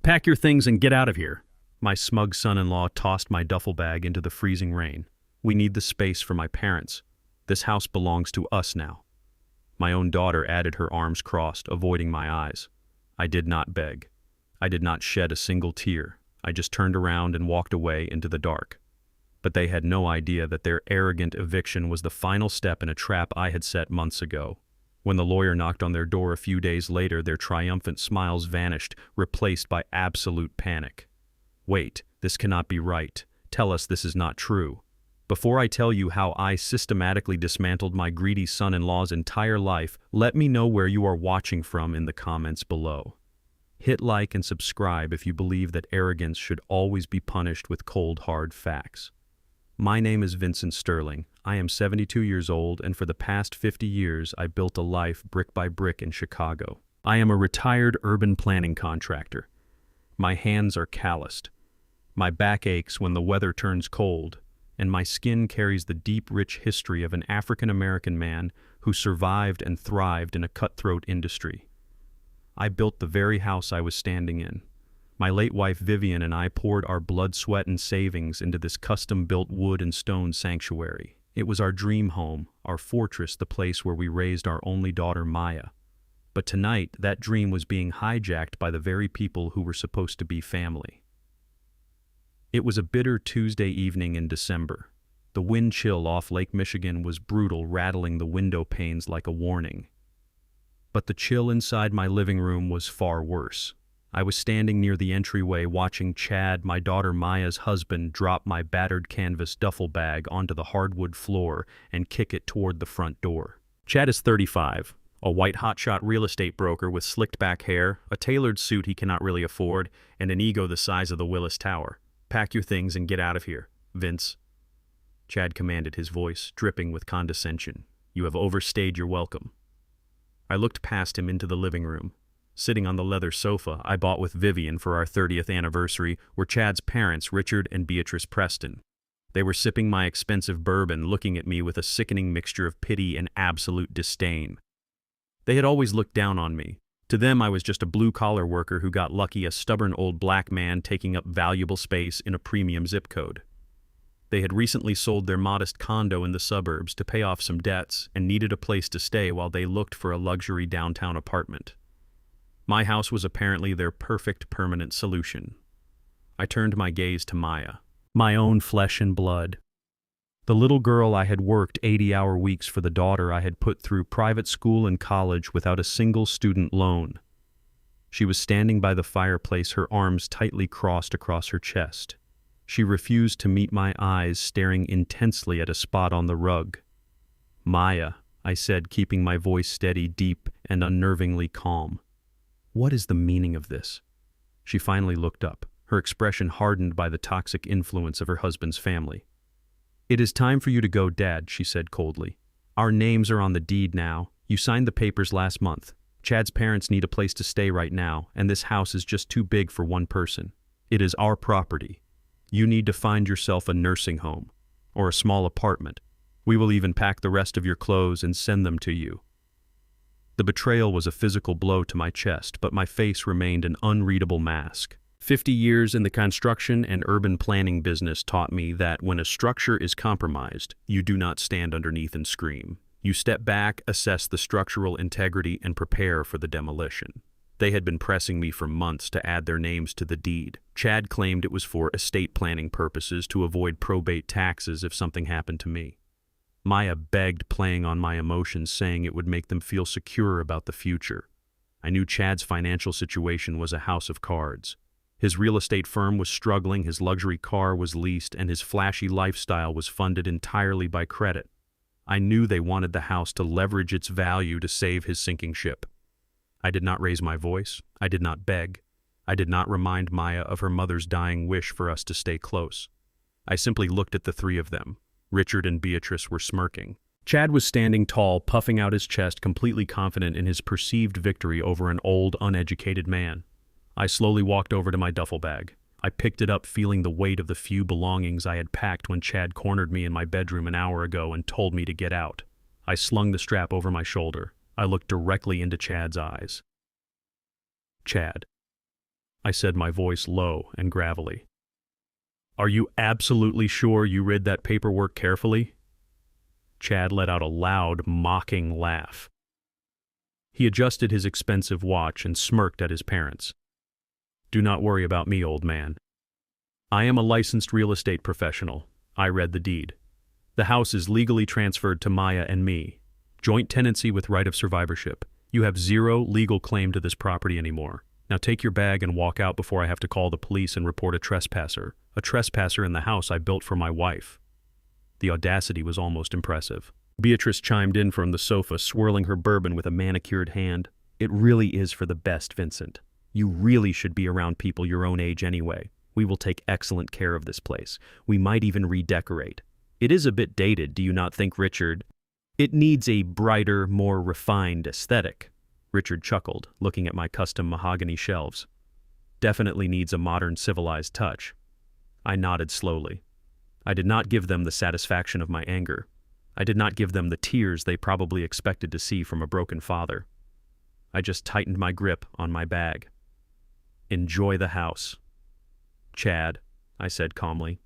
Pack your things and get out of here. My smug son-in-law tossed my duffel bag into the freezing rain. We need the space for my parents. This house belongs to us now. My own daughter added her arms crossed, avoiding my eyes. I did not beg. I did not shed a single tear. I just turned around and walked away into the dark. But they had no idea that their arrogant eviction was the final step in a trap I had set months ago. When the lawyer knocked on their door a few days later, their triumphant smiles vanished, replaced by absolute panic. Wait, this cannot be right. Tell us this is not true. Before I tell you how I systematically dismantled my greedy son-in-law's entire life, let me know where you are watching from in the comments below. Hit like and subscribe if you believe that arrogance should always be punished with cold, hard facts. My name is Vincent Sterling. I am 72 years old, and for the past 50 years, I built a life brick by brick in Chicago. I am a retired urban planning contractor. My hands are calloused. My back aches when the weather turns cold, and my skin carries the deep, rich history of an African-American man who survived and thrived in a cutthroat industry. I built the very house I was standing in. My late wife Vivian and I poured our blood, sweat, and savings into this custom-built wood and stone sanctuary. It was our dream home, our fortress, the place where we raised our only daughter Maya. But tonight, that dream was being hijacked by the very people who were supposed to be family. It was a bitter Tuesday evening in December. The wind chill off Lake Michigan was brutal, rattling the window panes like a warning. But the chill inside my living room was far worse. I was standing near the entryway watching Chad, my daughter Maya's husband, drop my battered canvas duffel bag onto the hardwood floor and kick it toward the front door. Chad is 35, a white hotshot real estate broker with slicked back hair, a tailored suit he cannot really afford, and an ego the size of the Willis Tower. Pack your things and get out of here, Vince. Chad commanded, his voice dripping with condescension. You have overstayed your welcome. I looked past him into the living room. Sitting on the leather sofa I bought with Vivian for our 30th anniversary were Chad's parents, Richard and Beatrice Preston. They were sipping my expensive bourbon, looking at me with a sickening mixture of pity and absolute disdain. They had always looked down on me. To them, I was just a blue-collar worker who got lucky, a stubborn old black man taking up valuable space in a premium zip code. They had recently sold their modest condo in the suburbs to pay off some debts and needed a place to stay while they looked for a luxury downtown apartment. My house was apparently their perfect permanent solution. I turned my gaze to Maya, my own flesh and blood. The little girl I had worked 80-hour weeks for, the daughter I had put through private school and college without a single student loan. She was standing by the fireplace, her arms tightly crossed across her chest. She refused to meet my eyes, staring intensely at a spot on the rug. Maya, I said, keeping my voice steady, deep, and unnervingly calm. What is the meaning of this? She finally looked up, her expression hardened by the toxic influence of her husband's family. It is time for you to go, Dad, she said coldly. Our names are on the deed now. You signed the papers last month. Chad's parents need a place to stay right now, and this house is just too big for one person. It is our property. You need to find yourself a nursing home, or a small apartment. We will even pack the rest of your clothes and send them to you. The betrayal was a physical blow to my chest, but my face remained an unreadable mask. 50 years in the construction and urban planning business taught me that when a structure is compromised, you do not stand underneath and scream. You step back, assess the structural integrity, and prepare for the demolition. They had been pressing me for months to add their names to the deed. Chad claimed it was for estate planning purposes to avoid probate taxes if something happened to me. Maya begged, playing on my emotions, saying it would make them feel secure about the future. I knew Chad's financial situation was a house of cards. His real estate firm was struggling, his luxury car was leased, and his flashy lifestyle was funded entirely by credit. I knew they wanted the house to leverage its value to save his sinking ship. I did not raise my voice. I did not beg. I did not remind Maya of her mother's dying wish for us to stay close. I simply looked at the three of them. Richard and Beatrice were smirking. Chad was standing tall, puffing out his chest, completely confident in his perceived victory over an old, uneducated man. I slowly walked over to my duffel bag. I picked it up, feeling the weight of the few belongings I had packed when Chad cornered me in my bedroom an hour ago and told me to get out. I slung the strap over my shoulder. I looked directly into Chad's eyes. Chad, I said, my voice low and gravelly. "Are you absolutely sure you read that paperwork carefully?" Chad let out a loud, mocking laugh. He adjusted his expensive watch and smirked at his parents. "Do not worry about me, old man. I am a licensed real estate professional. I read the deed. The house is legally transferred to Maya and me. Joint tenancy with right of survivorship. You have zero legal claim to this property anymore. Now take your bag and walk out before I have to call the police and report a trespasser in the house I built for my wife." The audacity was almost impressive. Beatrice chimed in from the sofa, swirling her bourbon with a manicured hand. "It really is for the best, Vincent. You really should be around people your own age anyway. We will take excellent care of this place. We might even redecorate. It is a bit dated, do you not think, Richard? It needs a brighter, more refined aesthetic." Richard chuckled, looking at my custom mahogany shelves. "Definitely needs a modern, civilized touch." I nodded slowly. I did not give them the satisfaction of my anger. I did not give them the tears they probably expected to see from a broken father. I just tightened my grip on my bag. "Enjoy the house." "Chad," I said calmly.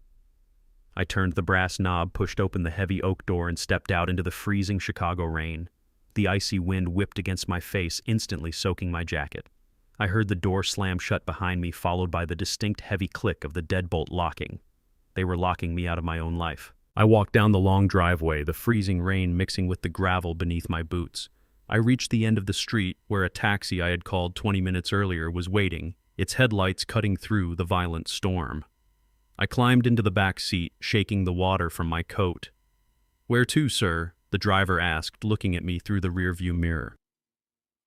I turned the brass knob, pushed open the heavy oak door, and stepped out into the freezing Chicago rain. The icy wind whipped against my face, instantly soaking my jacket. I heard the door slam shut behind me, followed by the distinct heavy click of the deadbolt locking. They were locking me out of my own life. I walked down the long driveway, the freezing rain mixing with the gravel beneath my boots. I reached the end of the street, where a taxi I had called 20 minutes earlier was waiting, its headlights cutting through the violent storm. I climbed into the back seat, shaking the water from my coat. "Where to, sir?" the driver asked, looking at me through the rearview mirror.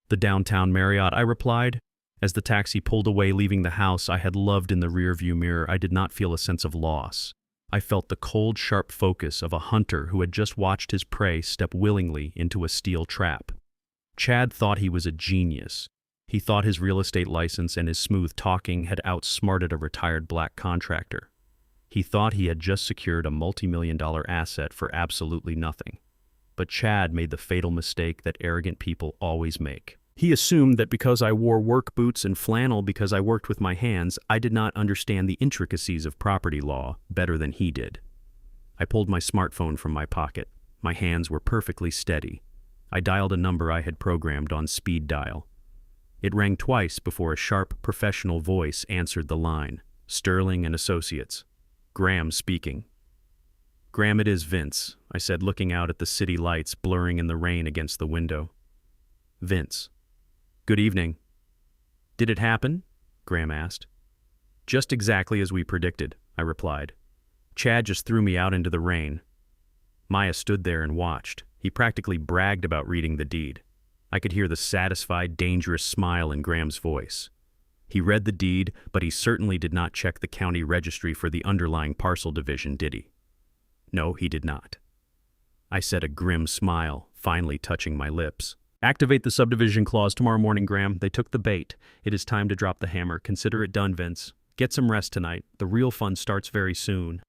"The downtown Marriott," I replied. As the taxi pulled away, leaving the house I had loved in the rearview mirror, I did not feel a sense of loss. I felt the cold, sharp focus of a hunter who had just watched his prey step willingly into a steel trap. Chad thought he was a genius. He thought his real estate license and his smooth talking had outsmarted a retired black contractor. He thought he had just secured a multi-million-dollar asset for absolutely nothing. But Chad made the fatal mistake that arrogant people always make. He assumed that because I wore work boots and flannel because I worked with my hands, I did not understand the intricacies of property law better than he did. I pulled my smartphone from my pocket. My hands were perfectly steady. I dialed a number I had programmed on speed dial. It rang twice before a sharp, professional voice answered the line. "Sterling and Associates. Graham speaking." "Graham, it is Vince," I said, looking out at the city lights blurring in the rain against the window. "Vince. Good evening." "Did it happen?" Graham asked. "Just exactly as we predicted," I replied. "Chad just threw me out into the rain." Maya stood there and watched. He practically bragged about reading the deed. I could hear the satisfied, dangerous smile in Graham's voice. He read the deed, but he certainly did not check the county registry for the underlying parcel division, did he? No, he did not. I said, a grim smile finally touching my lips. "Activate the subdivision clause tomorrow morning, Graham. They took the bait. It is time to drop the hammer. Consider it done, Vince. Get some rest tonight. The real fun starts very soon."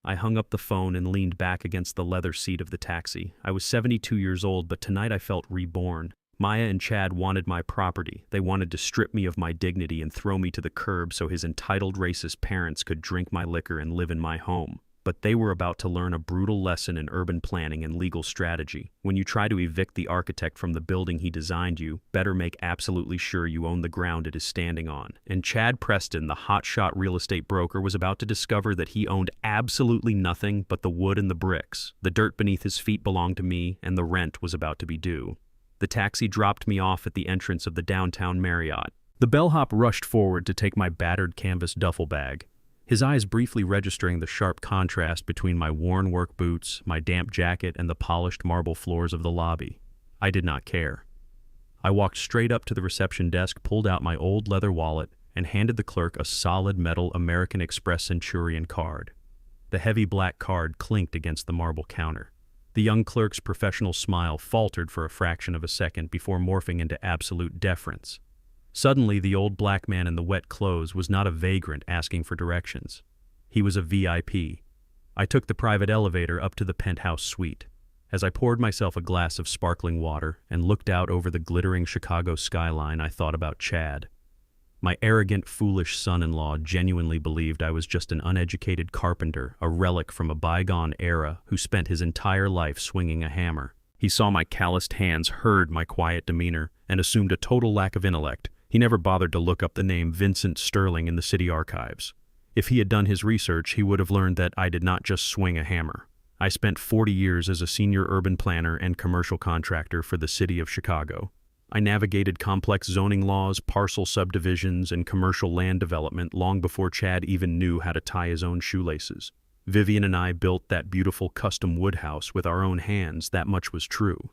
I hung up the phone and leaned back against the leather seat of the taxi. I was 72 years old, but tonight I felt reborn. Maya and Chad wanted my property. They wanted to strip me of my dignity and throw me to the curb so his entitled racist parents could drink my liquor and live in my home. But they were about to learn a brutal lesson in urban planning and legal strategy. When you try to evict the architect from the building he designed, you better make absolutely sure you own the ground it is standing on. And Chad Preston, the hotshot real estate broker, was about to discover that he owned absolutely nothing but the wood and the bricks. The dirt beneath his feet belonged to me, and the rent was about to be due. The taxi dropped me off at the entrance of the downtown Marriott. The bellhop rushed forward to take my battered canvas duffel bag, his eyes briefly registering the sharp contrast between my worn work boots, my damp jacket, and the polished marble floors of the lobby. I did not care. I walked straight up to the reception desk, pulled out my old leather wallet, and handed the clerk a solid metal American Express Centurion card. The heavy black card clinked against the marble counter. The young clerk's professional smile faltered for a fraction of a second before morphing into absolute deference. Suddenly, the old black man in the wet clothes was not a vagrant asking for directions. He was a VIP. I took the private elevator up to the penthouse suite. As I poured myself a glass of sparkling water and looked out over the glittering Chicago skyline, I thought about Chad. My arrogant, foolish son-in-law genuinely believed I was just an uneducated carpenter, a relic from a bygone era who spent his entire life swinging a hammer. He saw my calloused hands, heard my quiet demeanor, and assumed a total lack of intellect. He never bothered to look up the name Vincent Sterling in the city archives. If he had done his research, he would have learned that I did not just swing a hammer. I spent 40 years as a senior urban planner and commercial contractor for the city of Chicago. I navigated complex zoning laws, parcel subdivisions, and commercial land development long before Chad even knew how to tie his own shoelaces. Vivian and I built that beautiful custom wood house with our own hands, that much was true.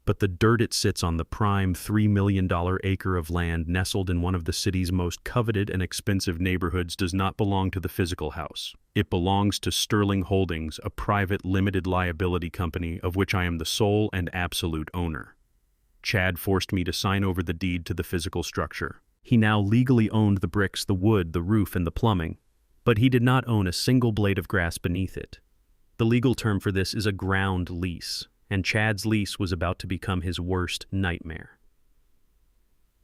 But the dirt it sits on, the prime $3 million acre of land nestled in one of the city's most coveted and expensive neighborhoods, does not belong to the physical house. It belongs to Sterling Holdings, a private limited liability company of which I am the sole and absolute owner. Chad forced me to sign over the deed to the physical structure. He now legally owned the bricks, the wood, the roof, and the plumbing, but he did not own a single blade of grass beneath it. The legal term for this is a ground lease, and Chad's lease was about to become his worst nightmare.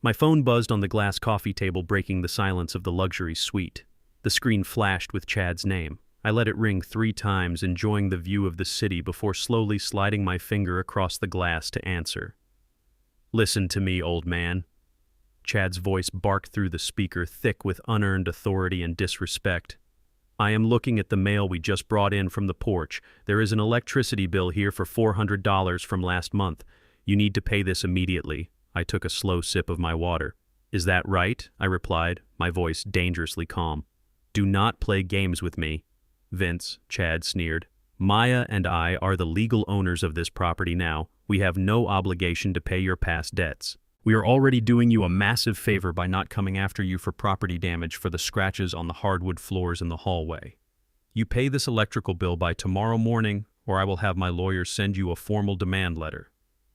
My phone buzzed on the glass coffee table, breaking the silence of the luxury suite. The screen flashed with Chad's name. I let it ring 3 times, enjoying the view of the city before slowly sliding my finger across the glass to answer. "Listen to me, old man." Chad's voice barked through the speaker, thick with unearned authority and disrespect. "I am looking at the mail we just brought in from the porch. There is an electricity bill here for $400 from last month. You need to pay this immediately." I took a slow sip of my water. "Is that right?" I replied, my voice dangerously calm. "Do not play games with me, Vince," Chad sneered. "Maya and I are the legal owners of this property now. We have no obligation to pay your past debts. We are already doing you a massive favor by not coming after you for property damage for the scratches on the hardwood floors in the hallway. You pay this electrical bill by tomorrow morning, or I will have my lawyers send you a formal demand letter.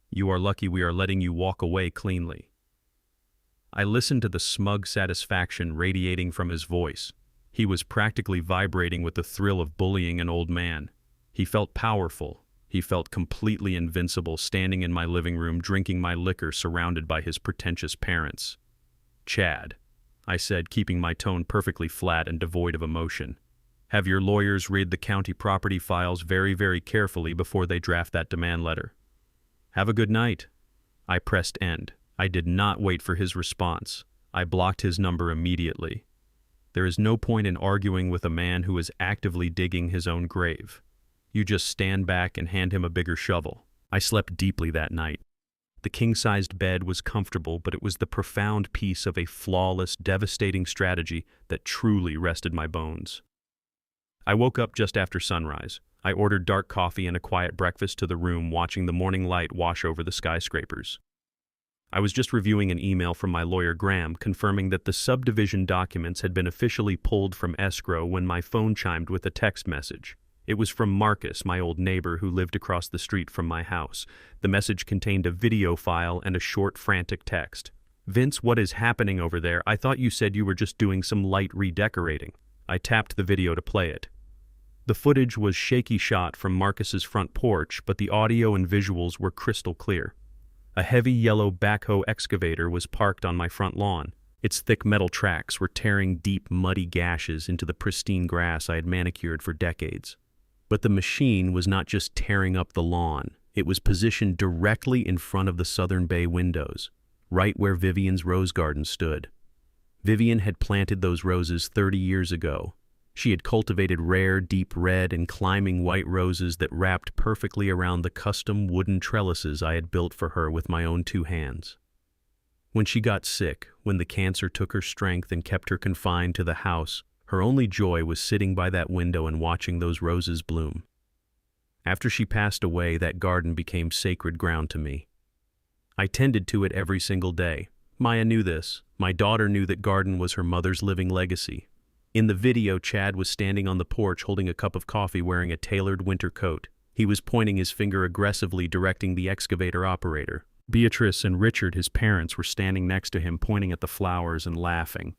You are lucky we are letting you walk away cleanly." I listened to the smug satisfaction radiating from his voice. He was practically vibrating with the thrill of bullying an old man. He felt powerful. He felt completely invincible, standing in my living room drinking my liquor surrounded by his pretentious parents. "Chad," I said, keeping my tone perfectly flat and devoid of emotion, "have your lawyers read the county property files very, very carefully before they draft that demand letter. Have a good night." I pressed end. I did not wait for his response. I blocked his number immediately. There is no point in arguing with a man who is actively digging his own grave. You just stand back and hand him a bigger shovel. I slept deeply that night. The king-sized bed was comfortable, but it was the profound peace of a flawless, devastating strategy that truly rested my bones. I woke up just after sunrise. I ordered dark coffee and a quiet breakfast to the room, watching the morning light wash over the skyscrapers. I was just reviewing an email from my lawyer Graham confirming that the subdivision documents had been officially pulled from escrow when my phone chimed with a text message. It was from Marcus, my old neighbor who lived across the street from my house. The message contained a video file and a short, frantic text. "Vince, what is happening over there? I thought you said you were just doing some light redecorating." I tapped the video to play it. The footage was shaky shot from Marcus's front porch, but the audio and visuals were crystal clear. A heavy yellow backhoe excavator was parked on my front lawn. Its thick metal tracks were tearing deep, muddy gashes into the pristine grass I had manicured for decades. But the machine was not just tearing up the lawn. It was positioned directly in front of the southern bay windows, right where Vivian's rose garden stood. Vivian had planted those roses 30 years ago. She had cultivated rare, deep red and climbing white roses that wrapped perfectly around the custom wooden trellises I had built for her with my own 2 hands. When she got sick, when the cancer took her strength and kept her confined to the house, her only joy was sitting by that window and watching those roses bloom. After she passed away, that garden became sacred ground to me. I tended to it every single day. Maya knew this. My daughter knew that garden was her mother's living legacy. In the video, Chad was standing on the porch holding a cup of coffee, wearing a tailored winter coat. He was pointing his finger aggressively, directing the excavator operator. Beatrice and Richard, his parents, were standing next to him, pointing at the flowers and laughing.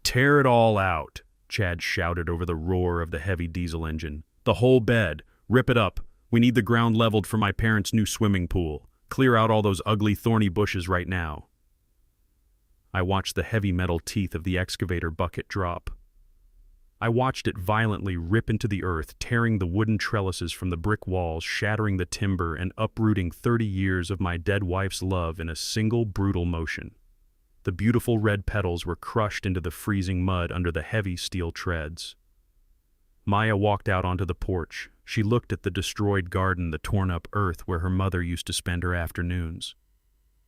"Tear it all out," Chad shouted over the roar of the heavy diesel engine. "The whole bed. Rip it up. We need the ground leveled for my parents' new swimming pool. Clear out all those ugly, thorny bushes right now." I watched the heavy metal teeth of the excavator bucket drop. I watched it violently rip into the earth, tearing the wooden trellises from the brick walls, shattering the timber, and uprooting 30 years of my dead wife's love in a single brutal motion. The beautiful red petals were crushed into the freezing mud under the heavy steel treads. Maya walked out onto the porch. She looked at the destroyed garden, the torn-up earth where her mother used to spend her afternoons.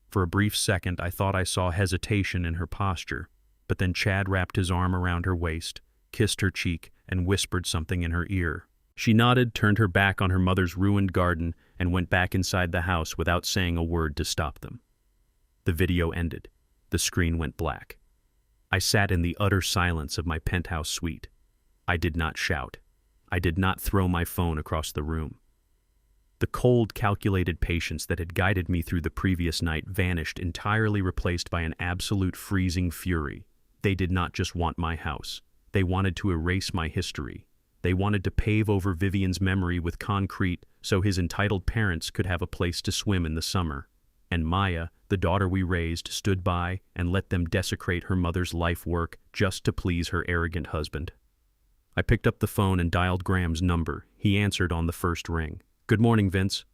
For a brief second, I thought I saw hesitation in her posture, but then Chad wrapped his arm around her waist, kissed her cheek, and whispered something in her ear. She nodded, turned her back on her mother's ruined garden, and went back inside the house without saying a word to stop them. The video ended. The screen went black. I sat in the utter silence of my penthouse suite. I did not shout. I did not throw my phone across the room. The cold, calculated patience that had guided me through the previous night vanished, entirely replaced by an absolute freezing fury. They did not just want my house. They wanted to erase my history. They wanted to pave over Vivian's memory with concrete so his entitled parents could have a place to swim in the summer. And Maya, the daughter we raised, stood by and let them desecrate her mother's life work just to please her arrogant husband. I picked up the phone and dialed Graham's number. He answered on the first ring. "Good morning, Vince.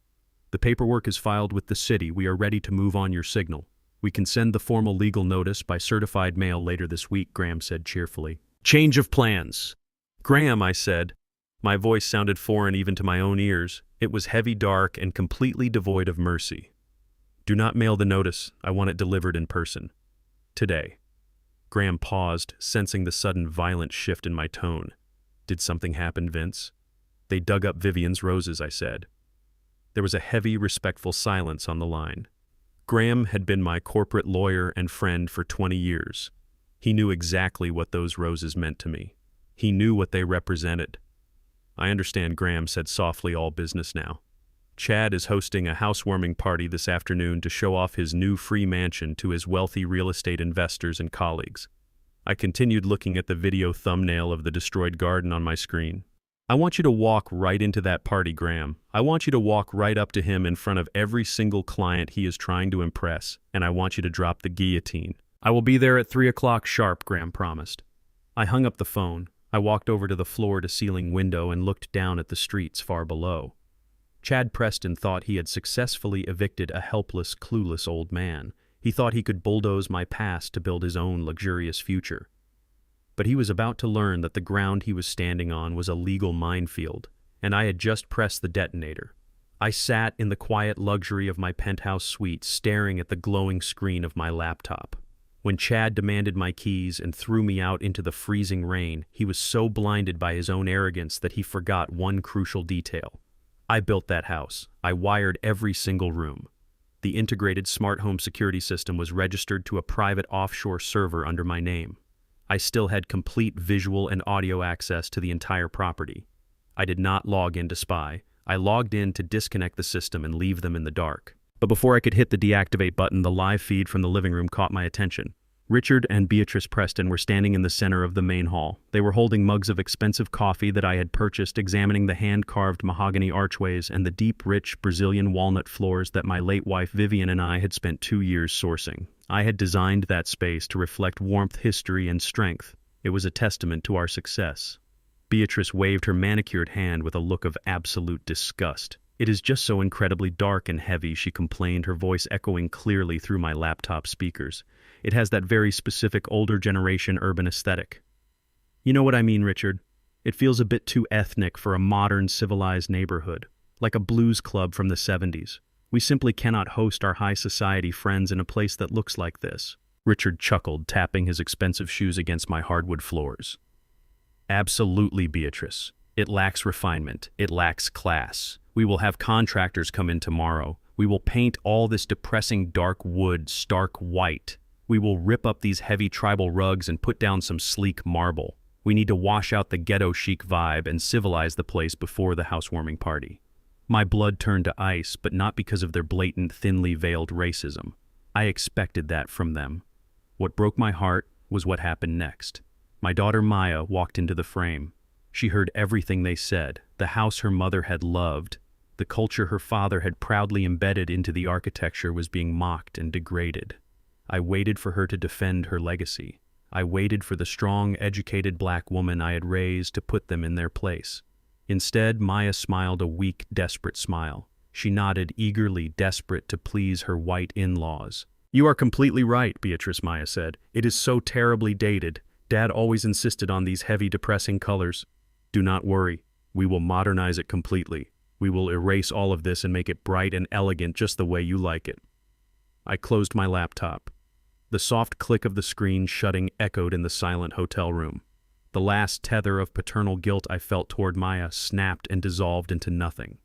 The paperwork is filed with the city. We are ready to move on your signal. We can send the formal legal notice by certified mail later this week," Graham said cheerfully. "Change of plans." "Graham," I said. My voice sounded foreign even to my own ears. It was heavy, dark, and completely devoid of mercy. "Do not mail the notice. I want it delivered in person. Today." Graham paused, sensing the sudden violent shift in my tone. "Did something happen, Vince?" "They dug up Vivian's roses," I said. There was a heavy, respectful silence on the line. Graham had been my corporate lawyer and friend for 20 years. He knew exactly what those roses meant to me. He knew what they represented. "I understand," Graham said softly, "all business now. Chad is hosting a housewarming party this afternoon to show off his new free mansion to his wealthy real estate investors and colleagues." I continued looking at the video thumbnail of the destroyed garden on my screen. "I want you to walk right into that party, Graham. I want you to walk right up to him in front of every single client he is trying to impress, and I want you to drop the guillotine." "I will be there at 3 o'clock sharp," Graham promised. I hung up the phone. I walked over to the floor-to-ceiling window and looked down at the streets far below. Chad Preston thought he had successfully evicted a helpless, clueless old man. He thought he could bulldoze my past to build his own luxurious future. But he was about to learn that the ground he was standing on was a legal minefield, and I had just pressed the detonator. I sat in the quiet luxury of my penthouse suite, staring at the glowing screen of my laptop. When Chad demanded my keys and threw me out into the freezing rain, he was so blinded by his own arrogance that he forgot one crucial detail. I built that house. I wired every single room. The integrated smart home security system was registered to a private offshore server under my name. I still had complete visual and audio access to the entire property. I did not log in to spy. I logged in to disconnect the system and leave them in the dark. But before I could hit the deactivate button, the live feed from the living room caught my attention. Richard and Beatrice Preston were standing in the center of the main hall. They were holding mugs of expensive coffee that I had purchased, examining the hand-carved mahogany archways and the deep, rich Brazilian walnut floors that my late wife Vivian and I had spent 2 years sourcing. I had designed that space to reflect warmth, history, and strength. It was a testament to our success. Beatrice waved her manicured hand with a look of absolute disgust. "It is just so incredibly dark and heavy," she complained, her voice echoing clearly through my laptop speakers. "It has that very specific older generation urban aesthetic." "You know what I mean, Richard. It feels a bit too ethnic for a modern, civilized neighborhood, like a blues club from the 70s. We simply cannot host our high society friends in a place that looks like this." Richard chuckled, tapping his expensive shoes against my hardwood floors. "Absolutely, Beatrice. It lacks refinement. It lacks class. We will have contractors come in tomorrow. We will paint all this depressing dark wood stark white. We will rip up these heavy tribal rugs and put down some sleek marble. We need to wash out the ghetto chic vibe and civilize the place before the housewarming party." My blood turned to ice, but not because of their blatant, thinly veiled racism. I expected that from them. What broke my heart was what happened next. My daughter Maya walked into the frame. She heard everything they said, the house her mother had loved. The culture her father had proudly embedded into the architecture was being mocked and degraded. I waited for her to defend her legacy. I waited for the strong, educated black woman I had raised to put them in their place. Instead, Maya smiled a weak, desperate smile. She nodded eagerly, desperate to please her white in-laws. "You are completely right," Beatrice, Maya said. "It is so terribly dated. Dad always insisted on these heavy, depressing colors. Do not worry. We will modernize it completely. We will erase all of this and make it bright and elegant just the way you like it." I closed my laptop. The soft click of the screen shutting echoed in the silent hotel room. The last tether of paternal guilt I felt toward Maya snapped and dissolved into nothing.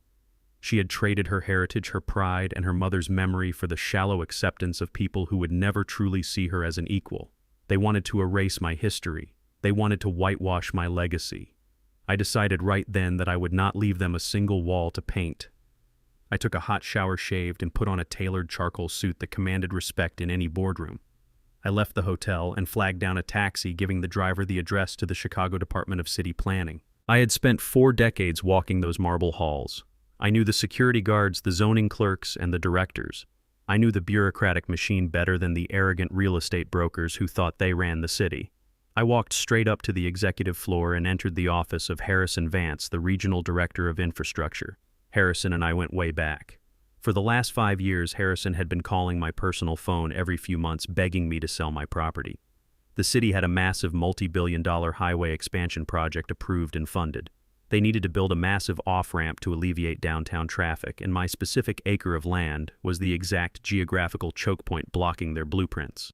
She had traded her heritage, her pride, and her mother's memory for the shallow acceptance of people who would never truly see her as an equal. They wanted to erase my history. They wanted to whitewash my legacy. I decided right then that I would not leave them a single wall to paint. I took a hot shower, shaved, and put on a tailored charcoal suit that commanded respect in any boardroom. I left the hotel and flagged down a taxi, giving the driver the address to the Chicago Department of City Planning. I had spent 4 decades walking those marble halls. I knew the security guards, the zoning clerks, and the directors. I knew the bureaucratic machine better than the arrogant real estate brokers who thought they ran the city. I walked straight up to the executive floor and entered the office of Harrison Vance, the regional director of infrastructure. Harrison and I went way back. For the last 5 years, Harrison had been calling my personal phone every few months, begging me to sell my property. The city had a massive multi-billion-dollar highway expansion project approved and funded. They needed to build a massive off-ramp to alleviate downtown traffic, and my specific acre of land was the exact geographical choke point blocking their blueprints.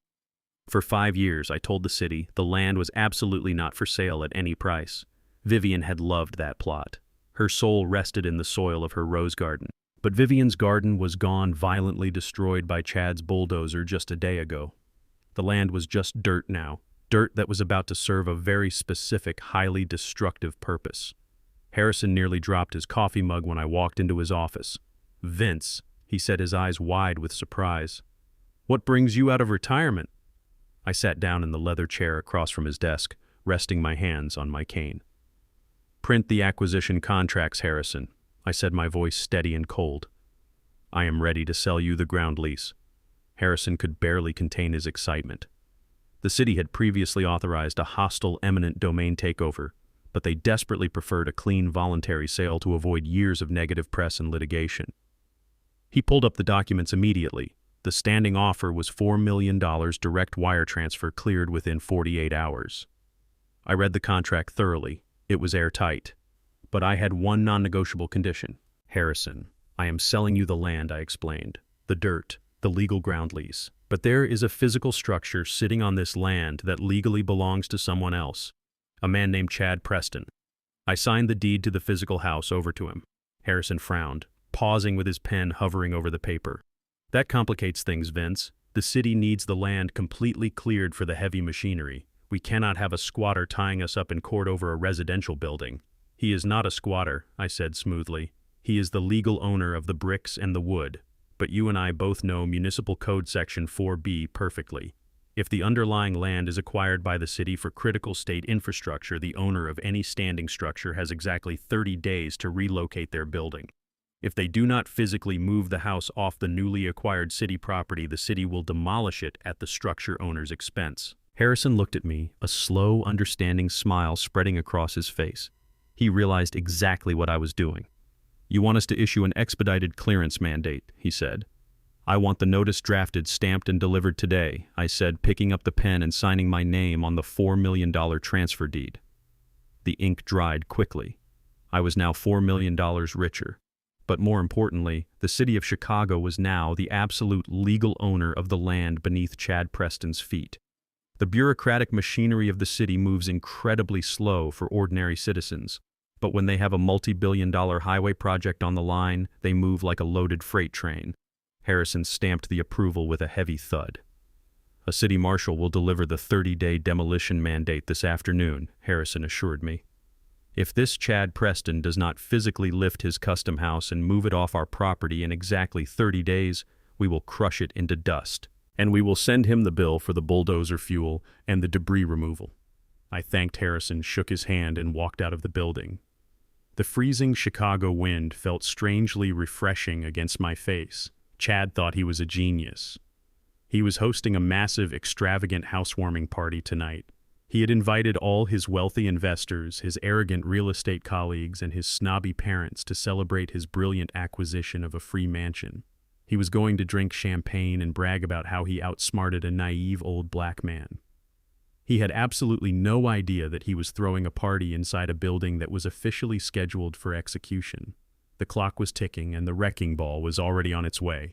For 5 years, I told the city the land was absolutely not for sale at any price. Vivian had loved that plot. Her soul rested in the soil of her rose garden. But Vivian's garden was gone, violently destroyed by Chad's bulldozer just a day ago. The land was just dirt now, dirt that was about to serve a very specific, highly destructive purpose. Harrison nearly dropped his coffee mug when I walked into his office. "Vince," he said, his eyes wide with surprise. "What brings you out of retirement?" I sat down in the leather chair across from his desk, resting my hands on my cane. "Print the acquisition contracts, Harrison," I said, my voice steady and cold. "I am ready to sell you the ground lease." Harrison could barely contain his excitement. The city had previously authorized a hostile eminent domain takeover, but they desperately preferred a clean voluntary sale to avoid years of negative press and litigation. He pulled up the documents immediately. The standing offer was $4 million direct wire transfer cleared within 48 hours. I read the contract thoroughly. It was airtight. But I had one non-negotiable condition. "Harrison, I am selling you the land," I explained. "The dirt, the legal ground lease. But there is a physical structure sitting on this land that legally belongs to someone else. A man named Chad Preston." I signed the deed to the physical house over to him. Harrison frowned, pausing with his pen hovering over the paper. "That complicates things, Vince. The city needs the land completely cleared for the heavy machinery. We cannot have a squatter tying us up in court over a residential building." "He is not a squatter," I said smoothly. "He is the legal owner of the bricks and the wood. But you and I both know Municipal Code Section 4B perfectly. If the underlying land is acquired by the city for critical state infrastructure, the owner of any standing structure has exactly 30 days to relocate their building. If they do not physically move the house off the newly acquired city property, the city will demolish it at the structure owner's expense." Harrison looked at me, a slow, understanding smile spreading across his face. He realized exactly what I was doing. "You want us to issue an expedited clearance mandate," he said. "I want the notice drafted, stamped, and delivered today," I said, picking up the pen and signing my name on the $4 million transfer deed. The ink dried quickly. I was now $4 million richer. But more importantly, the city of Chicago was now the absolute legal owner of the land beneath Chad Preston's feet. The bureaucratic machinery of the city moves incredibly slow for ordinary citizens, but when they have a multi-billion-dollar highway project on the line, they move like a loaded freight train. Harrison stamped the approval with a heavy thud. "A city marshal will deliver the 30-day demolition mandate this afternoon," Harrison assured me. "If this Chad Preston does not physically lift his custom house and move it off our property in exactly 30 days, we will crush it into dust. And we will send him the bill for the bulldozer fuel and the debris removal." I thanked Harrison, shook his hand, and walked out of the building. The freezing Chicago wind felt strangely refreshing against my face. Chad thought he was a genius. He was hosting a massive, extravagant housewarming party tonight. He had invited all his wealthy investors, his arrogant real estate colleagues, and his snobby parents to celebrate his brilliant acquisition of a free mansion. He was going to drink champagne and brag about how he outsmarted a naive old black man. He had absolutely no idea that he was throwing a party inside a building that was officially scheduled for execution. The clock was ticking and the wrecking ball was already on its way.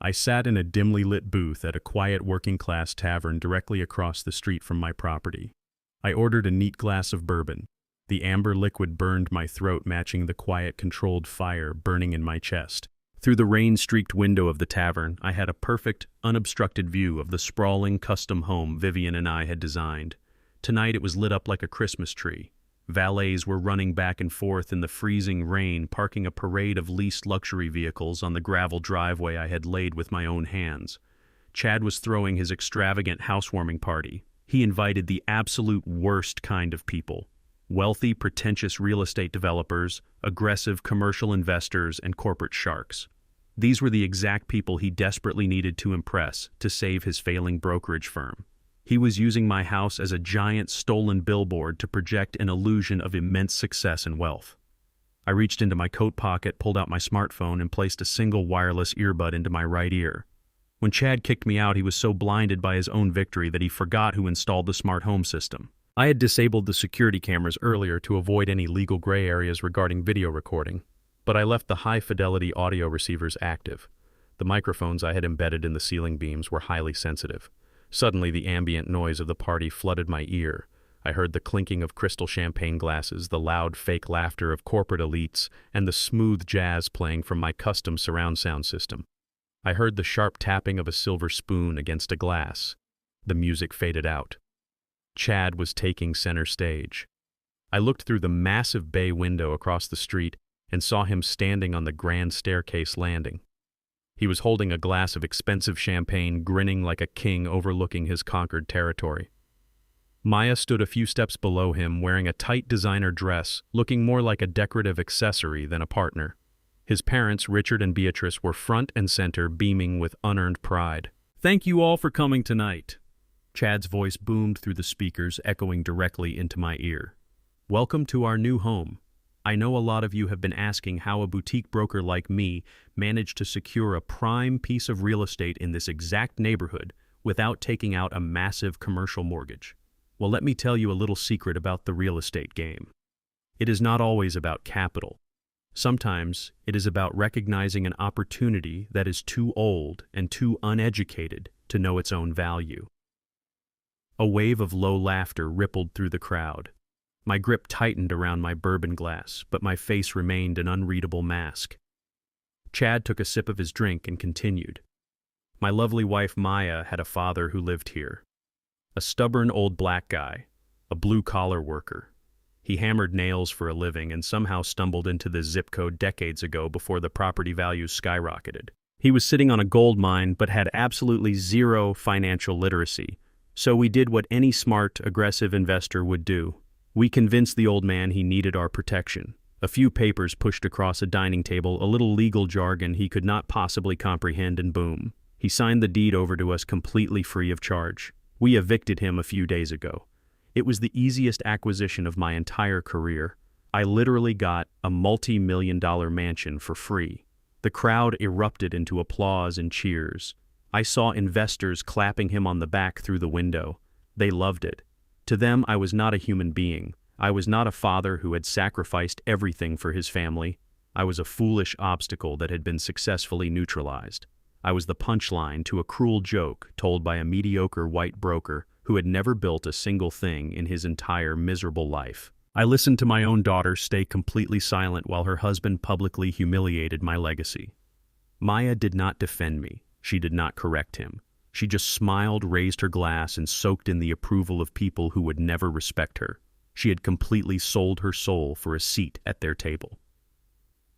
I sat in a dimly lit booth at a quiet working-class tavern directly across the street from my property. I ordered a neat glass of bourbon. The amber liquid burned my throat, matching the quiet, controlled fire burning in my chest. Through the rain-streaked window of the tavern, I had a perfect, unobstructed view of the sprawling custom home Vivian and I had designed. Tonight it was lit up like a Christmas tree. Valets were running back and forth in the freezing rain, parking a parade of leased luxury vehicles on the gravel driveway I had laid with my own hands. Chad was throwing his extravagant housewarming party. He invited the absolute worst kind of people: wealthy, pretentious real estate developers, aggressive commercial investors, and corporate sharks. These were the exact people he desperately needed to impress to save his failing brokerage firm. He was using my house as a giant stolen billboard to project an illusion of immense success and wealth. I reached into my coat pocket, pulled out my smartphone, and placed a single wireless earbud into my right ear. When Chad kicked me out, he was so blinded by his own victory that he forgot who installed the smart home system. I had disabled the security cameras earlier to avoid any legal gray areas regarding video recording, but I left the high-fidelity audio receivers active. The microphones I had embedded in the ceiling beams were highly sensitive. Suddenly, the ambient noise of the party flooded my ear. I heard the clinking of crystal champagne glasses, the loud fake laughter of corporate elites, and the smooth jazz playing from my custom surround sound system. I heard the sharp tapping of a silver spoon against a glass. The music faded out. Chad was taking center stage. I looked through the massive bay window across the street and saw him standing on the grand staircase landing. He was holding a glass of expensive champagne, grinning like a king overlooking his conquered territory. Maya stood a few steps below him, wearing a tight designer dress, looking more like a decorative accessory than a partner. His parents, Richard and Beatrice, were front and center, beaming with unearned pride. "Thank you all for coming tonight." Chad's voice boomed through the speakers, echoing directly into my ear. "Welcome to our new home. I know a lot of you have been asking how a boutique broker like me managed to secure a prime piece of real estate in this exact neighborhood without taking out a massive commercial mortgage. Well, let me tell you a little secret about the real estate game. It is not always about capital. Sometimes it is about recognizing an opportunity that is too old and too uneducated to know its own value." A wave of low laughter rippled through the crowd. My grip tightened around my bourbon glass, but my face remained an unreadable mask. Chad took a sip of his drink and continued. "My lovely wife Maya had a father who lived here. A stubborn old black guy, a blue-collar worker. He hammered nails for a living and somehow stumbled into this zip code decades ago before the property values skyrocketed. He was sitting on a gold mine but had absolutely zero financial literacy, so we did what any smart, aggressive investor would do. We convinced the old man he needed our protection. A few papers pushed across a dining table, a little legal jargon he could not possibly comprehend, and boom. He signed the deed over to us completely free of charge. We evicted him a few days ago. It was the easiest acquisition of my entire career. I literally got a multi-million-dollar mansion for free." The crowd erupted into applause and cheers. I saw investors clapping him on the back through the window. They loved it. To them, I was not a human being. I was not a father who had sacrificed everything for his family. I was a foolish obstacle that had been successfully neutralized. I was the punchline to a cruel joke told by a mediocre white broker who had never built a single thing in his entire miserable life. I listened to my own daughter stay completely silent while her husband publicly humiliated my legacy. Maya did not defend me. She did not correct him. She just smiled, raised her glass, and soaked in the approval of people who would never respect her. She had completely sold her soul for a seat at their table.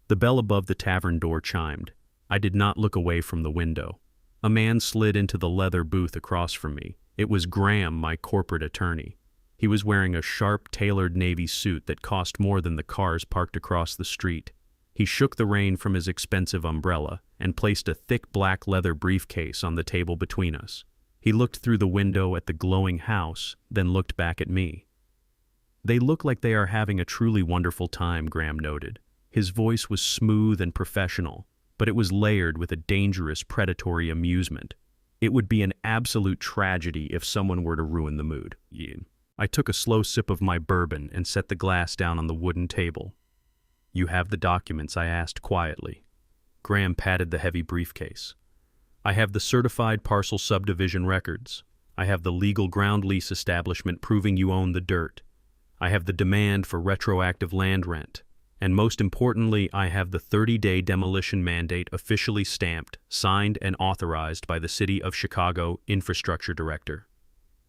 The bell above the tavern door chimed. I did not look away from the window. A man slid into the leather booth across from me. It was Graham, my corporate attorney. He was wearing a sharp, tailored navy suit that cost more than the cars parked across the street. He shook the rain from his expensive umbrella and placed a thick black leather briefcase on the table between us. He looked through the window at the glowing house, then looked back at me. "They look like they are having a truly wonderful time," Graham noted. His voice was smooth and professional, but it was layered with a dangerous, predatory amusement. It would be an absolute tragedy if someone were to ruin the mood. I took a slow sip of my bourbon and set the glass down on the wooden table. "You have the documents?" I asked quietly. Graham patted the heavy briefcase. "I have the certified parcel subdivision records. I have the legal ground lease establishment proving you own the dirt. I have the demand for retroactive land rent. And most importantly, I have the 30-day demolition mandate officially stamped, signed, and authorized by the City of Chicago Infrastructure Director.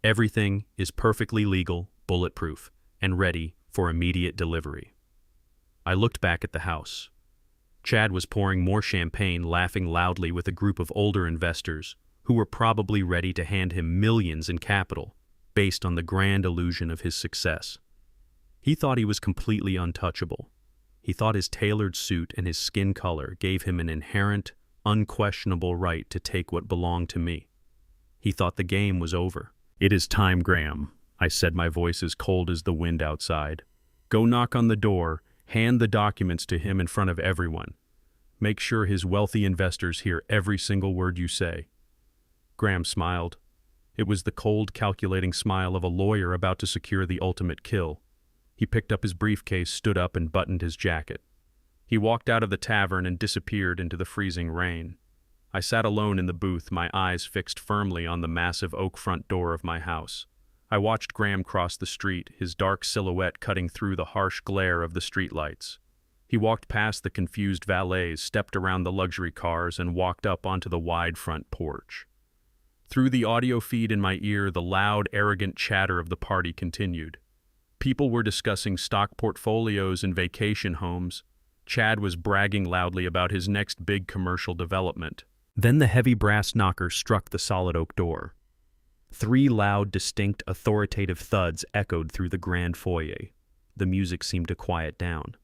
Everything is perfectly legal, bulletproof, and ready for immediate delivery." I looked back at the house. Chad was pouring more champagne, laughing loudly with a group of older investors who were probably ready to hand him millions in capital based on the grand illusion of his success. He thought he was completely untouchable. He thought his tailored suit and his skin color gave him an inherent, unquestionable right to take what belonged to me. He thought the game was over. "It is time, Graham," I said, my voice as cold as the wind outside. "Go knock on the door, hand the documents to him in front of everyone. Make sure his wealthy investors hear every single word you say." Graham smiled. It was the cold, calculating smile of a lawyer about to secure the ultimate kill. He picked up his briefcase, stood up, and buttoned his jacket. He walked out of the tavern and disappeared into the freezing rain. I sat alone in the booth, my eyes fixed firmly on the massive oak front door of my house. I watched Graham cross the street, his dark silhouette cutting through the harsh glare of the streetlights. He walked past the confused valets, stepped around the luxury cars, and walked up onto the wide front porch. Through the audio feed in my ear, the loud, arrogant chatter of the party continued. People were discussing stock portfolios and vacation homes. Chad was bragging loudly about his next big commercial development. Then the heavy brass knocker struck the solid oak door. 3 loud, distinct, authoritative thuds echoed through the grand foyer. The music seemed to quiet down.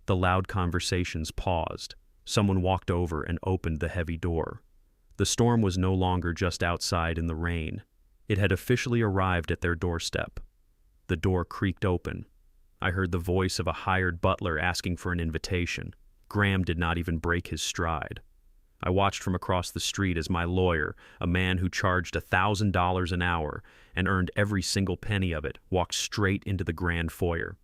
The loud conversations paused. Someone walked over and opened the heavy door. The storm was no longer just outside in the rain. It had officially arrived at their doorstep. The door creaked open. I heard the voice of a hired butler asking for an invitation. Graham did not even break his stride. I watched from across the street as my lawyer, a man who charged $1,000 an hour and earned every single penny of it, walked straight into the grand foyer.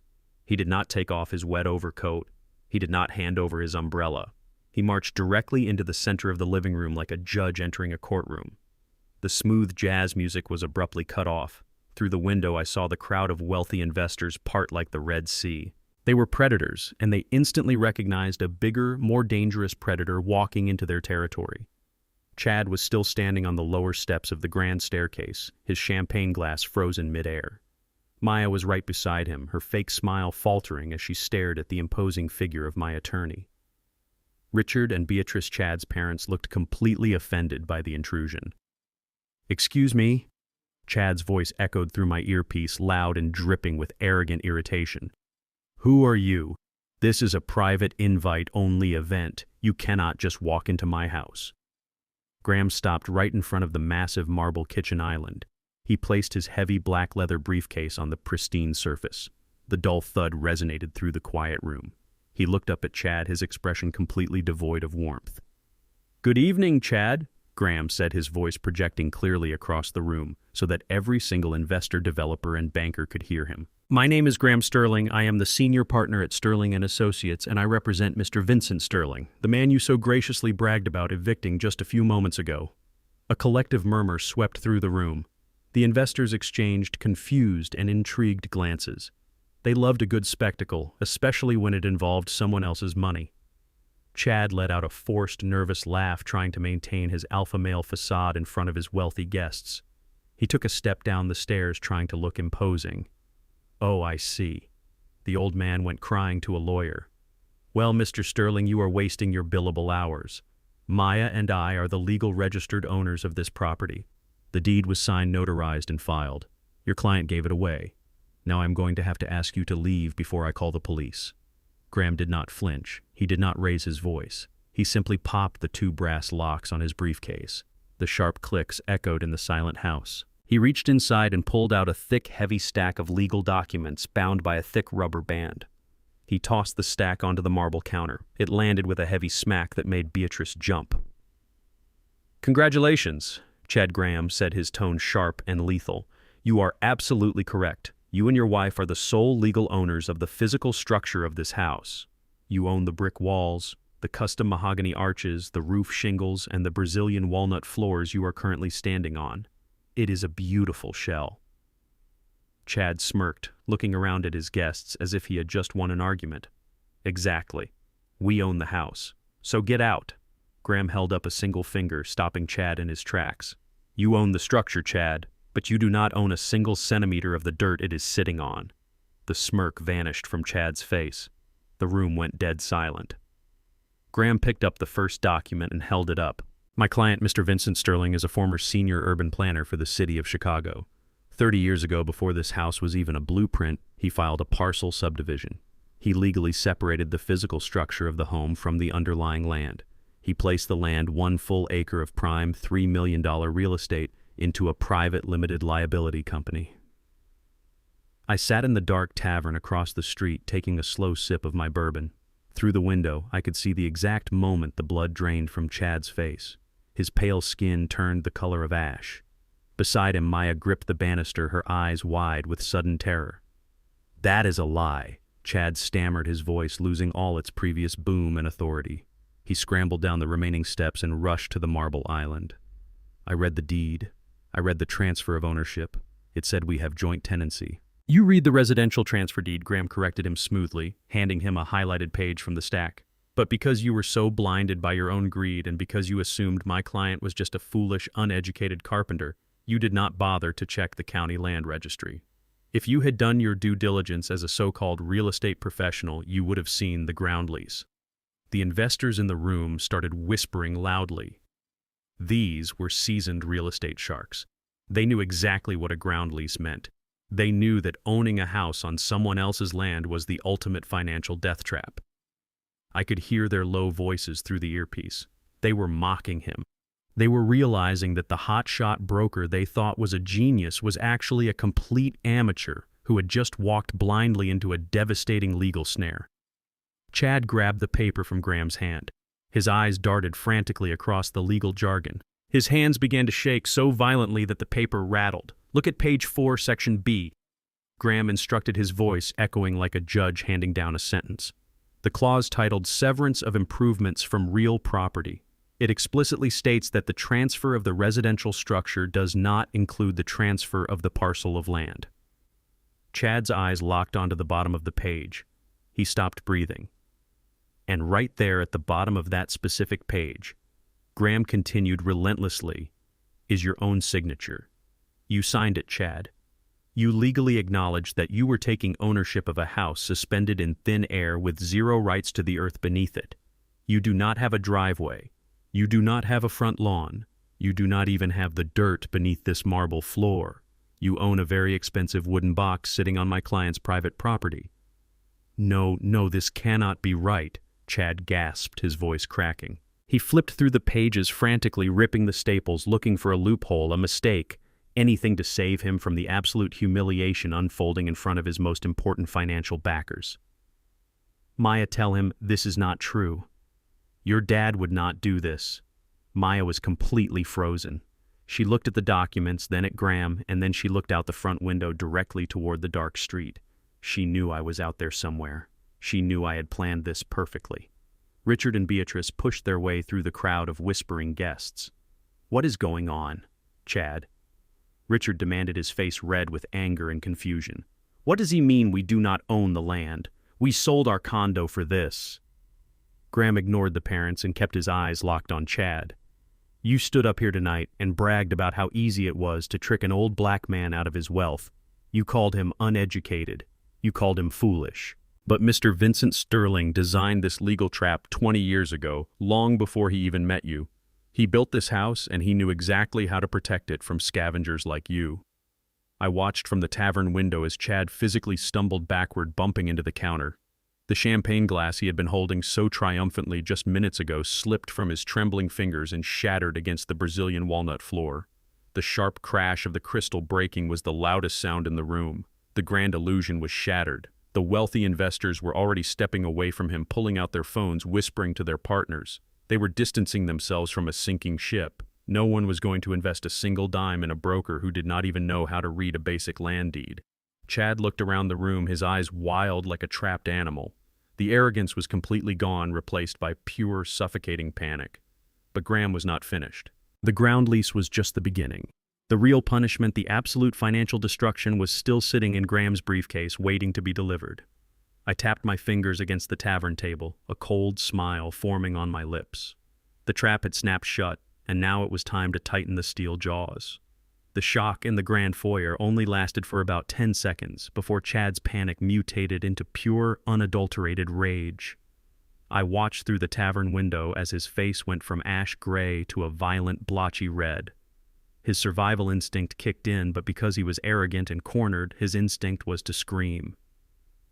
He did not take off his wet overcoat. He did not hand over his umbrella. He marched directly into the center of the living room like a judge entering a courtroom. The smooth jazz music was abruptly cut off. Through the window, I saw the crowd of wealthy investors part like the Red Sea. They were predators, and they instantly recognized a bigger, more dangerous predator walking into their territory. Chad was still standing on the lower steps of the grand staircase, his champagne glass frozen midair. Maya was right beside him, her fake smile faltering as she stared at the imposing figure of my attorney. Richard and Beatrice Chad's parents looked completely offended by the intrusion. "Excuse me?" Chad's voice echoed through my earpiece, loud and dripping with arrogant irritation. "Who are you? This is a private invite-only event. You cannot just walk into my house." Graham stopped right in front of the massive marble kitchen island. He placed his heavy black leather briefcase on the pristine surface. The dull thud resonated through the quiet room. He looked up at Chad, his expression completely devoid of warmth. "Good evening, Chad," Graham said, his voice projecting clearly across the room so that every single investor, developer, and banker could hear him. "My name is Graham Sterling. I am the senior partner at Sterling & Associates, and I represent Mr. Vincent Sterling, the man you so graciously bragged about evicting just a few moments ago." A collective murmur swept through the room. The investors exchanged confused and intrigued glances. They loved a good spectacle, especially when it involved someone else's money. Chad let out a forced, nervous laugh, trying to maintain his alpha male facade in front of his wealthy guests. He took a step down the stairs, trying to look imposing. "Oh, I see." The old man went crying to a lawyer. "Well, Mr. Sterling, you are wasting your billable hours. Maya and I are the legal registered owners of this property. The deed was signed, notarized, and filed. Your client gave it away. Now I'm going to have to ask you to leave before I call the police." Graham did not flinch. He did not raise his voice. He simply popped the 2 brass locks on his briefcase. The sharp clicks echoed in the silent house. He reached inside and pulled out a thick, heavy stack of legal documents bound by a thick rubber band. He tossed the stack onto the marble counter. It landed with a heavy smack that made Beatrice jump. "Congratulations," Chad Graham said, his tone sharp and lethal. "You are absolutely correct. You and your wife are the sole legal owners of the physical structure of this house. You own the brick walls, the custom mahogany arches, the roof shingles, and the Brazilian walnut floors you are currently standing on. It is a beautiful shell." Chad smirked, looking around at his guests as if he had just won an argument. "Exactly. We own the house. So get out." Graham held up a single finger, stopping Chad in his tracks. "You own the structure, Chad, but you do not own a single centimeter of the dirt it is sitting on." The smirk vanished from Chad's face. The room went dead silent. Graham picked up the first document and held it up. "My client, Mr. Vincent Sterling, is a former senior urban planner for the city of Chicago. 30 years ago, before this house was even a blueprint, he filed a parcel subdivision. He legally separated the physical structure of the home from the underlying land. He placed the land, 1 full acre of prime, $3 million real estate, into a private limited liability company." I sat in the dark tavern across the street, taking a slow sip of my bourbon. Through the window, I could see the exact moment the blood drained from Chad's face. His pale skin turned the color of ash. Beside him, Maya gripped the banister, her eyes wide with sudden terror. "That is a lie," Chad stammered, his voice losing all its previous boom and authority. He scrambled down the remaining steps and rushed to the marble island. I read the deed. I read the transfer of ownership. It said we have joint tenancy. "You read the residential transfer deed," Graham corrected him smoothly, handing him a highlighted page from the stack. "But because you were so blinded by your own greed and because you assumed my client was just a foolish, uneducated carpenter, you did not bother to check the county land registry. If you had done your due diligence as a so-called real estate professional, you would have seen the ground lease." The investors in the room started whispering loudly. These were seasoned real estate sharks. They knew exactly what a ground lease meant. They knew that owning a house on someone else's land was the ultimate financial death trap. I could hear their low voices through the earpiece. They were mocking him. They were realizing that the hotshot broker they thought was a genius was actually a complete amateur who had just walked blindly into a devastating legal snare. Chad grabbed the paper from Graham's hand. His eyes darted frantically across the legal jargon. His hands began to shake so violently that the paper rattled. "Look at page 4, section B." Graham instructed, his voice echoing like a judge handing down a sentence. The clause titled "Severance of Improvements from Real Property." It explicitly states that the transfer of the residential structure does not include the transfer of the parcel of land. Chad's eyes locked onto the bottom of the page. He stopped breathing. And right there at the bottom of that specific page, Graham continued relentlessly, "is your own signature. You signed it, Chad. You legally acknowledged that you were taking ownership of a house suspended in thin air with zero rights to the earth beneath it. You do not have a driveway. You do not have a front lawn. You do not even have the dirt beneath this marble floor. You own a very expensive wooden box sitting on my client's private property." No, this cannot be right," Chad gasped, his voice cracking. He flipped through the pages frantically, ripping the staples, looking for a loophole, a mistake, anything to save him from the absolute humiliation unfolding in front of his most important financial backers. "Maya, tell him this is not true. Your dad would not do this." Maya was completely frozen. She looked at the documents, then at Graham, and then she looked out the front window directly toward the dark street. She knew I was out there somewhere. She knew I had planned this perfectly. Richard and Beatrice pushed their way through the crowd of whispering guests. "What is going on, Chad?" Richard demanded, his face red with anger and confusion. "What does he mean we do not own the land? We sold our condo for this." Graham ignored the parents and kept his eyes locked on Chad. "You stood up here tonight and bragged about how easy it was to trick an old black man out of his wealth. You called him uneducated. You called him foolish. But Mr. Vincent Sterling designed this legal trap 20 years ago, long before he even met you. He built this house and he knew exactly how to protect it from scavengers like you." I watched from the tavern window as Chad physically stumbled backward, bumping into the counter. The champagne glass he had been holding so triumphantly just minutes ago slipped from his trembling fingers and shattered against the Brazilian walnut floor. The sharp crash of the crystal breaking was the loudest sound in the room. The grand illusion was shattered. The wealthy investors were already stepping away from him, pulling out their phones, whispering to their partners. They were distancing themselves from a sinking ship. No one was going to invest a single dime in a broker who did not even know how to read a basic land deed. Chad looked around the room, his eyes wild like a trapped animal. The arrogance was completely gone, replaced by pure, suffocating panic. But Graham was not finished. The ground lease was just the beginning. The real punishment, the absolute financial destruction, was still sitting in Graham's briefcase, waiting to be delivered. I tapped my fingers against the tavern table, a cold smile forming on my lips. The trap had snapped shut, and now it was time to tighten the steel jaws. The shock in the grand foyer only lasted for about 10 seconds before Chad's panic mutated into pure, unadulterated rage. I watched through the tavern window as his face went from ash gray to a violent, blotchy red. His survival instinct kicked in, but because he was arrogant and cornered, his instinct was to scream.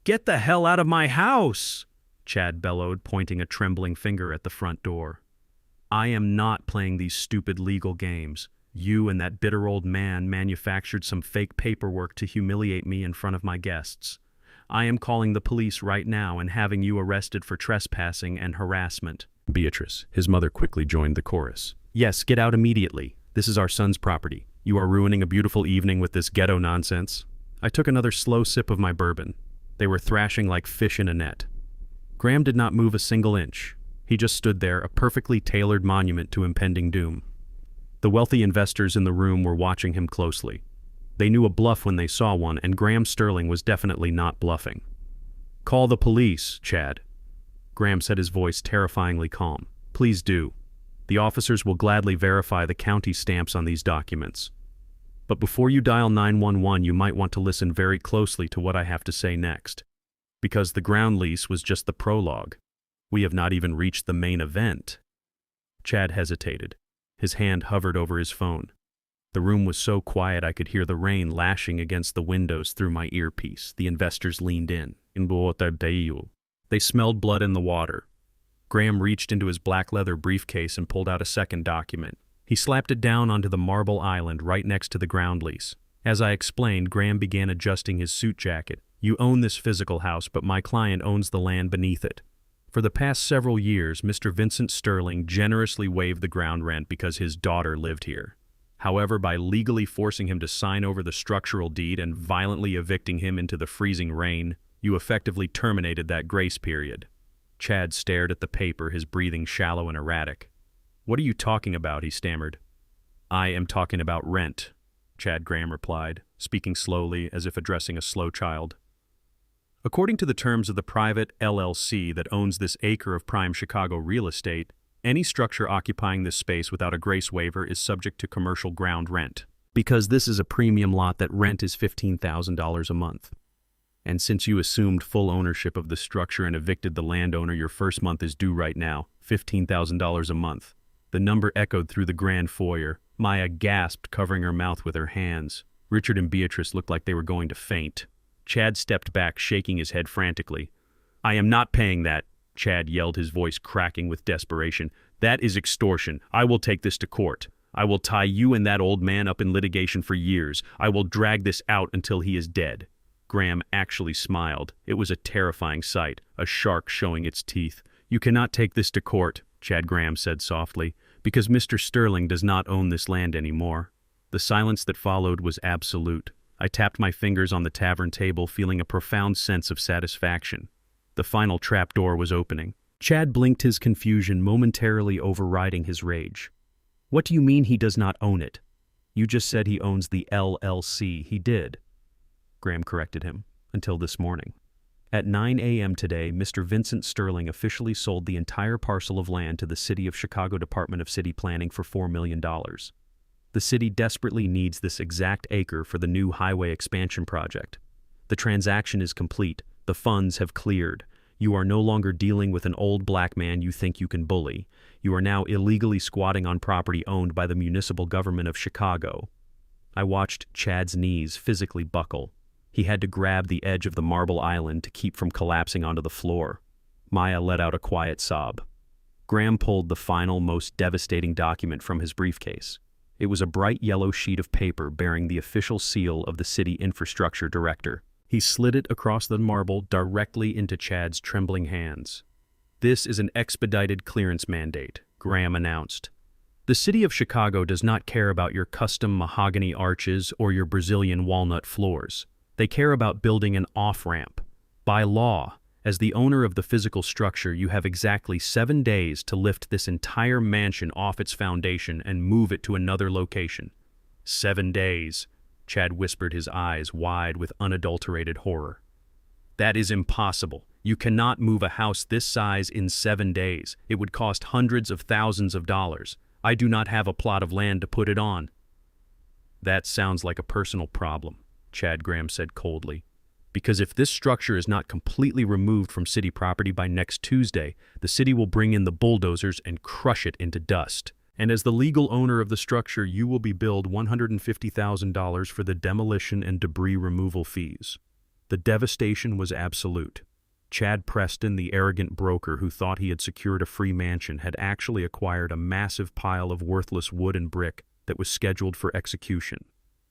"Get the hell out of my house!" Chad bellowed, pointing a trembling finger at the front door. "I am not playing these stupid legal games. You and that bitter old man manufactured some fake paperwork to humiliate me in front of my guests. I am calling the police right now and having you arrested for trespassing and harassment." Beatrice, his mother, quickly joined the chorus. "Yes, get out immediately. This is our son's property. You are ruining a beautiful evening with this ghetto nonsense." I took another slow sip of my bourbon. They were thrashing like fish in a net. Graham did not move a single inch. He just stood there, a perfectly tailored monument to impending doom. The wealthy investors in the room were watching him closely. They knew a bluff when they saw one, and Graham Sterling was definitely not bluffing. "Call the police, Chad." Graham said, his voice terrifyingly calm. "Please do. The officers will gladly verify the county stamps on these documents. But before you dial 911, you might want to listen very closely to what I have to say next. Because the ground lease was just the prologue. We have not even reached the main event." Chad hesitated. His hand hovered over his phone. The room was so quiet I could hear the rain lashing against the windows through my earpiece. The investors leaned in. They smelled blood in the water. Graham reached into his black leather briefcase and pulled out a second document. He slapped it down onto the marble island right next to the ground lease. As I explained, Graham began adjusting his suit jacket. "You own this physical house, but my client owns the land beneath it. For the past several years, Mr. Vincent Sterling generously waived the ground rent because his daughter lived here. However, by legally forcing him to sign over the structural deed and violently evicting him into the freezing rain, you effectively terminated that grace period." Chad stared at the paper, his breathing shallow and erratic. "What are you talking about?" he stammered. "I am talking about rent," Chad Graham replied, speaking slowly as if addressing a slow child. "According to the terms of the private LLC that owns this acre of prime Chicago real estate, any structure occupying this space without a grace waiver is subject to commercial ground rent. Because this is a premium lot, that rent is $15,000 a month. And since you assumed full ownership of the structure and evicted the landowner, your first month is due right now, $15,000 a month." The number echoed through the grand foyer. Maya gasped, covering her mouth with her hands. Richard and Beatrice looked like they were going to faint. Chad stepped back, shaking his head frantically. "I am not paying that," Chad yelled, his voice cracking with desperation. "That is extortion. I will take this to court. I will tie you and that old man up in litigation for years. I will drag this out until he is dead." Graham actually smiled. It was a terrifying sight, a shark showing its teeth. "You cannot take this to court," Chad Graham said softly, "because Mr. Sterling does not own this land anymore." The silence that followed was absolute. I tapped my fingers on the tavern table, feeling a profound sense of satisfaction. The final trapdoor was opening. Chad blinked, his confusion momentarily overriding his rage. "What do you mean he does not own it? You just said he owns the LLC." "He did," Graham corrected him, "until this morning. At 9 a.m. today, Mr. Vincent Sterling officially sold the entire parcel of land to the City of Chicago Department of City Planning for $4 million. The city desperately needs this exact acre for the new highway expansion project. The transaction is complete. The funds have cleared. You are no longer dealing with an old black man you think you can bully. You are now illegally squatting on property owned by the municipal government of Chicago." I watched Chad's knees physically buckle. He had to grab the edge of the marble island to keep from collapsing onto the floor. Maya let out a quiet sob. Graham pulled the final, most devastating document from his briefcase. It was a bright yellow sheet of paper bearing the official seal of the city infrastructure director. He slid it across the marble directly into Chad's trembling hands. "This is an expedited clearance mandate," Graham announced. "The city of Chicago does not care about your custom mahogany arches or your Brazilian walnut floors. They care about building an off-ramp. By law, as the owner of the physical structure, you have exactly 7 days to lift this entire mansion off its foundation and move it to another location." 7 days, Chad whispered, his eyes wide with unadulterated horror. "That is impossible. You cannot move a house this size in 7 days. It would cost hundreds of thousands of dollars. I do not have a plot of land to put it on." "That sounds like a personal problem," Chad Graham said coldly. "Because if this structure is not completely removed from city property by next Tuesday, the city will bring in the bulldozers and crush it into dust. And as the legal owner of the structure, you will be billed $150,000 for the demolition and debris removal fees." The devastation was absolute. Chad Preston, the arrogant broker who thought he had secured a free mansion, had actually acquired a massive pile of worthless wood and brick that was scheduled for execution.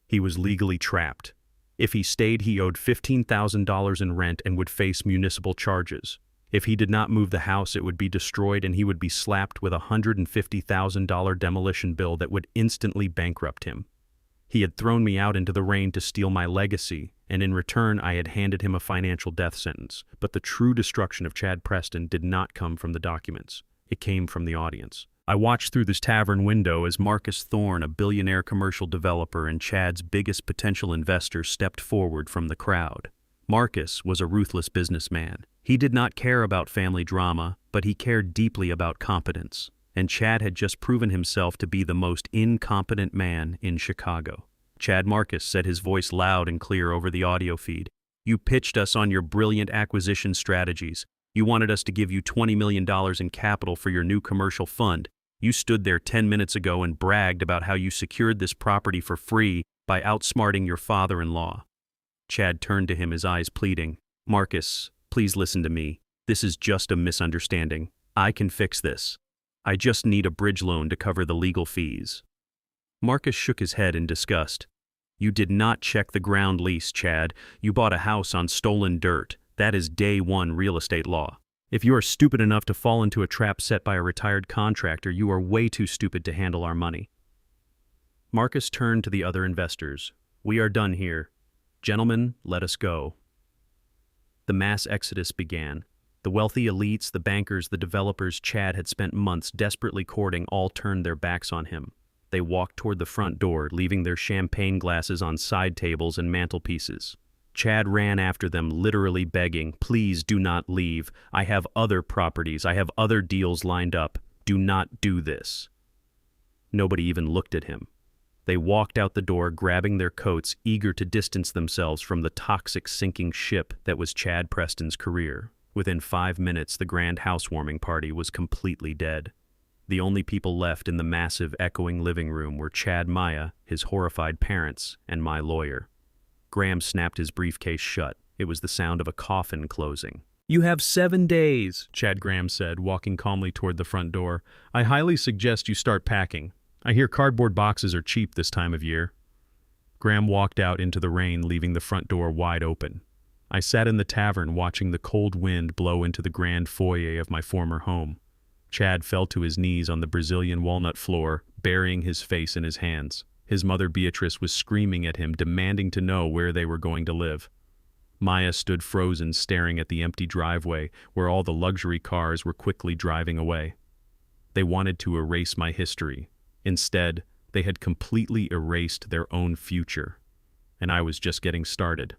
He was legally trapped. If he stayed, he owed $15,000 in rent and would face municipal charges. If he did not move the house, it would be destroyed and he would be slapped with a $150,000 demolition bill that would instantly bankrupt him. He had thrown me out into the rain to steal my legacy, and in return I had handed him a financial death sentence. But the true destruction of Chad Preston did not come from the documents. It came from the audience. I watched through this tavern window as Marcus Thorne, a billionaire commercial developer and Chad's biggest potential investor, stepped forward from the crowd. Marcus was a ruthless businessman. He did not care about family drama, but he cared deeply about competence. And Chad had just proven himself to be the most incompetent man in Chicago. Chad Marcus said, his voice loud and clear over the audio feed. "You pitched us on your brilliant acquisition strategies. You wanted us to give you $20 million in capital for your new commercial fund. You stood there 10 minutes ago and bragged about how you secured this property for free by outsmarting your father-in-law." Chad turned to him, his eyes pleading. "Marcus, please listen to me. This is just a misunderstanding. I can fix this. I just need a bridge loan to cover the legal fees." Marcus shook his head in disgust. "You did not check the ground lease, Chad. You bought a house on stolen dirt. That is day one real estate law. If you are stupid enough to fall into a trap set by a retired contractor, you are way too stupid to handle our money." Marcus turned to the other investors. "We are done here. Gentlemen, let us go." The mass exodus began. The wealthy elites, the bankers, the developers Chad had spent months desperately courting all turned their backs on him. They walked toward the front door, leaving their champagne glasses on side tables and mantelpieces. Chad ran after them, literally begging, "Please do not leave. I have other properties. I have other deals lined up. Do not do this." Nobody even looked at him. They walked out the door, grabbing their coats, eager to distance themselves from the toxic sinking ship that was Chad Preston's career. Within 5 minutes, the grand housewarming party was completely dead. The only people left in the massive, echoing living room were Chad, Maya, his horrified parents, and my lawyer. Graham snapped his briefcase shut. It was the sound of a coffin closing. "You have 7 days, Chad Graham said, walking calmly toward the front door. "I highly suggest you start packing. I hear cardboard boxes are cheap this time of year." Graham walked out into the rain, leaving the front door wide open. I sat in the tavern watching the cold wind blow into the grand foyer of my former home. Chad fell to his knees on the Brazilian walnut floor, burying his face in his hands. His mother Beatrice was screaming at him, demanding to know where they were going to live. Maya stood frozen, staring at the empty driveway where all the luxury cars were quickly driving away. They wanted to erase my history. Instead, they had completely erased their own future. And I was just getting started.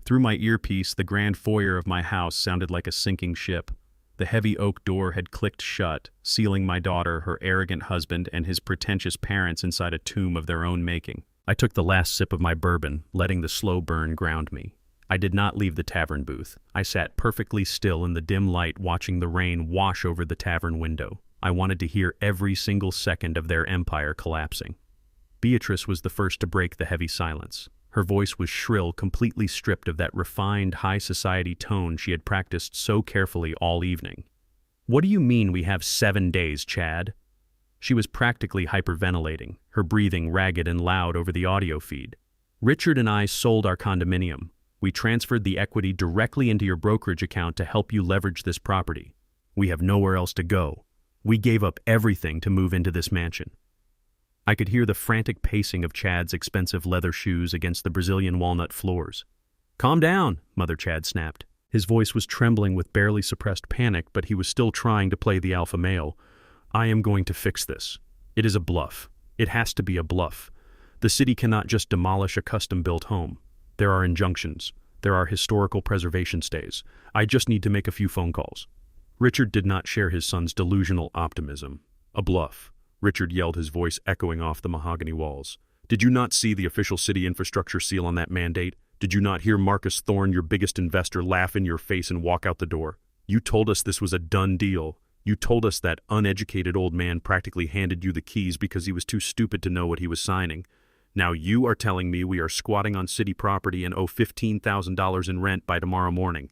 Through my earpiece, the grand foyer of my house sounded like a sinking ship. The heavy oak door had clicked shut, sealing my daughter, her arrogant husband, and his pretentious parents inside a tomb of their own making. I took the last sip of my bourbon, letting the slow burn ground me. I did not leave the tavern booth. I sat perfectly still in the dim light, watching the rain wash over the tavern window. I wanted to hear every single second of their empire collapsing. Beatrice was the first to break the heavy silence. Her voice was shrill, completely stripped of that refined, high society tone she had practiced so carefully all evening. "What do you mean we have 7 days, Chad?" She was practically hyperventilating, her breathing ragged and loud over the audio feed. "Richard and I sold our condominium. We transferred the equity directly into your brokerage account to help you leverage this property. We have nowhere else to go. We gave up everything to move into this mansion." I could hear the frantic pacing of Chad's expensive leather shoes against the Brazilian walnut floors. "Calm down," Mother Chad snapped. His voice was trembling with barely suppressed panic, but he was still trying to play the alpha male. "I am going to fix this. It is a bluff. It has to be a bluff. The city cannot just demolish a custom-built home. There are injunctions. There are historical preservation stays. I just need to make a few phone calls." Richard did not share his son's delusional optimism. "A bluff," Richard yelled, his voice echoing off the mahogany walls. "Did you not see the official city infrastructure seal on that mandate? Did you not hear Marcus Thorne, your biggest investor, laugh in your face and walk out the door? You told us this was a done deal. You told us that uneducated old man practically handed you the keys because he was too stupid to know what he was signing. Now you are telling me we are squatting on city property and owe $15,000 in rent by tomorrow morning."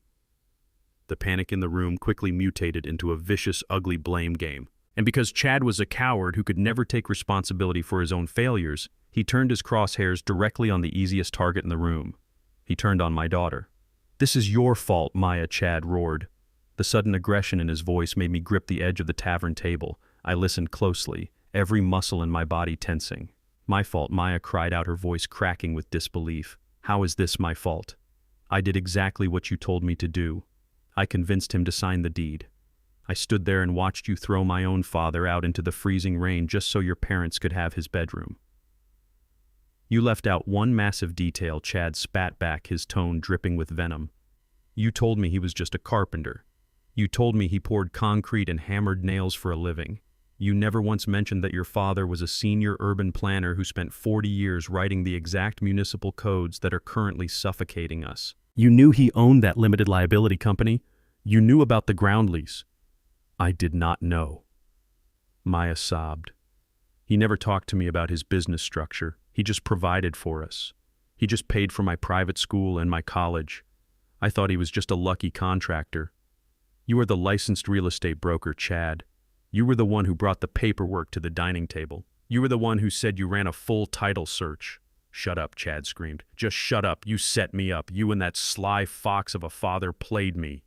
The panic in the room quickly mutated into a vicious, ugly blame game. And because Chad was a coward who could never take responsibility for his own failures, he turned his crosshairs directly on the easiest target in the room. He turned on my daughter. "This is your fault, Maya," Chad roared. The sudden aggression in his voice made me grip the edge of the tavern table. I listened closely, every muscle in my body tensing. "My fault," Maya cried out, her voice cracking with disbelief. "How is this my fault? I did exactly what you told me to do. I convinced him to sign the deed. I stood there and watched you throw my own father out into the freezing rain just so your parents could have his bedroom." "You left out one massive detail," Chad spat back, his tone dripping with venom. "You told me he was just a carpenter. You told me he poured concrete and hammered nails for a living. You never once mentioned that your father was a senior urban planner who spent 40 years writing the exact municipal codes that are currently suffocating us. You knew he owned that limited liability company. You knew about the ground lease." "I did not know." Maya sobbed. "He never talked to me about his business structure. He just provided for us. He just paid for my private school and my college. I thought he was just a lucky contractor. You are the licensed real estate broker, Chad. You were the one who brought the paperwork to the dining table. You were the one who said you ran a full title search." "Shut up," Chad screamed. "Just shut up. You set me up. You and that sly fox of a father played me."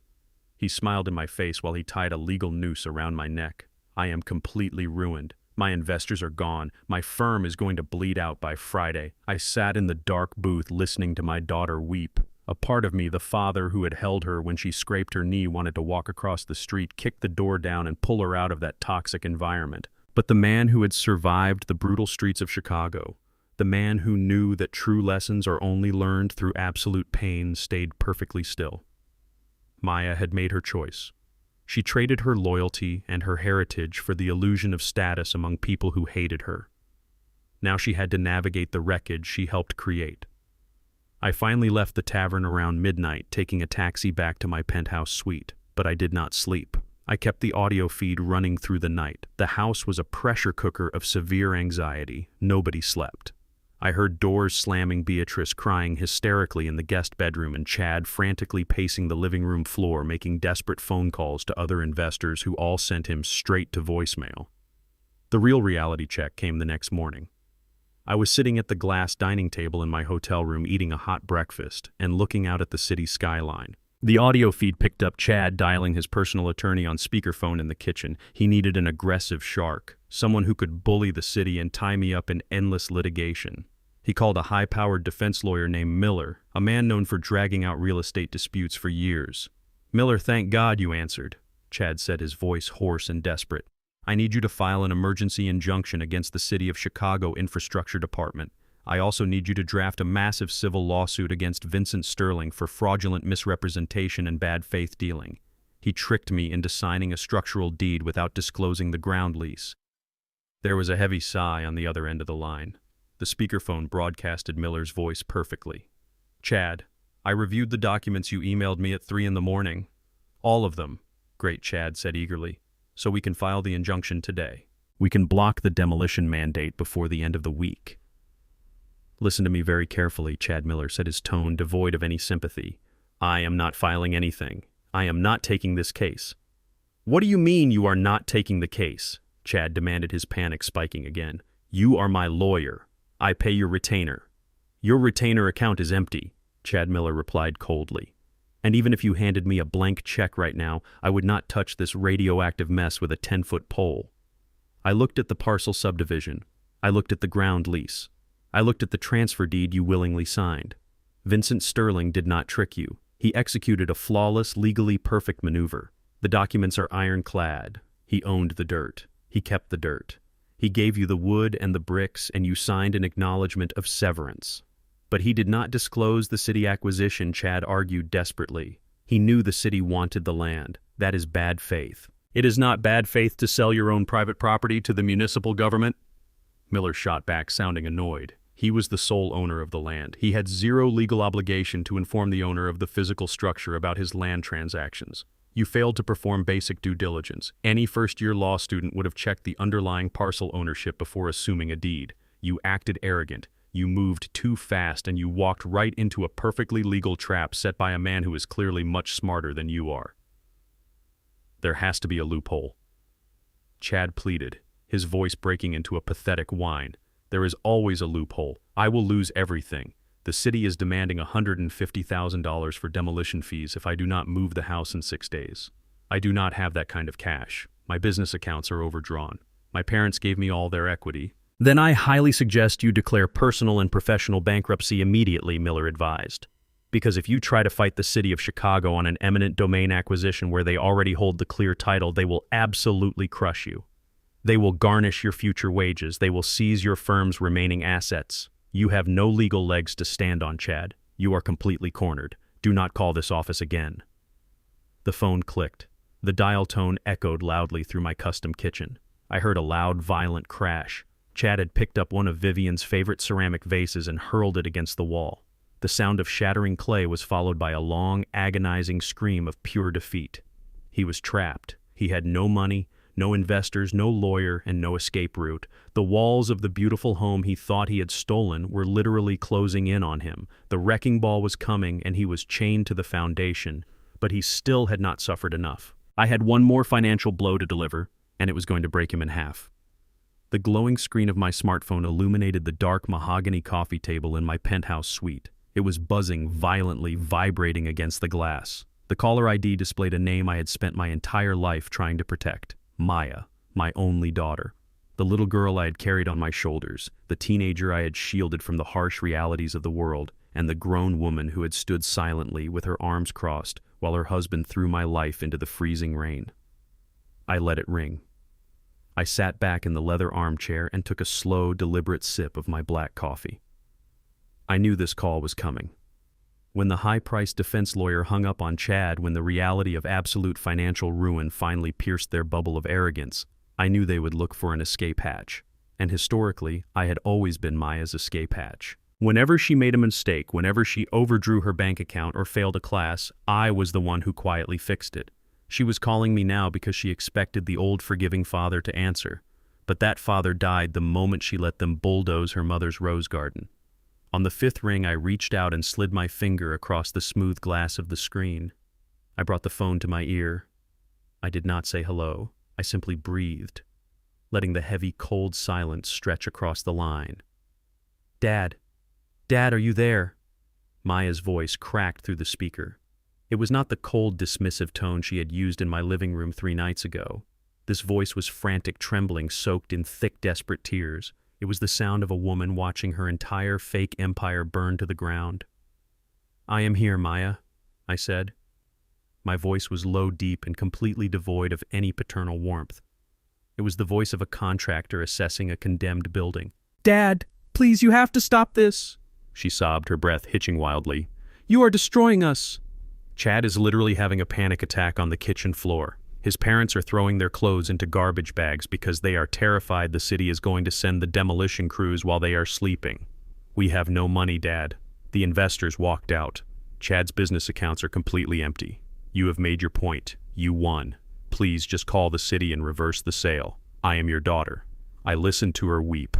He smiled in my face while he tied a legal noose around my neck. "I am completely ruined. My investors are gone. My firm is going to bleed out by Friday." I sat in the dark booth listening to my daughter weep. A part of me, the father who had held her when she scraped her knee, wanted to walk across the street, kick the door down, and pull her out of that toxic environment. But the man who had survived the brutal streets of Chicago, the man who knew that true lessons are only learned through absolute pain, stayed perfectly still. Maya had made her choice. She traded her loyalty and her heritage for the illusion of status among people who hated her. Now she had to navigate the wreckage she helped create. I finally left the tavern around midnight, taking a taxi back to my penthouse suite, but I did not sleep. I kept the audio feed running through the night. The house was a pressure cooker of severe anxiety. Nobody slept. I heard doors slamming, Beatrice crying hysterically in the guest bedroom, and Chad frantically pacing the living room floor, making desperate phone calls to other investors who all sent him straight to voicemail. The real reality check came the next morning. I was sitting at the glass dining table in my hotel room eating a hot breakfast and looking out at the city skyline. The audio feed picked up Chad dialing his personal attorney on speakerphone in the kitchen. He needed an aggressive shark, someone who could bully the city and tie me up in endless litigation. He called a high-powered defense lawyer named Miller, a man known for dragging out real estate disputes for years. "Miller, thank God you answered," Chad said, his voice hoarse and desperate. "I need you to file an emergency injunction against the City of Chicago Infrastructure Department. I also need you to draft a massive civil lawsuit against Vincent Sterling for fraudulent misrepresentation and bad faith dealing. He tricked me into signing a structural deed without disclosing the ground lease." There was a heavy sigh on the other end of the line. The speakerphone broadcasted Miller's voice perfectly. "Chad, I reviewed the documents you emailed me at 3 in the morning. All of them," Great Chad said eagerly. "So we can file the injunction today. We can block the demolition mandate before the end of the week." Listen to me very carefully, Chad Miller said, his tone devoid of any sympathy. I am not filing anything. I am not taking this case. What do you mean you are not taking the case? Chad demanded, his panic spiking again. You are my lawyer. I pay your retainer. Your retainer account is empty, Chad Miller replied coldly. And even if you handed me a blank check right now, I would not touch this radioactive mess with a 10-foot pole. I looked at the parcel subdivision. I looked at the ground lease. I looked at the transfer deed you willingly signed. Vincent Sterling did not trick you. He executed a flawless, legally perfect maneuver. The documents are ironclad. He owned the dirt. He kept the dirt. He gave you the wood and the bricks, and you signed an acknowledgement of severance. But he did not disclose the city acquisition, Chad argued desperately. He knew the city wanted the land. That is bad faith. It is not bad faith to sell your own private property to the municipal government. Miller shot back, sounding annoyed. He was the sole owner of the land. He had zero legal obligation to inform the owner of the physical structure about his land transactions. You failed to perform basic due diligence. Any first-year law student would have checked the underlying parcel ownership before assuming a deed. You acted arrogant. You moved too fast, and you walked right into a perfectly legal trap set by a man who is clearly much smarter than you are. There has to be a loophole. Chad pleaded, his voice breaking into a pathetic whine. There is always a loophole. I will lose everything. The city is demanding $150,000 for demolition fees if I do not move the house in 6 days. I do not have that kind of cash. My business accounts are overdrawn. My parents gave me all their equity. Then I highly suggest you declare personal and professional bankruptcy immediately, Miller advised. Because if you try to fight the city of Chicago on an eminent domain acquisition where they already hold the clear title, they will absolutely crush you. They will garnish your future wages. They will seize your firm's remaining assets. You have no legal legs to stand on, Chad. You are completely cornered. Do not call this office again. The phone clicked. The dial tone echoed loudly through my custom kitchen. I heard a loud, violent crash. Chad had picked up one of Vivian's favorite ceramic vases and hurled it against the wall. The sound of shattering clay was followed by a long, agonizing scream of pure defeat. He was trapped. He had no money, no investors, no lawyer, and no escape route. The walls of the beautiful home he thought he had stolen were literally closing in on him. The wrecking ball was coming, and he was chained to the foundation. But he still had not suffered enough. I had one more financial blow to deliver, and it was going to break him in half. The glowing screen of my smartphone illuminated the dark mahogany coffee table in my penthouse suite. It was buzzing violently, vibrating against the glass. The caller ID displayed a name I had spent my entire life trying to protect. Maya, my only daughter. The little girl I had carried on my shoulders, the teenager I had shielded from the harsh realities of the world, and the grown woman who had stood silently with her arms crossed while her husband threw my life into the freezing rain. I let it ring. I sat back in the leather armchair and took a slow, deliberate sip of my black coffee. I knew this call was coming. When the high-priced defense lawyer hung up on Chad, when the reality of absolute financial ruin finally pierced their bubble of arrogance, I knew they would look for an escape hatch. And historically, I had always been Maya's escape hatch. Whenever she made a mistake, whenever she overdrew her bank account or failed a class, I was the one who quietly fixed it. She was calling me now because she expected the old forgiving father to answer. But that father died the moment she let them bulldoze her mother's rose garden. On the fifth ring, I reached out and slid my finger across the smooth glass of the screen. I brought the phone to my ear. I did not say hello. I simply breathed, letting the heavy, cold silence stretch across the line. Dad, are you there? Maya's voice cracked through the speaker. It was not the cold, dismissive tone she had used in my living room 3 nights ago. This voice was frantic trembling, soaked in thick, desperate tears. It was the sound of a woman watching her entire fake empire burn to the ground. I am here, Maya, I said. My voice was low, deep, and completely devoid of any paternal warmth. It was the voice of a contractor assessing a condemned building. Dad, please, you have to stop this, she sobbed, her breath hitching wildly. You are destroying us. Chad is literally having a panic attack on the kitchen floor. His parents are throwing their clothes into garbage bags because they are terrified the city is going to send the demolition crews while they are sleeping. We have no money, Dad. The investors walked out. Chad's business accounts are completely empty. You have made your point. You won. Please just call the city and reverse the sale. I am your daughter. I listened to her weep.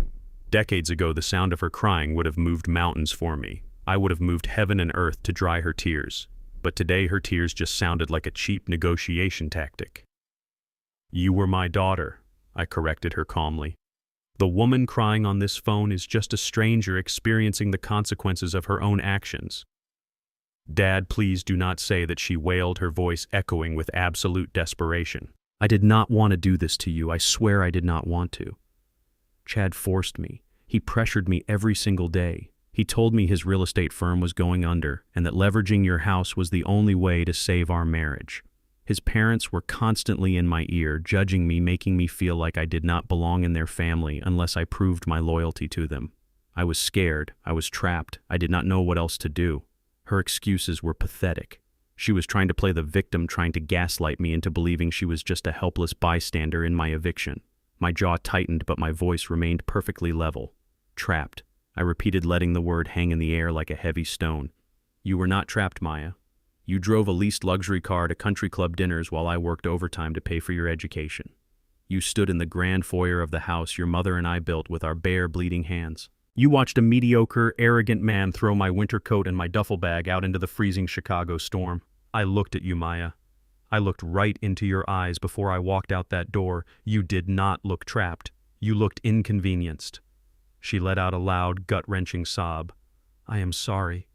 Decades ago, the sound of her crying would have moved mountains for me. I would have moved heaven and earth to dry her tears. But today her tears just sounded like a cheap negotiation tactic. "You were my daughter," I corrected her calmly. "The woman crying on this phone is just a stranger experiencing the consequences of her own actions." "Dad, please do not say that," she wailed, her voice echoing with absolute desperation. "I did not want to do this to you. I swear I did not want to. Chad forced me. He pressured me every single day. He told me his real estate firm was going under and that leveraging your house was the only way to save our marriage. His parents were constantly in my ear, judging me, making me feel like I did not belong in their family unless I proved my loyalty to them. I was scared. I was trapped. I did not know what else to do. Her excuses were pathetic. She was trying to play the victim, trying to gaslight me into believing she was just a helpless bystander in my eviction. My jaw tightened, but my voice remained perfectly level. Trapped. I repeated, letting the word hang in the air like a heavy stone. "You were not trapped, Maya. You drove a leased luxury car to country club dinners while I worked overtime to pay for your education. You stood in the grand foyer of the house your mother and I built with our bare, bleeding hands. You watched a mediocre, arrogant man throw my winter coat and my duffel bag out into the freezing Chicago storm. I looked at you, Maya. I looked right into your eyes before I walked out that door. You did not look trapped. You looked inconvenienced." She let out a loud, gut-wrenching sob. "I am sorry.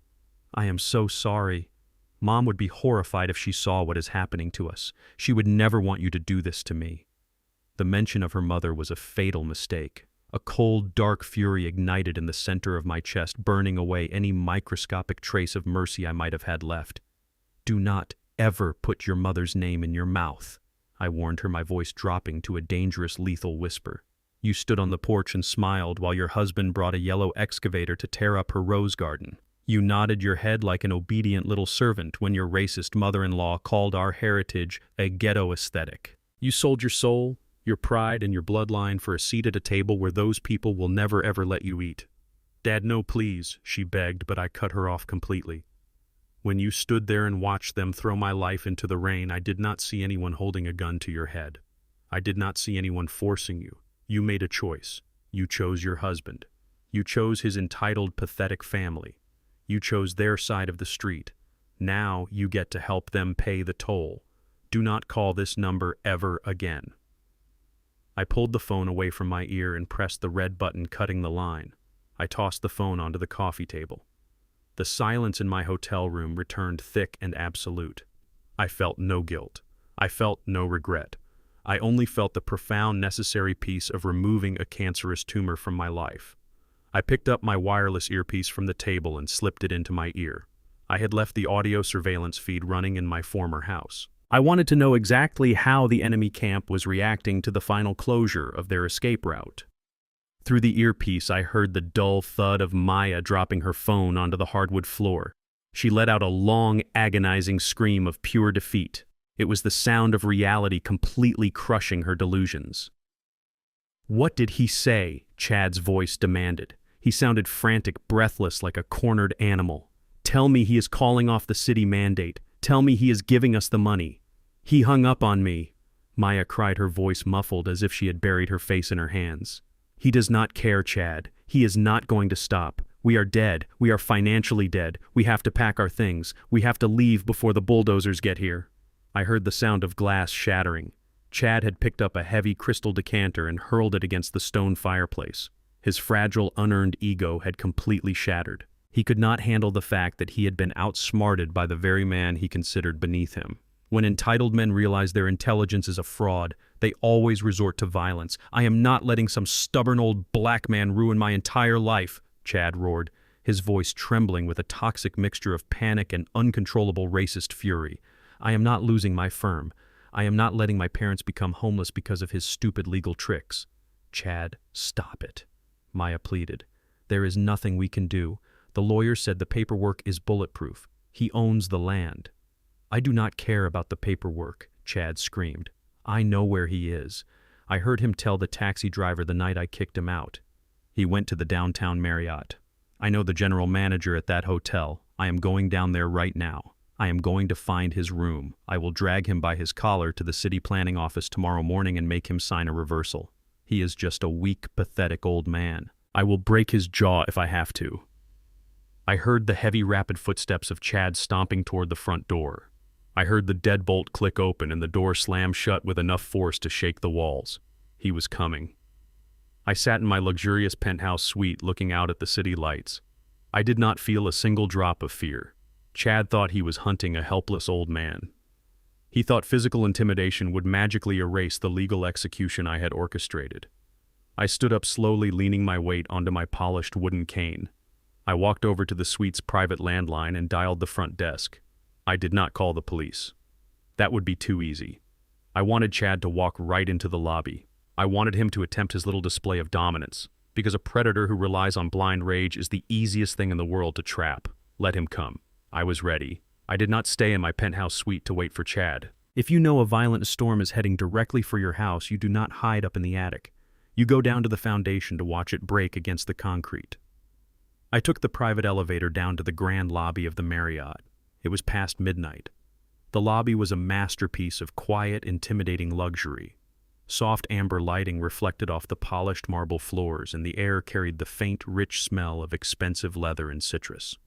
I am so sorry. Mom would be horrified if she saw what is happening to us. She would never want you to do this to me." The mention of her mother was a fatal mistake. A cold, dark fury ignited in the center of my chest, burning away any microscopic trace of mercy I might have had left. "Do not ever put your mother's name in your mouth," I warned her, my voice dropping to a dangerous, lethal whisper. "You stood on the porch and smiled while your husband brought a yellow excavator to tear up her rose garden. You nodded your head like an obedient little servant when your racist mother-in-law called our heritage a ghetto aesthetic. You sold your soul, your pride, and your bloodline for a seat at a table where those people will never ever let you eat." "Dad, no, please," she begged, but I cut her off completely. "When you stood there and watched them throw my life into the rain, I did not see anyone holding a gun to your head. I did not see anyone forcing you. You made a choice. You chose your husband. You chose his entitled, pathetic family. You chose their side of the street. Now you get to help them pay the toll. Do not call this number ever again." I pulled the phone away from my ear and pressed the red button, cutting the line. I tossed the phone onto the coffee table. The silence in my hotel room returned thick and absolute. I felt no guilt. I felt no regret. I only felt the profound, necessary peace of removing a cancerous tumor from my life. I picked up my wireless earpiece from the table and slipped it into my ear. I had left the audio surveillance feed running in my former house. I wanted to know exactly how the enemy camp was reacting to the final closure of their escape route. Through the earpiece, I heard the dull thud of Maya dropping her phone onto the hardwood floor. She let out a long, agonizing scream of pure defeat. It was the sound of reality completely crushing her delusions. "What did he say?" Chad's voice demanded. He sounded frantic, breathless, like a cornered animal. "Tell me he is calling off the city mandate. Tell me he is giving us the money." "He hung up on me," Maya cried, her voice muffled as if she had buried her face in her hands. "He does not care, Chad. He is not going to stop. We are dead. We are financially dead. We have to pack our things. We have to leave before the bulldozers get here." I heard the sound of glass shattering. Chad had picked up a heavy crystal decanter and hurled it against the stone fireplace. His fragile, unearned ego had completely shattered. He could not handle the fact that he had been outsmarted by the very man he considered beneath him. When entitled men realize their intelligence is a fraud, they always resort to violence. "I am not letting some stubborn old black man ruin my entire life," Chad roared, his voice trembling with a toxic mixture of panic and uncontrollable racist fury. "I am not losing my firm. I am not letting my parents become homeless because of his stupid legal tricks." "Chad, stop it," Maya pleaded. "There is nothing we can do. The lawyer said the paperwork is bulletproof. He owns the land." "I do not care about the paperwork," Chad screamed. "I know where he is. I heard him tell the taxi driver the night I kicked him out. He went to the downtown Marriott. I know the general manager at that hotel. I am going down there right now. I am going to find his room. I will drag him by his collar to the city planning office tomorrow morning and make him sign a reversal. He is just a weak, pathetic old man. I will break his jaw if I have to. I heard the heavy, rapid footsteps of Chad stomping toward the front door. I heard the deadbolt click open and the door slam shut with enough force to shake the walls. He was coming. I sat in my luxurious penthouse suite looking out at the city lights. I did not feel a single drop of fear. Chad thought he was hunting a helpless old man. He thought physical intimidation would magically erase the legal execution I had orchestrated. I stood up slowly, leaning my weight onto my polished wooden cane. I walked over to the suite's private landline and dialed the front desk. I did not call the police. That would be too easy. I wanted Chad to walk right into the lobby. I wanted him to attempt his little display of dominance, because a predator who relies on blind rage is the easiest thing in the world to trap. Let him come. I was ready. I did not stay in my penthouse suite to wait for Chad. If you know a violent storm is heading directly for your house, you do not hide up in the attic. You go down to the foundation to watch it break against the concrete. I took the private elevator down to the grand lobby of the Marriott. It was past midnight. The lobby was a masterpiece of quiet, intimidating luxury. Soft amber lighting reflected off the polished marble floors, and the air carried the faint, rich smell of expensive leather and citrus.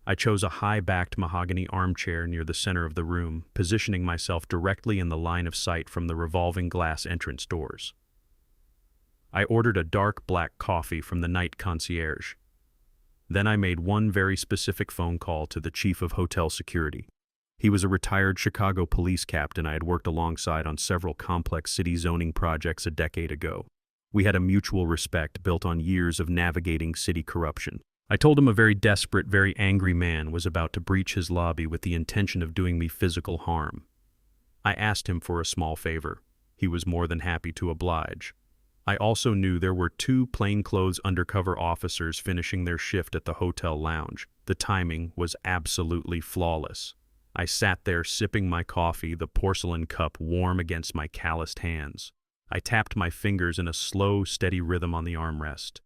I chose a high-backed mahogany armchair near the center of the room, positioning myself directly in the line of sight from the revolving glass entrance doors. I ordered a dark black coffee from the night concierge. Then I made one very specific phone call to the chief of hotel security. He was a retired Chicago police captain I had worked alongside on several complex city zoning projects a decade ago. We had a mutual respect built on years of navigating city corruption. I told him a very desperate, very angry man was about to breach his lobby with the intention of doing me physical harm. I asked him for a small favor. He was more than happy to oblige. I also knew there were 2 plainclothes undercover officers finishing their shift at the hotel lounge. The timing was absolutely flawless. I sat there sipping my coffee, the porcelain cup warm against my calloused hands. I tapped my fingers in a slow, steady rhythm on the armrest.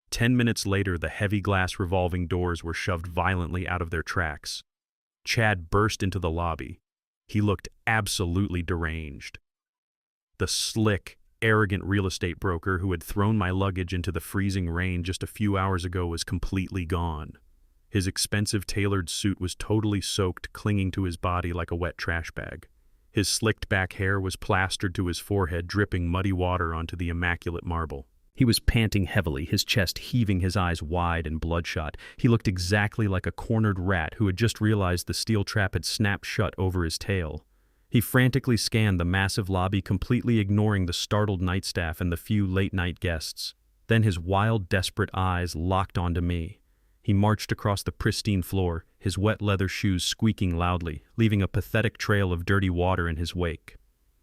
10 minutes later, the heavy glass revolving doors were shoved violently out of their tracks. Chad burst into the lobby. He looked absolutely deranged. The slick, arrogant real estate broker who had thrown my luggage into the freezing rain just a few hours ago was completely gone. His expensive tailored suit was totally soaked, clinging to his body like a wet trash bag. His slicked back hair was plastered to his forehead, dripping muddy water onto the immaculate marble. He was panting heavily, his chest heaving, his eyes wide and bloodshot. He looked exactly like a cornered rat who had just realized the steel trap had snapped shut over his tail. He frantically scanned the massive lobby, completely ignoring the startled nightstaff and the few late-night guests. Then his wild, desperate eyes locked onto me. He marched across the pristine floor, his wet leather shoes squeaking loudly, leaving a pathetic trail of dirty water in his wake.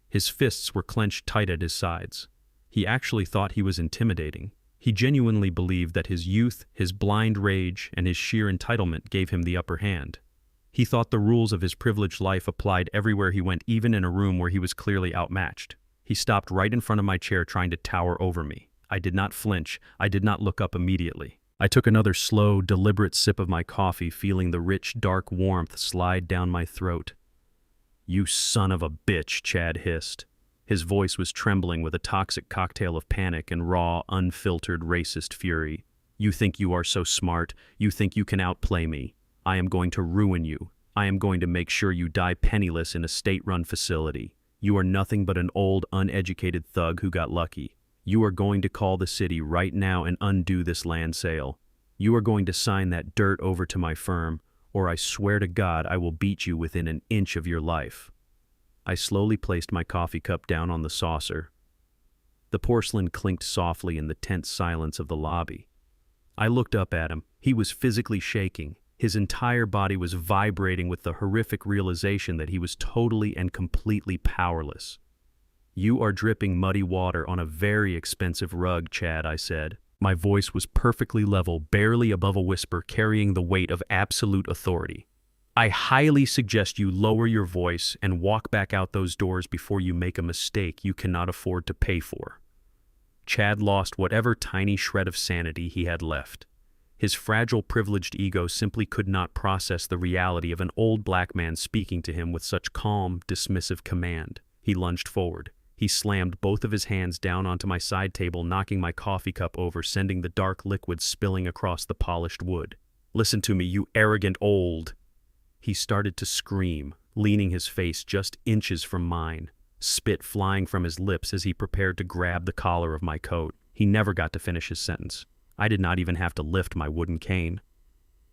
His fists were clenched tight at his sides. He actually thought he was intimidating. He genuinely believed that his youth, his blind rage, and his sheer entitlement gave him the upper hand. He thought the rules of his privileged life applied everywhere he went, even in a room where he was clearly outmatched. He stopped right in front of my chair, trying to tower over me. I did not flinch. I did not look up immediately. I took another slow, deliberate sip of my coffee, feeling the rich, dark warmth slide down my throat. "You son of a bitch," Chad hissed. His voice was trembling with a toxic cocktail of panic and raw, unfiltered, racist fury. "You think you are so smart. You think you can outplay me. I am going to ruin you. I am going to make sure you die penniless in a state-run facility. You are nothing but an old, uneducated thug who got lucky. You are going to call the city right now and undo this land sale. You are going to sign that dirt over to my firm, or I swear to God I will beat you within an inch of your life." I slowly placed my coffee cup down on the saucer. The porcelain clinked softly in the tense silence of the lobby. I looked up at him. He was physically shaking. His entire body was vibrating with the horrific realization that he was totally and completely powerless. "You are dripping muddy water on a very expensive rug, Chad," I said. My voice was perfectly level, barely above a whisper, carrying the weight of absolute authority. "I highly suggest you lower your voice and walk back out those doors before you make a mistake you cannot afford to pay for." Chad lost whatever tiny shred of sanity he had left. His fragile, privileged ego simply could not process the reality of an old black man speaking to him with such calm, dismissive command. He lunged forward. He slammed both of his hands down onto my side table, knocking my coffee cup over, sending the dark liquid spilling across the polished wood. "Listen to me, you arrogant old—" He started to scream, leaning his face just inches from mine, spit flying from his lips as he prepared to grab the collar of my coat. He never got to finish his sentence. I did not even have to lift my wooden cane.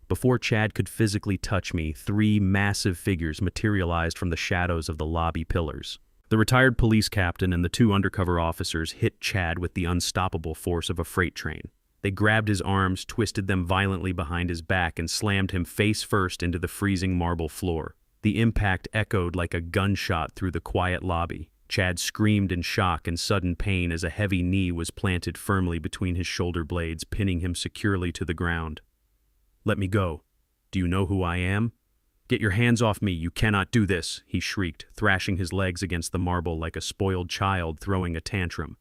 Before Chad could physically touch me, 3 massive figures materialized from the shadows of the lobby pillars. The retired police captain and the 2 undercover officers hit Chad with the unstoppable force of a freight train. They grabbed his arms, twisted them violently behind his back, and slammed him face first into the freezing marble floor. The impact echoed like a gunshot through the quiet lobby. Chad screamed in shock and sudden pain as a heavy knee was planted firmly between his shoulder blades, pinning him securely to the ground. "Let me go. Do you know who I am? Get your hands off me, you cannot do this," he shrieked, thrashing his legs against the marble like a spoiled child throwing a tantrum.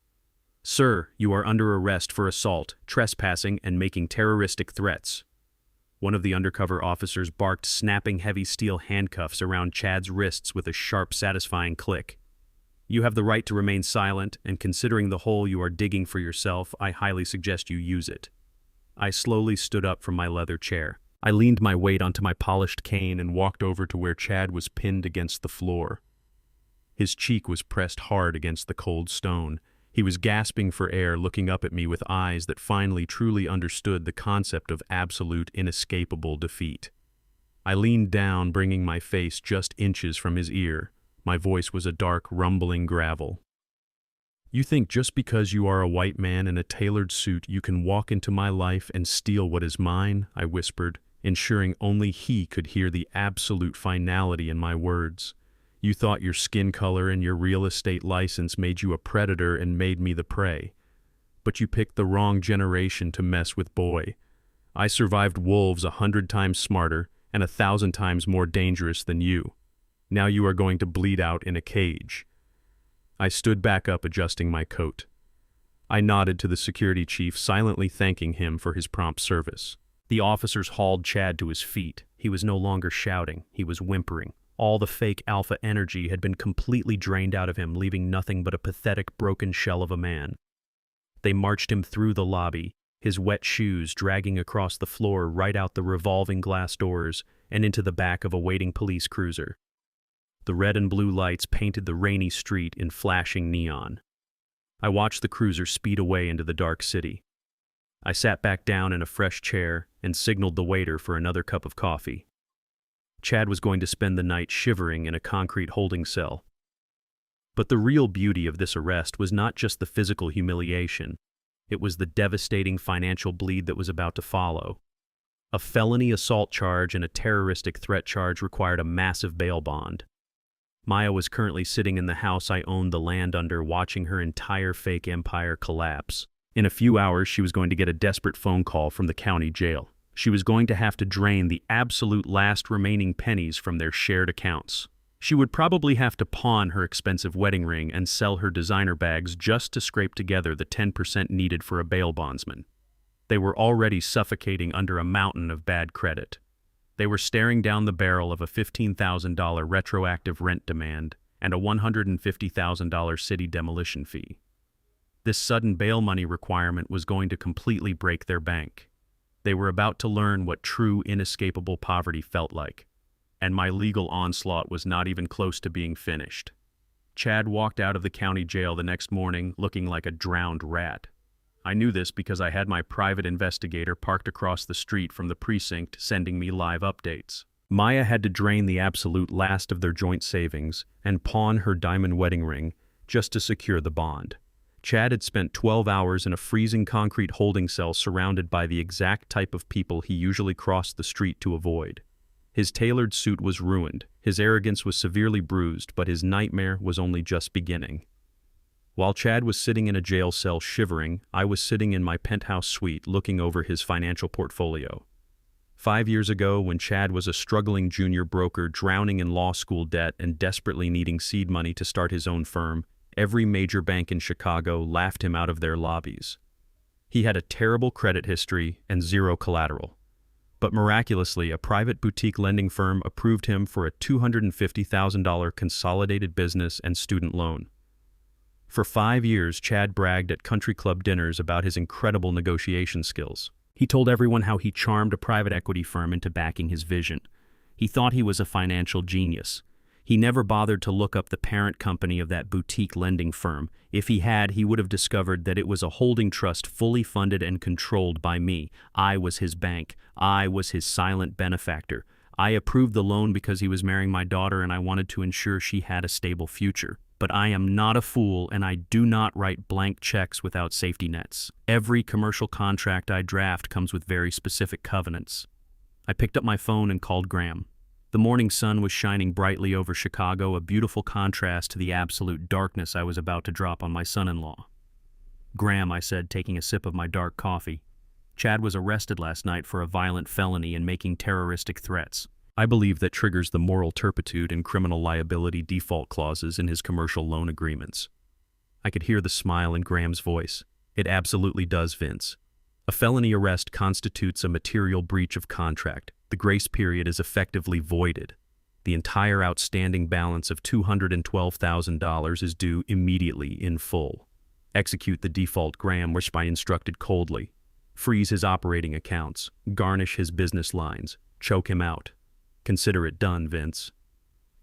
"Sir, you are under arrest for assault, trespassing, and making terroristic threats." One of the undercover officers barked, snapping heavy steel handcuffs around Chad's wrists with a sharp, satisfying click. "You have the right to remain silent, and considering the hole you are digging for yourself, I highly suggest you use it." I slowly stood up from my leather chair. I leaned my weight onto my polished cane and walked over to where Chad was pinned against the floor. His cheek was pressed hard against the cold stone. He was gasping for air, looking up at me with eyes that finally truly understood the concept of absolute, inescapable defeat. I leaned down, bringing my face just inches from his ear. My voice was a dark, rumbling gravel. "You think just because you are a white man in a tailored suit you can walk into my life and steal what is mine?" I whispered, ensuring only he could hear the absolute finality in my words. "You thought your skin color and your real estate license made you a predator and made me the prey. But you picked the wrong generation to mess with, boy. I survived wolves 100 times smarter and 1,000 times more dangerous than you. Now you are going to bleed out in a cage." I stood back up, adjusting my coat. I nodded to the security chief, silently thanking him for his prompt service. The officers hauled Chad to his feet. He was no longer shouting, he was whimpering. All the fake alpha energy had been completely drained out of him, leaving nothing but a pathetic, broken shell of a man. They marched him through the lobby, his wet shoes dragging across the floor right out the revolving glass doors and into the back of a waiting police cruiser. The red and blue lights painted the rainy street in flashing neon. I watched the cruiser speed away into the dark city. I sat back down in a fresh chair and signaled the waiter for another cup of coffee. Chad was going to spend the night shivering in a concrete holding cell. But the real beauty of this arrest was not just the physical humiliation. It was the devastating financial bleed that was about to follow. A felony assault charge and a terroristic threat charge required a massive bail bond. Maya was currently sitting in the house I owned the land under, watching her entire fake empire collapse. In a few hours, she was going to get a desperate phone call from the county jail. She was going to have to drain the absolute last remaining pennies from their shared accounts. She would probably have to pawn her expensive wedding ring and sell her designer bags just to scrape together the 10% needed for a bail bondsman. They were already suffocating under a mountain of bad credit. They were staring down the barrel of a $15,000 retroactive rent demand and a $150,000 city demolition fee. This sudden bail money requirement was going to completely break their bank. They were about to learn what true, inescapable poverty felt like. And my legal onslaught was not even close to being finished. Chad walked out of the county jail the next morning looking like a drowned rat. I knew this because I had my private investigator parked across the street from the precinct sending me live updates. Maya had to drain the absolute last of their joint savings and pawn her diamond wedding ring just to secure the bond. Chad had spent 12 hours in a freezing concrete holding cell surrounded by the exact type of people he usually crossed the street to avoid. His tailored suit was ruined, his arrogance was severely bruised, but his nightmare was only just beginning. While Chad was sitting in a jail cell shivering, I was sitting in my penthouse suite looking over his financial portfolio. 5 years ago, when Chad was a struggling junior broker drowning in law school debt and desperately needing seed money to start his own firm, every major bank in Chicago laughed him out of their lobbies. He had a terrible credit history and zero collateral. But miraculously, a private boutique lending firm approved him for a $250,000 consolidated business and student loan. For 5 years, Chad bragged at country club dinners about his incredible negotiation skills. He told everyone how he charmed a private equity firm into backing his vision. He thought he was a financial genius. He never bothered to look up the parent company of that boutique lending firm. If he had, he would have discovered that it was a holding trust fully funded and controlled by me. I was his bank. I was his silent benefactor. I approved the loan because he was marrying my daughter and I wanted to ensure she had a stable future. But I am not a fool and I do not write blank checks without safety nets. Every commercial contract I draft comes with very specific covenants. I picked up my phone and called Graham. The morning sun was shining brightly over Chicago, a beautiful contrast to the absolute darkness I was about to drop on my son-in-law. "Graham," I said, taking a sip of my dark coffee. "Chad was arrested last night for a violent felony and making terroristic threats. I believe that triggers the moral turpitude and criminal liability default clauses in his commercial loan agreements." I could hear the smile in Graham's voice. "It absolutely does, Vince. A felony arrest constitutes a material breach of contract. The grace period is effectively voided. The entire outstanding balance of $212,000 is due immediately in full. Execute the default, Graham," which I instructed coldly. "Freeze his operating accounts, garnish his business lines, choke him out. Consider it done, Vince."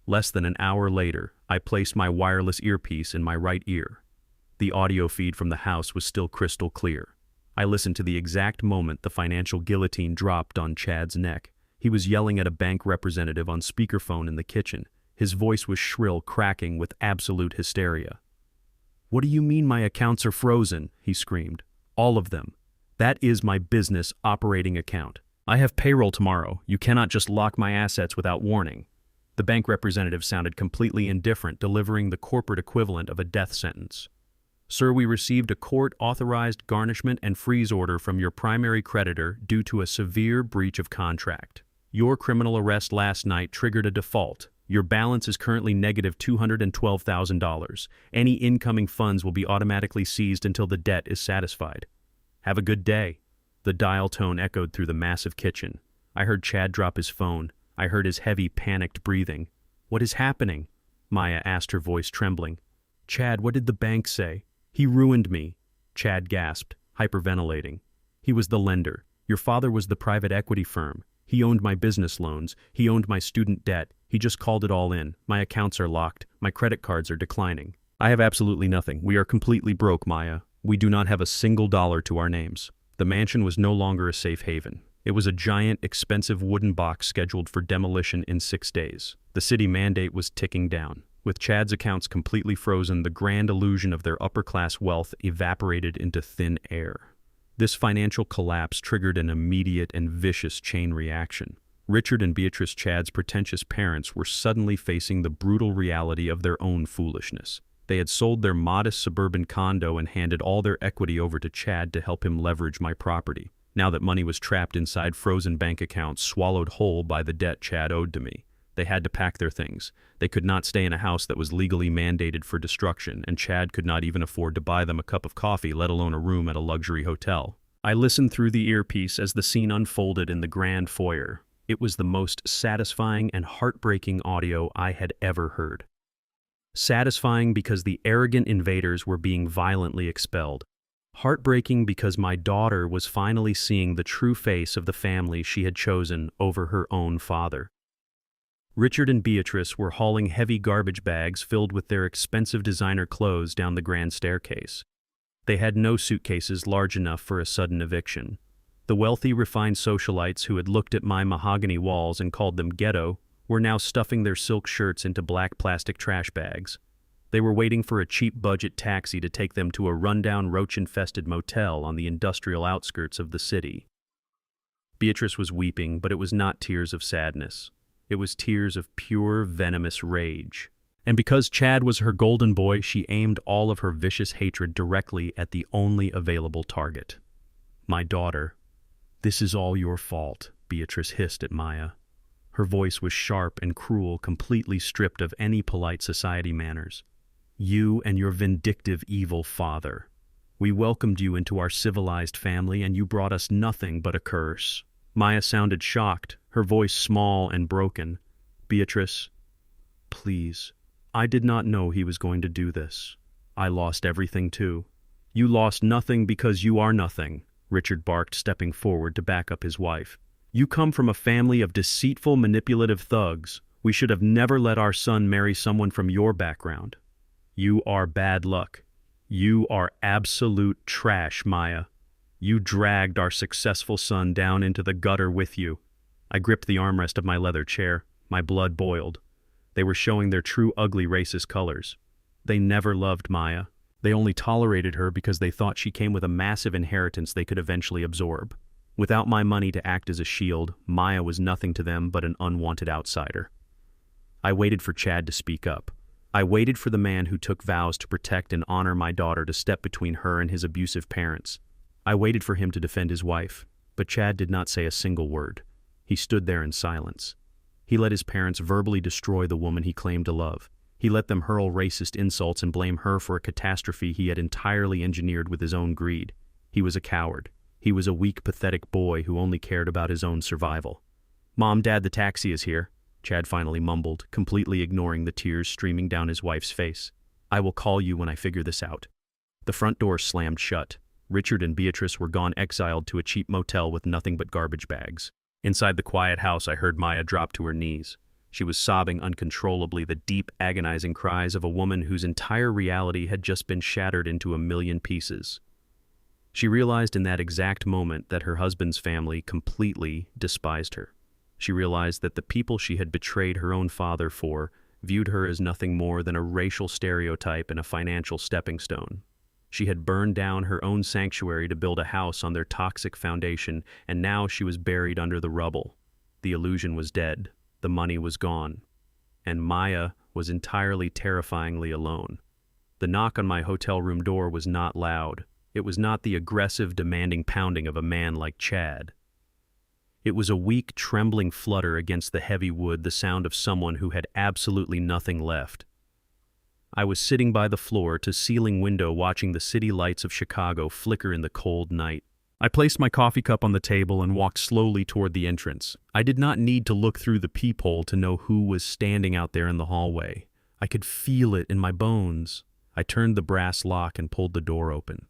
Less than an hour later, I placed my wireless earpiece in my right ear. The audio feed from the house was still crystal clear. I listened to the exact moment the financial guillotine dropped on Chad's neck. He was yelling at a bank representative on speakerphone in the kitchen. His voice was shrill, cracking with absolute hysteria. "What do you mean my accounts are frozen?" he screamed. "All of them. That is my business operating account. I have payroll tomorrow. You cannot just lock my assets without warning." The bank representative sounded completely indifferent, delivering the corporate equivalent of a death sentence. "Sir, we received a court-authorized garnishment and freeze order from your primary creditor due to a severe breach of contract. Your criminal arrest last night triggered a default. Your balance is currently negative $212,000. Any incoming funds will be automatically seized until the debt is satisfied. Have a good day." The dial tone echoed through the massive kitchen. I heard Chad drop his phone. I heard his heavy, panicked breathing. "What is happening?" Maya asked, her voice trembling. "Chad, what did the bank say?" "He ruined me," Chad gasped, hyperventilating. "He was the lender. Your father was the private equity firm. He owned my business loans. He owned my student debt. He just called it all in. My accounts are locked. My credit cards are declining. I have absolutely nothing. We are completely broke, Maya. We do not have a single dollar to our names." The mansion was no longer a safe haven. It was a giant, expensive wooden box scheduled for demolition in 6 days. The city mandate was ticking down. With Chad's accounts completely frozen, the grand illusion of their upper-class wealth evaporated into thin air. This financial collapse triggered an immediate and vicious chain reaction. Richard and Beatrice, Chad's pretentious parents, were suddenly facing the brutal reality of their own foolishness. They had sold their modest suburban condo and handed all their equity over to Chad to help him leverage my property. Now that money was trapped inside frozen bank accounts, swallowed whole by the debt Chad owed to me. They had to pack their things. They could not stay in a house that was legally mandated for destruction, and Chad could not even afford to buy them a cup of coffee, let alone a room at a luxury hotel. I listened through the earpiece as the scene unfolded in the grand foyer. It was the most satisfying and heartbreaking audio I had ever heard. Satisfying because the arrogant invaders were being violently expelled. Heartbreaking because my daughter was finally seeing the true face of the family she had chosen over her own father. Richard and Beatrice were hauling heavy garbage bags filled with their expensive designer clothes down the grand staircase. They had no suitcases large enough for a sudden eviction. The wealthy, refined socialites who had looked at my mahogany walls and called them ghetto were now stuffing their silk shirts into black plastic trash bags. They were waiting for a cheap budget taxi to take them to a rundown, roach-infested motel on the industrial outskirts of the city. Beatrice was weeping, but it was not tears of sadness. It was tears of pure, venomous rage. And because Chad was her golden boy, she aimed all of her vicious hatred directly at the only available target. My daughter. "This is all your fault," Beatrice hissed at Maya. Her voice was sharp and cruel, completely stripped of any polite society manners. "You and your vindictive, evil father. We welcomed you into our civilized family, and you brought us nothing but a curse." Maya sounded shocked, her voice small and broken. "Beatrice, please. I did not know he was going to do this. I lost everything too. You lost nothing because you are nothing, Richard barked, stepping forward to back up his wife. You come from a family of deceitful, manipulative thugs. We should have never let our son marry someone from your background. You are bad luck. You are absolute trash, Maya. You dragged our successful son down into the gutter with you. I gripped the armrest of my leather chair. My blood boiled. They were showing their true ugly racist colors. They never loved Maya. They only tolerated her because they thought she came with a massive inheritance they could eventually absorb. Without my money to act as a shield, Maya was nothing to them but an unwanted outsider. I waited for Chad to speak up. I waited for the man who took vows to protect and honor my daughter to step between her and his abusive parents. I waited for him to defend his wife, but Chad did not say a single word. He stood there in silence. He let his parents verbally destroy the woman he claimed to love. He let them hurl racist insults and blame her for a catastrophe he had entirely engineered with his own greed. He was a coward. He was a weak, pathetic boy who only cared about his own survival. "Mom, Dad, the taxi is here," Chad finally mumbled, completely ignoring the tears streaming down his wife's face. "I will call you when I figure this out." The front door slammed shut. Richard and Beatrice were gone, exiled to a cheap motel with nothing but garbage bags. Inside the quiet house, I heard Maya drop to her knees. She was sobbing uncontrollably, the deep, agonizing cries of a woman whose entire reality had just been shattered into a million pieces. She realized in that exact moment that her husband's family completely despised her. She realized that the people she had betrayed her own father for viewed her as nothing more than a racial stereotype and a financial stepping stone. She had burned down her own sanctuary to build a house on their toxic foundation, and now she was buried under the rubble. The illusion was dead. The money was gone. And Maya was entirely terrifyingly alone. The knock on my hotel room door was not loud. It was not the aggressive, demanding pounding of a man like Chad. It was a weak, trembling flutter against the heavy wood, the sound of someone who had absolutely nothing left. I was sitting by the floor-to-ceiling window watching the city lights of Chicago flicker in the cold night. I placed my coffee cup on the table and walked slowly toward the entrance. I did not need to look through the peephole to know who was standing out there in the hallway. I could feel it in my bones. I turned the brass lock and pulled the door open.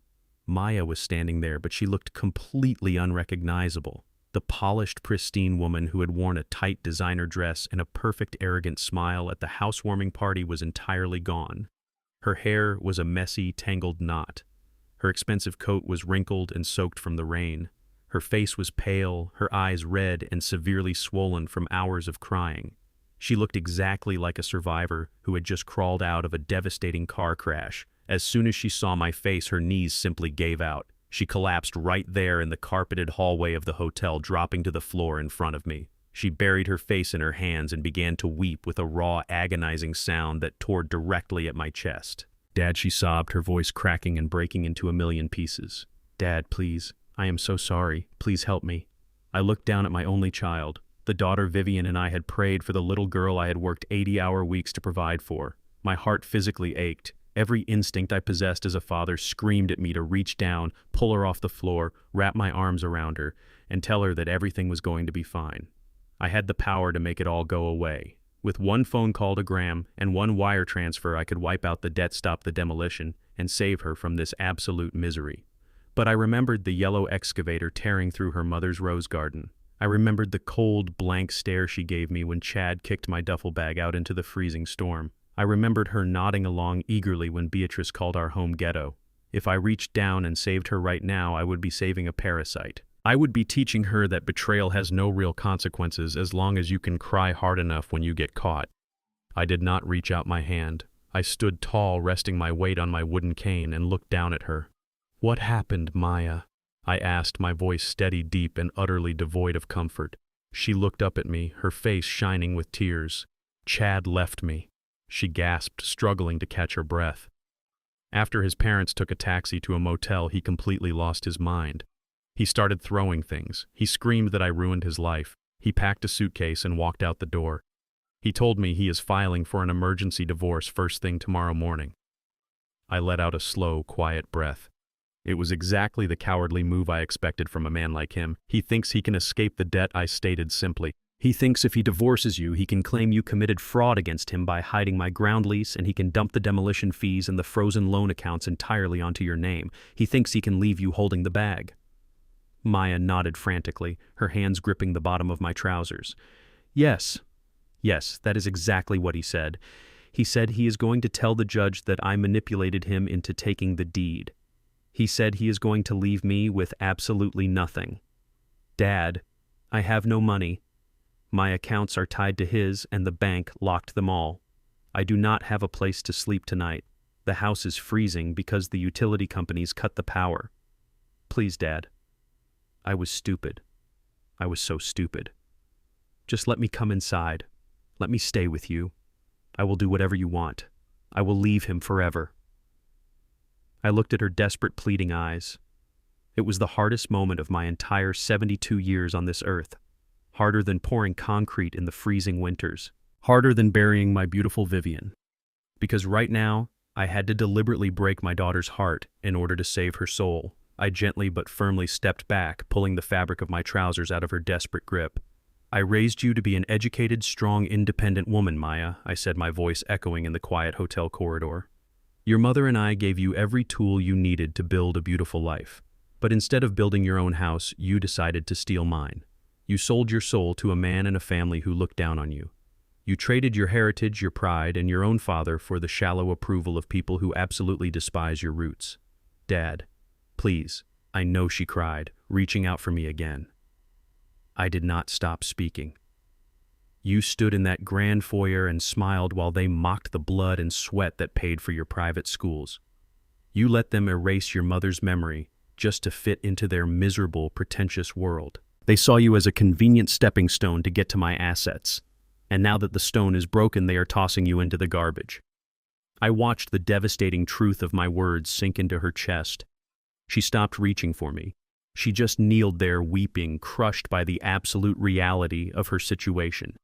Maya was standing there, but she looked completely unrecognizable. The polished, pristine woman who had worn a tight designer dress and a perfect, arrogant smile at the housewarming party was entirely gone. Her hair was a messy, tangled knot. Her expensive coat was wrinkled and soaked from the rain. Her face was pale, her eyes red and severely swollen from hours of crying. She looked exactly like a survivor who had just crawled out of a devastating car crash. As soon as she saw my face, her knees simply gave out. She collapsed right there in the carpeted hallway of the hotel, dropping to the floor in front of me. She buried her face in her hands and began to weep with a raw, agonizing sound that tore directly at my chest. "Dad," she sobbed, her voice cracking and breaking into a million pieces. "Dad, please. I am so sorry. Please help me." I looked down at my only child. The daughter Vivian and I had prayed for the little girl I had worked 80-hour weeks to provide for. My heart physically ached. Every instinct I possessed as a father screamed at me to reach down, pull her off the floor, wrap my arms around her, and tell her that everything was going to be fine. I had the power to make it all go away. With one phone call to Graham and one wire transfer, I could wipe out the debt, stop the demolition, and save her from this absolute misery. But I remembered the yellow excavator tearing through her mother's rose garden. I remembered the cold, blank stare she gave me when Chad kicked my duffel bag out into the freezing storm. I remembered her nodding along eagerly when Beatrice called our home ghetto. If I reached down and saved her right now, I would be saving a parasite. I would be teaching her that betrayal has no real consequences as long as you can cry hard enough when you get caught. I did not reach out my hand. I stood tall, resting my weight on my wooden cane, and looked down at her. "What happened, Maya?" I asked, my voice steady, deep, and utterly devoid of comfort. She looked up at me, her face shining with tears. "Chad left me," she gasped, struggling to catch her breath. After his parents took a taxi to a motel, he completely lost his mind. He started throwing things. He screamed that I ruined his life. He packed a suitcase and walked out the door. He told me he is filing for an emergency divorce first thing tomorrow morning. I let out a slow, quiet breath. It was exactly the cowardly move I expected from a man like him. He thinks he can escape the debt, I stated simply. He thinks if he divorces you, he can claim you committed fraud against him by hiding my ground lease, and he can dump the demolition fees and the frozen loan accounts entirely onto your name. He thinks he can leave you holding the bag." Maya nodded frantically, her hands gripping the bottom of my trousers. Yes, that is exactly what he said. He said he is going to tell the judge that I manipulated him into taking the deed. He said he is going to leave me with absolutely nothing. Dad, I have no money. My accounts are tied to his, and the bank locked them all. I do not have a place to sleep tonight. The house is freezing because the utility companies cut the power. Please, Dad. I was stupid. I was so stupid. Just let me come inside. Let me stay with you. I will do whatever you want. I will leave him forever. I looked at her desperate, pleading eyes. It was the hardest moment of my entire 72 years on this earth. Harder than pouring concrete in the freezing winters. Harder than burying my beautiful Vivian. Because right now, I had to deliberately break my daughter's heart in order to save her soul. I gently but firmly stepped back, pulling the fabric of my trousers out of her desperate grip. I raised you to be an educated, strong, independent woman, Maya, I said, my voice echoing in the quiet hotel corridor. Your mother and I gave you every tool you needed to build a beautiful life. But instead of building your own house, you decided to steal mine. You sold your soul to a man and a family who looked down on you. You traded your heritage, your pride, and your own father for the shallow approval of people who absolutely despise your roots. Dad, please, I know, she cried, reaching out for me again. I did not stop speaking. You stood in that grand foyer and smiled while they mocked the blood and sweat that paid for your private schools. You let them erase your mother's memory just to fit into their miserable, pretentious world. They saw you as a convenient stepping stone to get to my assets, and now that the stone is broken, they are tossing you into the garbage. I watched the devastating truth of my words sink into her chest. She stopped reaching for me. She just kneeled there weeping, crushed by the absolute reality of her situation.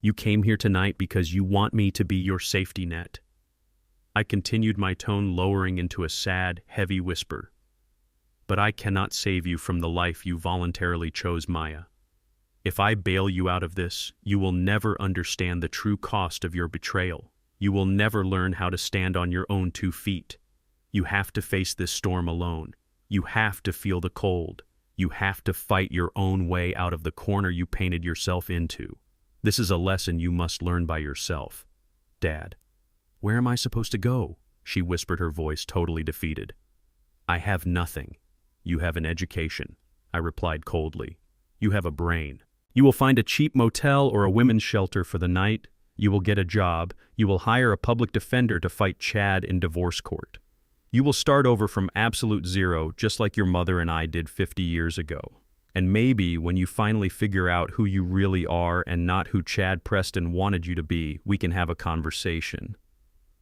You came here tonight because you want me to be your safety net. I continued, my tone lowering into a sad, heavy whisper. But I cannot save you from the life you voluntarily chose, Maya. If I bail you out of this, you will never understand the true cost of your betrayal. You will never learn how to stand on your own 2 feet. You have to face this storm alone. You have to feel the cold. You have to fight your own way out of the corner you painted yourself into. This is a lesson you must learn by yourself. Dad, where am I supposed to go? She whispered, her voice totally defeated. I have nothing. You have an education, I replied coldly. You have a brain. You will find a cheap motel or a women's shelter for the night. You will get a job. You will hire a public defender to fight Chad in divorce court. You will start over from absolute zero, just like your mother and I did 50 years ago. And maybe when you finally figure out who you really are and not who Chad Preston wanted you to be, we can have a conversation.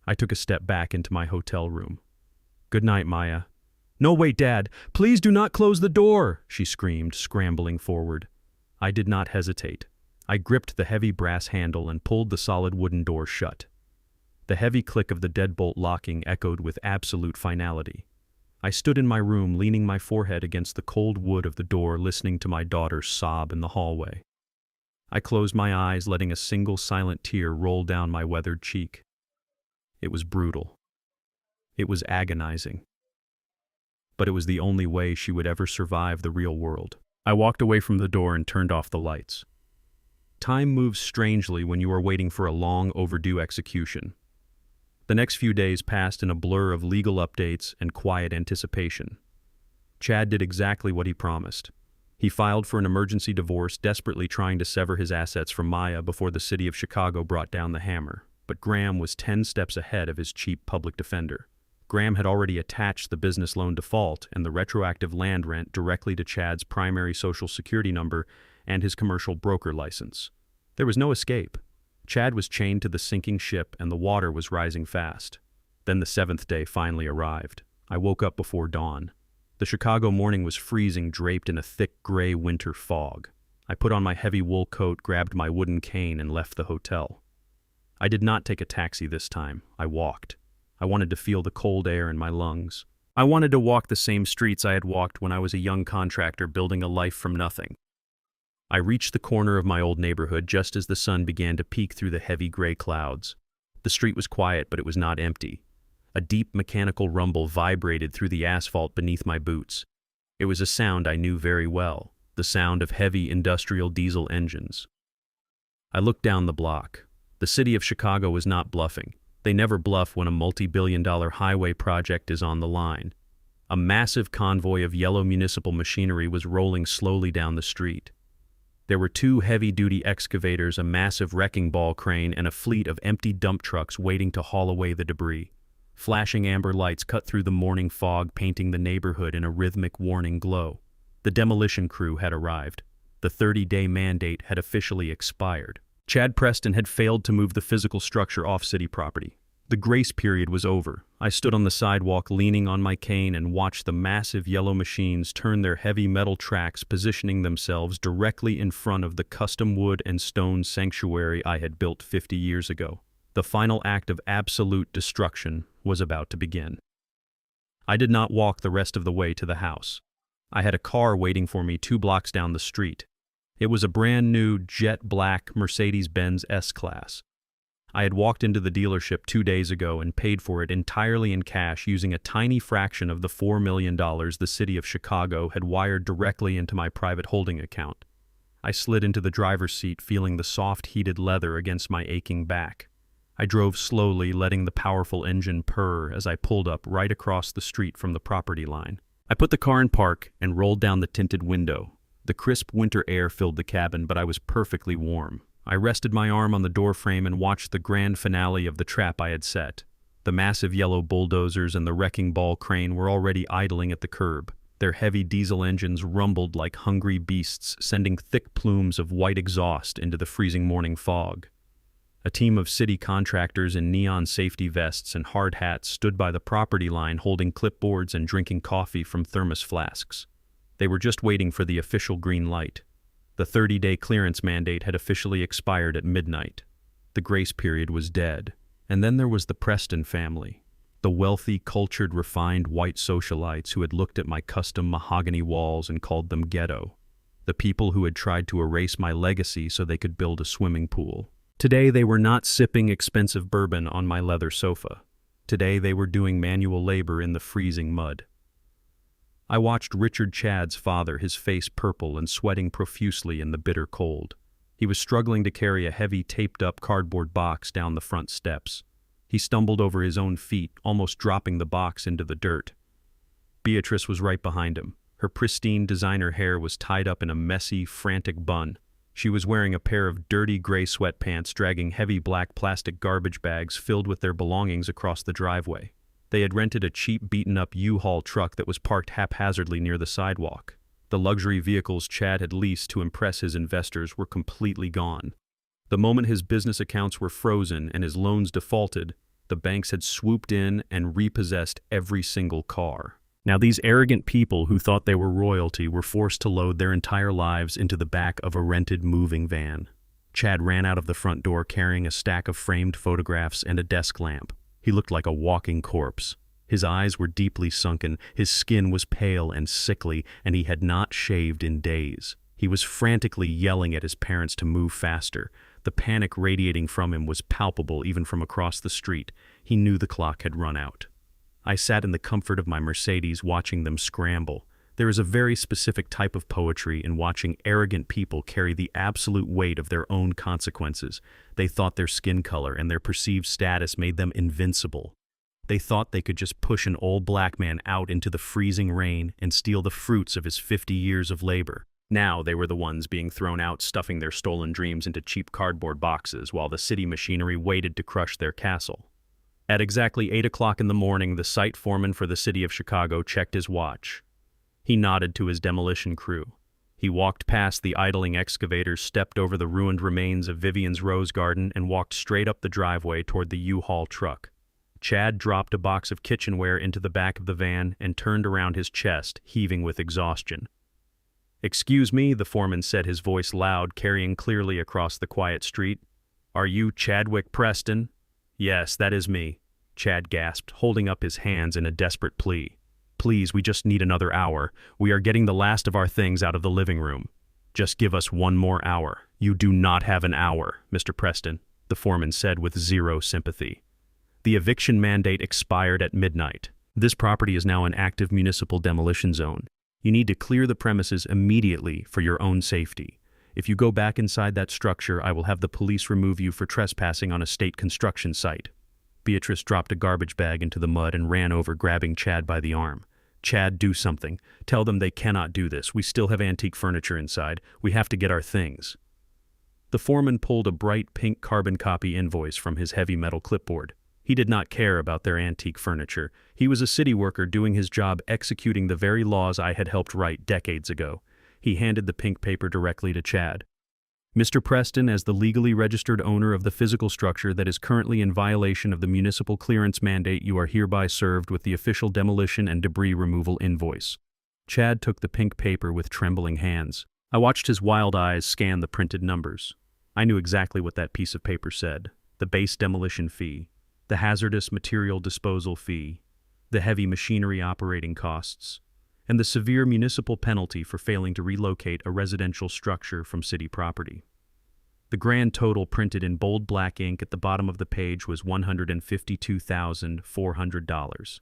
I took a step back into my hotel room. Good night, Maya. No, wait, Dad. Please do not close the door, she screamed, scrambling forward. I did not hesitate. I gripped the heavy brass handle and pulled the solid wooden door shut. The heavy click of the deadbolt locking echoed with absolute finality. I stood in my room, leaning my forehead against the cold wood of the door, listening to my daughter sob in the hallway. I closed my eyes, letting a single silent tear roll down my weathered cheek. It was brutal. It was agonizing. But it was the only way she would ever survive the real world. I walked away from the door and turned off the lights. Time moves strangely when you are waiting for a long overdue execution. The next few days passed in a blur of legal updates and quiet anticipation. Chad did exactly what he promised. He filed for an emergency divorce, desperately trying to sever his assets from Maya before the city of Chicago brought down the hammer. But Graham was 10 steps ahead of his cheap public defender. Graham had already attached the business loan default and the retroactive land rent directly to Chad's primary Social Security number and his commercial broker license. There was no escape. Chad was chained to the sinking ship and the water was rising fast. Then the 7th day finally arrived. I woke up before dawn. The Chicago morning was freezing, draped in a thick gray winter fog. I put on my heavy wool coat, grabbed my wooden cane, and left the hotel. I did not take a taxi this time. I walked. I wanted to feel the cold air in my lungs. I wanted to walk the same streets I had walked when I was a young contractor building a life from nothing. I reached the corner of my old neighborhood just as the sun began to peek through the heavy gray clouds. The street was quiet, but it was not empty. A deep mechanical rumble vibrated through the asphalt beneath my boots. It was a sound I knew very well, the sound of heavy industrial diesel engines. I looked down the block. The city of Chicago was not bluffing. They never bluff when a multi-billion-dollar highway project is on the line. A massive convoy of yellow municipal machinery was rolling slowly down the street. There were 2 heavy-duty excavators, a massive wrecking ball crane, and a fleet of empty dump trucks waiting to haul away the debris. Flashing amber lights cut through the morning fog, painting the neighborhood in a rhythmic warning glow. The demolition crew had arrived. The 30-day mandate had officially expired. Chad Preston had failed to move the physical structure off city property. The grace period was over. I stood on the sidewalk leaning on my cane and watched the massive yellow machines turn their heavy metal tracks, positioning themselves directly in front of the custom wood and stone sanctuary I had built 50 years ago. The final act of absolute destruction was about to begin. I did not walk the rest of the way to the house. I had a car waiting for me 2 blocks down the street. It was a brand new jet black Mercedes-Benz S-Class. I had walked into the dealership 2 days ago and paid for it entirely in cash using a tiny fraction of the $4 million the city of Chicago had wired directly into my private holding account. I slid into the driver's seat, feeling the soft heated leather against my aching back. I drove slowly, letting the powerful engine purr as I pulled up right across the street from the property line. I put the car in park and rolled down the tinted window. The crisp winter air filled the cabin, but I was perfectly warm. I rested my arm on the doorframe and watched the grand finale of the trap I had set. The massive yellow bulldozers and the wrecking ball crane were already idling at the curb. Their heavy diesel engines rumbled like hungry beasts, sending thick plumes of white exhaust into the freezing morning fog. A team of city contractors in neon safety vests and hard hats stood by the property line holding clipboards and drinking coffee from thermos flasks. They were just waiting for the official green light. The 30-day clearance mandate had officially expired at midnight. The grace period was dead. And then there was the Preston family. The wealthy, cultured, refined white socialites who had looked at my custom mahogany walls and called them ghetto. The people who had tried to erase my legacy so they could build a swimming pool. Today they were not sipping expensive bourbon on my leather sofa. Today they were doing manual labor in the freezing mud. I watched Richard Chad's father, his face purple and sweating profusely in the bitter cold. He was struggling to carry a heavy taped-up cardboard box down the front steps. He stumbled over his own feet, almost dropping the box into the dirt. Beatrice was right behind him. Her pristine designer hair was tied up in a messy, frantic bun. She was wearing a pair of dirty gray sweatpants, dragging heavy black plastic garbage bags filled with their belongings across the driveway. They had rented a cheap, beaten-up U-Haul truck that was parked haphazardly near the sidewalk. The luxury vehicles Chad had leased to impress his investors were completely gone. The moment his business accounts were frozen and his loans defaulted, the banks had swooped in and repossessed every single car. Now these arrogant people who thought they were royalty were forced to load their entire lives into the back of a rented moving van. Chad ran out of the front door carrying a stack of framed photographs and a desk lamp. He looked like a walking corpse. His eyes were deeply sunken, his skin was pale and sickly, and he had not shaved in days. He was frantically yelling at his parents to move faster. The panic radiating from him was palpable even from across the street. He knew the clock had run out. I sat in the comfort of my Mercedes watching them scramble. There is a very specific type of poetry in watching arrogant people carry the absolute weight of their own consequences. They thought their skin color and their perceived status made them invincible. They thought they could just push an old black man out into the freezing rain and steal the fruits of his 50 years of labor. Now they were the ones being thrown out, stuffing their stolen dreams into cheap cardboard boxes while the city machinery waited to crush their castle. At exactly 8 o'clock in the morning, the site foreman for the city of Chicago checked his watch. He nodded to his demolition crew. He walked past the idling excavators, stepped over the ruined remains of Vivian's rose garden, and walked straight up the driveway toward the U-Haul truck. Chad dropped a box of kitchenware into the back of the van and turned around his chest, heaving with exhaustion. "Excuse me," the foreman said, his voice loud, carrying clearly across the quiet street. "Are you Chadwick Preston?" "Yes, that is me," Chad gasped, holding up his hands in a desperate plea. "Please, we just need another hour. We are getting the last of our things out of the living room." Just give us 1 more hour. You do not have an hour, Mr. Preston, the foreman said with zero sympathy. The eviction mandate expired at midnight. This property is now an active municipal demolition zone. You need to clear the premises immediately for your own safety. If you go back inside that structure, I will have the police remove you for trespassing on a state construction site. Beatrice dropped a garbage bag into the mud and ran over, grabbing Chad by the arm. Chad, do something. Tell them they cannot do this. We still have antique furniture inside. We have to get our things. The foreman pulled a bright pink carbon copy invoice from his heavy metal clipboard. He did not care about their antique furniture. He was a city worker doing his job, executing the very laws I had helped write decades ago. He handed the pink paper directly to Chad. Mr. Preston, as the legally registered owner of the physical structure that is currently in violation of the municipal clearance mandate, you are hereby served with the official demolition and debris removal invoice. Chad took the pink paper with trembling hands. I watched his wild eyes scan the printed numbers. I knew exactly what that piece of paper said. The base demolition fee, the hazardous material disposal fee, the heavy machinery operating costs, and the severe municipal penalty for failing to relocate a residential structure from city property. The grand total printed in bold black ink at the bottom of the page was $152,400,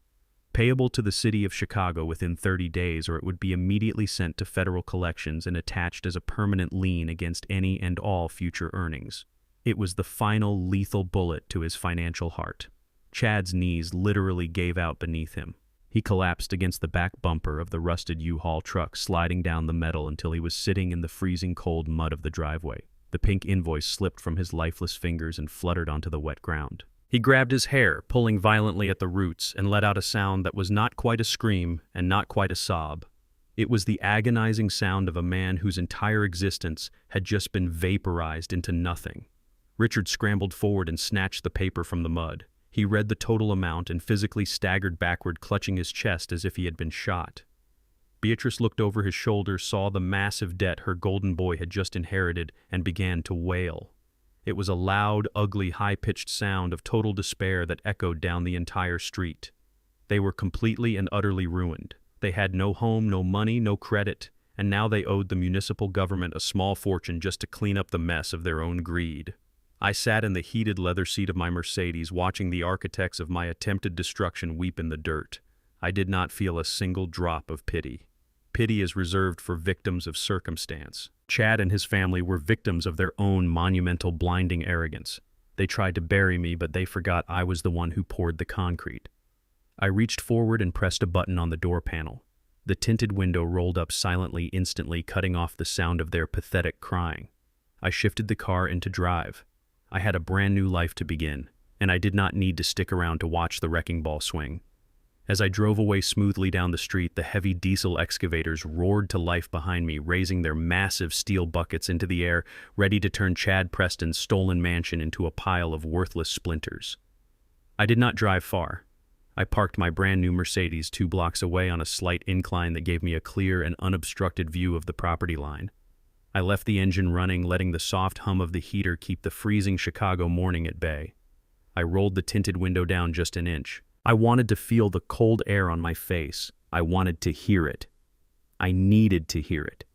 payable to the city of Chicago within 30 days, or it would be immediately sent to federal collections and attached as a permanent lien against any and all future earnings. It was the final lethal bullet to his financial heart. Chad's knees literally gave out beneath him. He collapsed against the back bumper of the rusted U-Haul truck, sliding down the metal until he was sitting in the freezing cold mud of the driveway. The pink invoice slipped from his lifeless fingers and fluttered onto the wet ground. He grabbed his hair, pulling violently at the roots, and let out a sound that was not quite a scream and not quite a sob. It was the agonizing sound of a man whose entire existence had just been vaporized into nothing. Richard scrambled forward and snatched the paper from the mud. He read the total amount and physically staggered backward, clutching his chest as if he had been shot. Beatrice looked over his shoulder, saw the massive debt her golden boy had just inherited, and began to wail. It was a loud, ugly, high-pitched sound of total despair that echoed down the entire street. They were completely and utterly ruined. They had no home, no money, no credit, and now they owed the municipal government a small fortune just to clean up the mess of their own greed. I sat in the heated leather seat of my Mercedes, watching the architects of my attempted destruction weep in the dirt. I did not feel a single drop of pity. Pity is reserved for victims of circumstance. Chad and his family were victims of their own monumental, blinding arrogance. They tried to bury me, but they forgot I was the one who poured the concrete. I reached forward and pressed a button on the door panel. The tinted window rolled up silently, instantly cutting off the sound of their pathetic crying. I shifted the car into drive. I had a brand new life to begin, and I did not need to stick around to watch the wrecking ball swing. As I drove away smoothly down the street, the heavy diesel excavators roared to life behind me, raising their massive steel buckets into the air, ready to turn Chad Preston's stolen mansion into a pile of worthless splinters. I did not drive far. I parked my brand new Mercedes 2 blocks away on a slight incline that gave me a clear and unobstructed view of the property line. I left the engine running, letting the soft hum of the heater keep the freezing Chicago morning at bay. I rolled the tinted window down just an inch. I wanted to feel the cold air on my face. I wanted to hear it. I needed to hear it.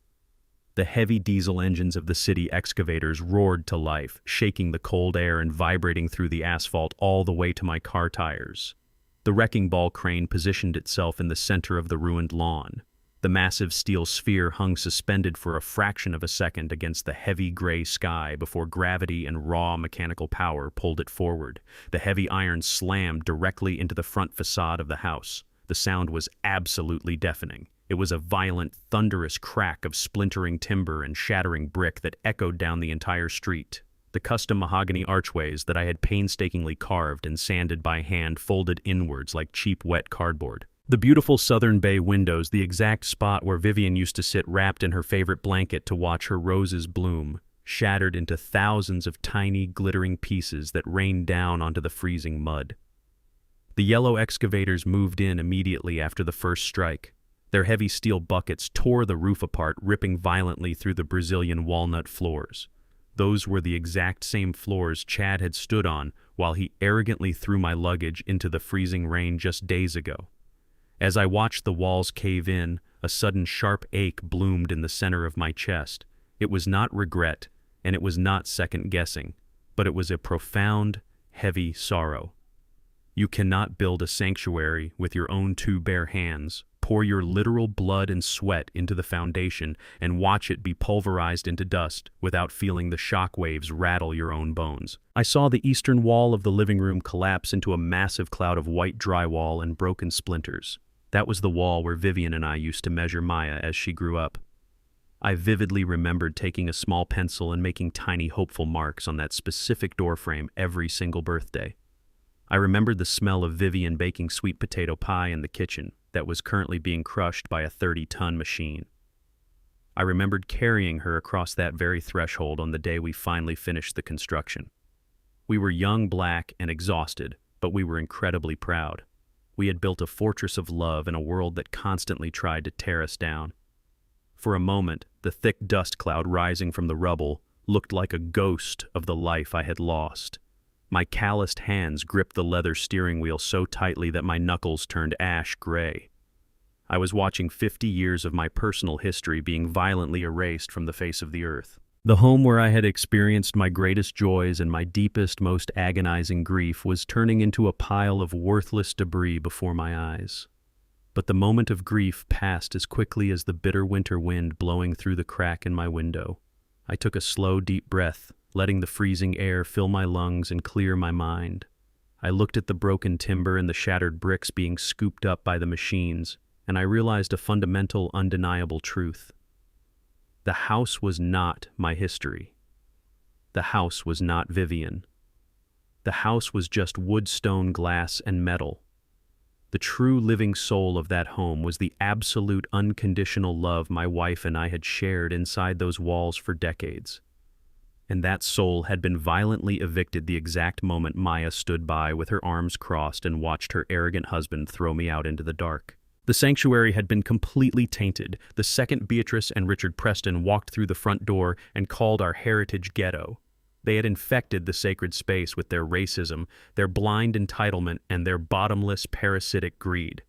The heavy diesel engines of the city excavators roared to life, shaking the cold air and vibrating through the asphalt all the way to my car tires. The wrecking ball crane positioned itself in the center of the ruined lawn. The massive steel sphere hung suspended for a fraction of a second against the heavy gray sky before gravity and raw mechanical power pulled it forward. The heavy iron slammed directly into the front facade of the house. The sound was absolutely deafening. It was a violent, thunderous crack of splintering timber and shattering brick that echoed down the entire street. The custom mahogany archways that I had painstakingly carved and sanded by hand folded inwards like cheap wet cardboard. The beautiful southern bay windows, the exact spot where Vivian used to sit wrapped in her favorite blanket to watch her roses bloom, shattered into thousands of tiny, glittering pieces that rained down onto the freezing mud. The yellow excavators moved in immediately after the first strike. Their heavy steel buckets tore the roof apart, ripping violently through the Brazilian walnut floors. Those were the exact same floors Chad had stood on while he arrogantly threw my luggage into the freezing rain just days ago. As I watched the walls cave in, a sudden sharp ache bloomed in the center of my chest. It was not regret, and it was not second-guessing, but it was a profound, heavy sorrow. You cannot build a sanctuary with your own two bare hands, pour your literal blood and sweat into the foundation, and watch it be pulverized into dust without feeling the shock waves rattle your own bones. I saw the eastern wall of the living room collapse into a massive cloud of white drywall and broken splinters. That was the wall where Vivian and I used to measure Maya as she grew up. I vividly remembered taking a small pencil and making tiny hopeful marks on that specific doorframe every single birthday. I remembered the smell of Vivian baking sweet potato pie in the kitchen that was currently being crushed by a 30-ton machine. I remembered carrying her across that very threshold on the day we finally finished the construction. We were young, black, and exhausted, but we were incredibly proud. We had built a fortress of love in a world that constantly tried to tear us down. For a moment, the thick dust cloud rising from the rubble looked like a ghost of the life I had lost. My calloused hands gripped the leather steering wheel so tightly that my knuckles turned ash gray. I was watching 50 years of my personal history being violently erased from the face of the earth. The home where I had experienced my greatest joys and my deepest, most agonizing grief was turning into a pile of worthless debris before my eyes. But the moment of grief passed as quickly as the bitter winter wind blowing through the crack in my window. I took a slow, deep breath, letting the freezing air fill my lungs and clear my mind. I looked at the broken timber and the shattered bricks being scooped up by the machines, and I realized a fundamental, undeniable truth. The house was not my history. The house was not Vivian. The house was just wood, stone, glass, and metal. The true living soul of that home was the absolute unconditional love my wife and I had shared inside those walls for decades. And that soul had been violently evicted the exact moment Maya stood by with her arms crossed and watched her arrogant husband throw me out into the dark. The sanctuary had been completely tainted the second Beatrice and Richard Preston walked through the front door and called our heritage ghetto. They had infected the sacred space with their racism, their blind entitlement, and their bottomless parasitic greed.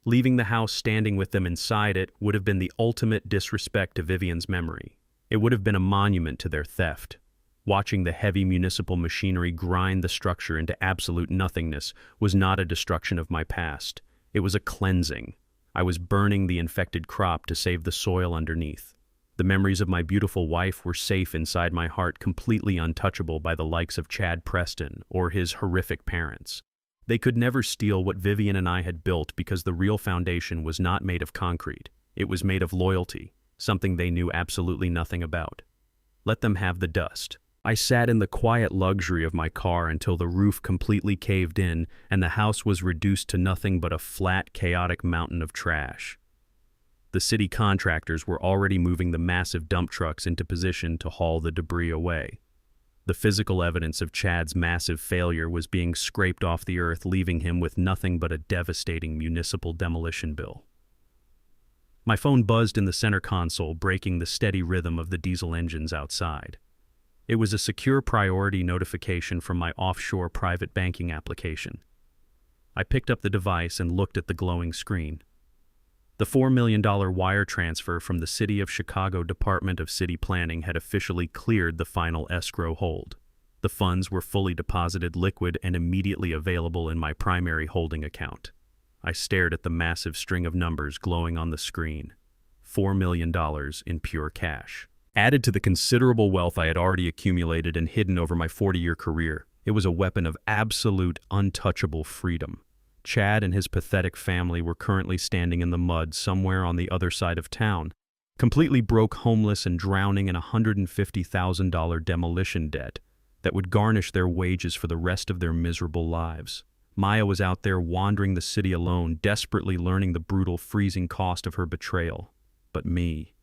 Leaving the house standing with them inside it would have been the ultimate disrespect to Vivian's memory. It would have been a monument to their theft. Watching the heavy municipal machinery grind the structure into absolute nothingness was not a destruction of my past. It was a cleansing. I was burning the infected crop to save the soil underneath. The memories of my beautiful wife were safe inside my heart, completely untouchable by the likes of Chad Preston or his horrific parents. They could never steal what Vivian and I had built because the real foundation was not made of concrete. It was made of loyalty, something they knew absolutely nothing about. Let them have the dust. I sat in the quiet luxury of my car until the roof completely caved in and the house was reduced to nothing but a flat, chaotic mountain of trash. The city contractors were already moving the massive dump trucks into position to haul the debris away. The physical evidence of Chad's massive failure was being scraped off the earth, leaving him with nothing but a devastating municipal demolition bill. My phone buzzed in the center console, breaking the steady rhythm of the diesel engines outside. It was a secure priority notification from my offshore private banking application. I picked up the device and looked at the glowing screen. The $4 million wire transfer from the City of Chicago Department of City Planning had officially cleared the final escrow hold. The funds were fully deposited, liquid, and immediately available in my primary holding account. I stared at the massive string of numbers glowing on the screen. $4 million in pure cash. Added to the considerable wealth I had already accumulated and hidden over my 40-year career, it was a weapon of absolute, untouchable freedom. Chad and his pathetic family were currently standing in the mud somewhere on the other side of town, completely broke, homeless, and drowning in a $150,000 demolition debt that would garnish their wages for the rest of their miserable lives. Maya was out there wandering the city alone, desperately learning the brutal, freezing cost of her betrayal. But me,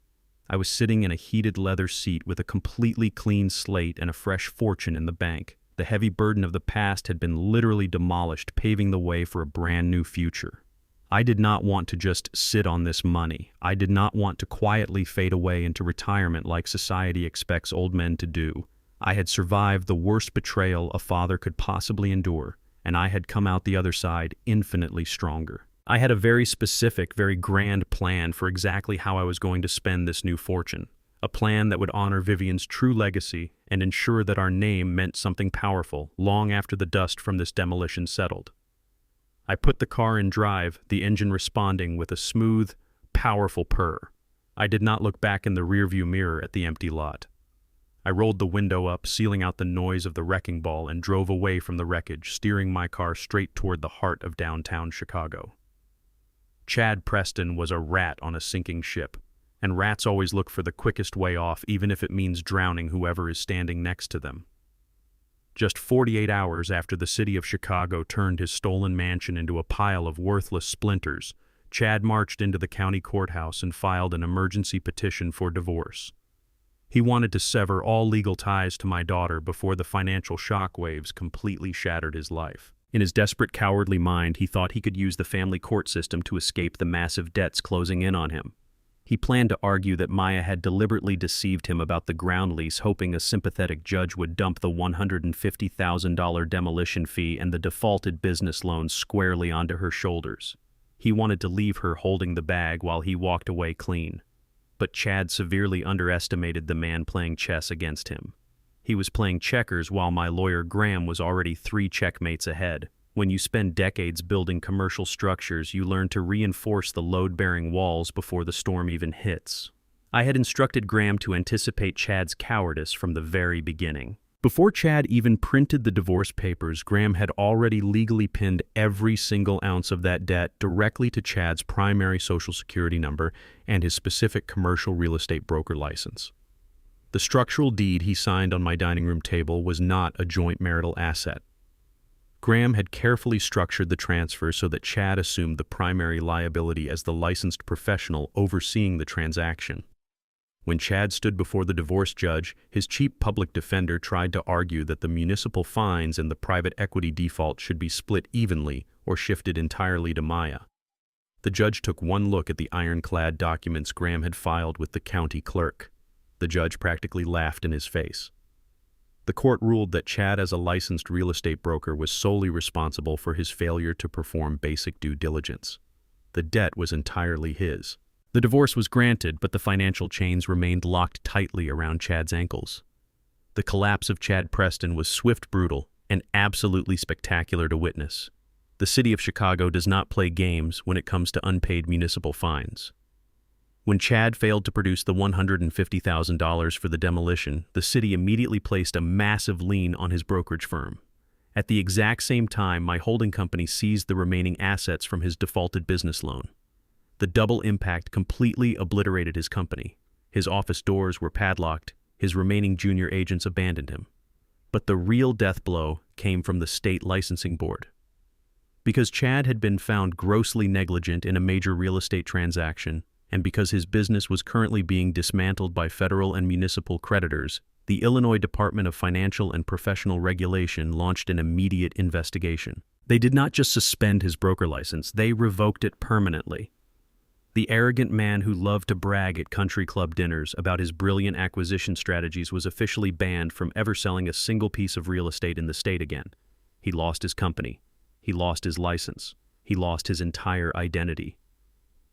I was sitting in a heated leather seat with a completely clean slate and a fresh fortune in the bank. The heavy burden of the past had been literally demolished, paving the way for a brand new future. I did not want to just sit on this money. I did not want to quietly fade away into retirement like society expects old men to do. I had survived the worst betrayal a father could possibly endure, and I had come out the other side infinitely stronger. I had a very specific, very grand plan for exactly how I was going to spend this new fortune. a plan that would honor Vivian's true legacy and ensure that our name meant something powerful long after the dust from this demolition settled. I put the car in drive, the engine responding with a smooth, powerful purr. I did not look back in the rearview mirror at the empty lot. I rolled the window up, sealing out the noise of the wrecking ball, and drove away from the wreckage, steering my car straight toward the heart of downtown Chicago. Chad Preston was a rat on a sinking ship, and rats always look for the quickest way off, even if it means drowning whoever is standing next to them. Just 48 hours after the city of Chicago turned his stolen mansion into a pile of worthless splinters, Chad marched into the county courthouse and filed an emergency petition for divorce. He wanted to sever all legal ties to my daughter before the financial shockwaves completely shattered his life. In his desperate, cowardly mind, he thought he could use the family court system to escape the massive debts closing in on him. He planned to argue that Maya had deliberately deceived him about the ground lease, hoping a sympathetic judge would dump the $150,000 demolition fee and the defaulted business loan squarely onto her shoulders. He wanted to leave her holding the bag while he walked away clean. But Chad severely underestimated the man playing chess against him. He was playing checkers while my lawyer Graham was already 3 checkmates ahead. When you spend decades building commercial structures, you learn to reinforce the load-bearing walls before the storm even hits. I had instructed Graham to anticipate Chad's cowardice from the very beginning. Before Chad even printed the divorce papers, Graham had already legally pinned every single ounce of that debt directly to Chad's primary Social Security number and his specific commercial real estate broker license. The structural deed he signed on my dining room table was not a joint marital asset. Graham had carefully structured the transfer so that Chad assumed the primary liability as the licensed professional overseeing the transaction. When Chad stood before the divorce judge, his cheap public defender tried to argue that the municipal fines and the private equity default should be split evenly or shifted entirely to Maya. The judge took one look at the ironclad documents Graham had filed with the county clerk. The judge practically laughed in his face. The court ruled that Chad, as a licensed real estate broker, was solely responsible for his failure to perform basic due diligence. The debt was entirely his. The divorce was granted, but the financial chains remained locked tightly around Chad's ankles. The collapse of Chad Preston was swift, brutal, and absolutely spectacular to witness. The city of Chicago does not play games when it comes to unpaid municipal fines. When Chad failed to produce the $150,000 for the demolition, the city immediately placed a massive lien on his brokerage firm. At the exact same time, my holding company seized the remaining assets from his defaulted business loan. The double impact completely obliterated his company. His office doors were padlocked, his remaining junior agents abandoned him. But the real death blow came from the state licensing board. Because Chad had been found grossly negligent in a major real estate transaction, and because his business was currently being dismantled by federal and municipal creditors, the Illinois Department of Financial and Professional Regulation launched an immediate investigation. They did not just suspend his broker license, they revoked it permanently. The arrogant man who loved to brag at country club dinners about his brilliant acquisition strategies was officially banned from ever selling a single piece of real estate in the state again. He lost his company. He lost his license. He lost his entire identity.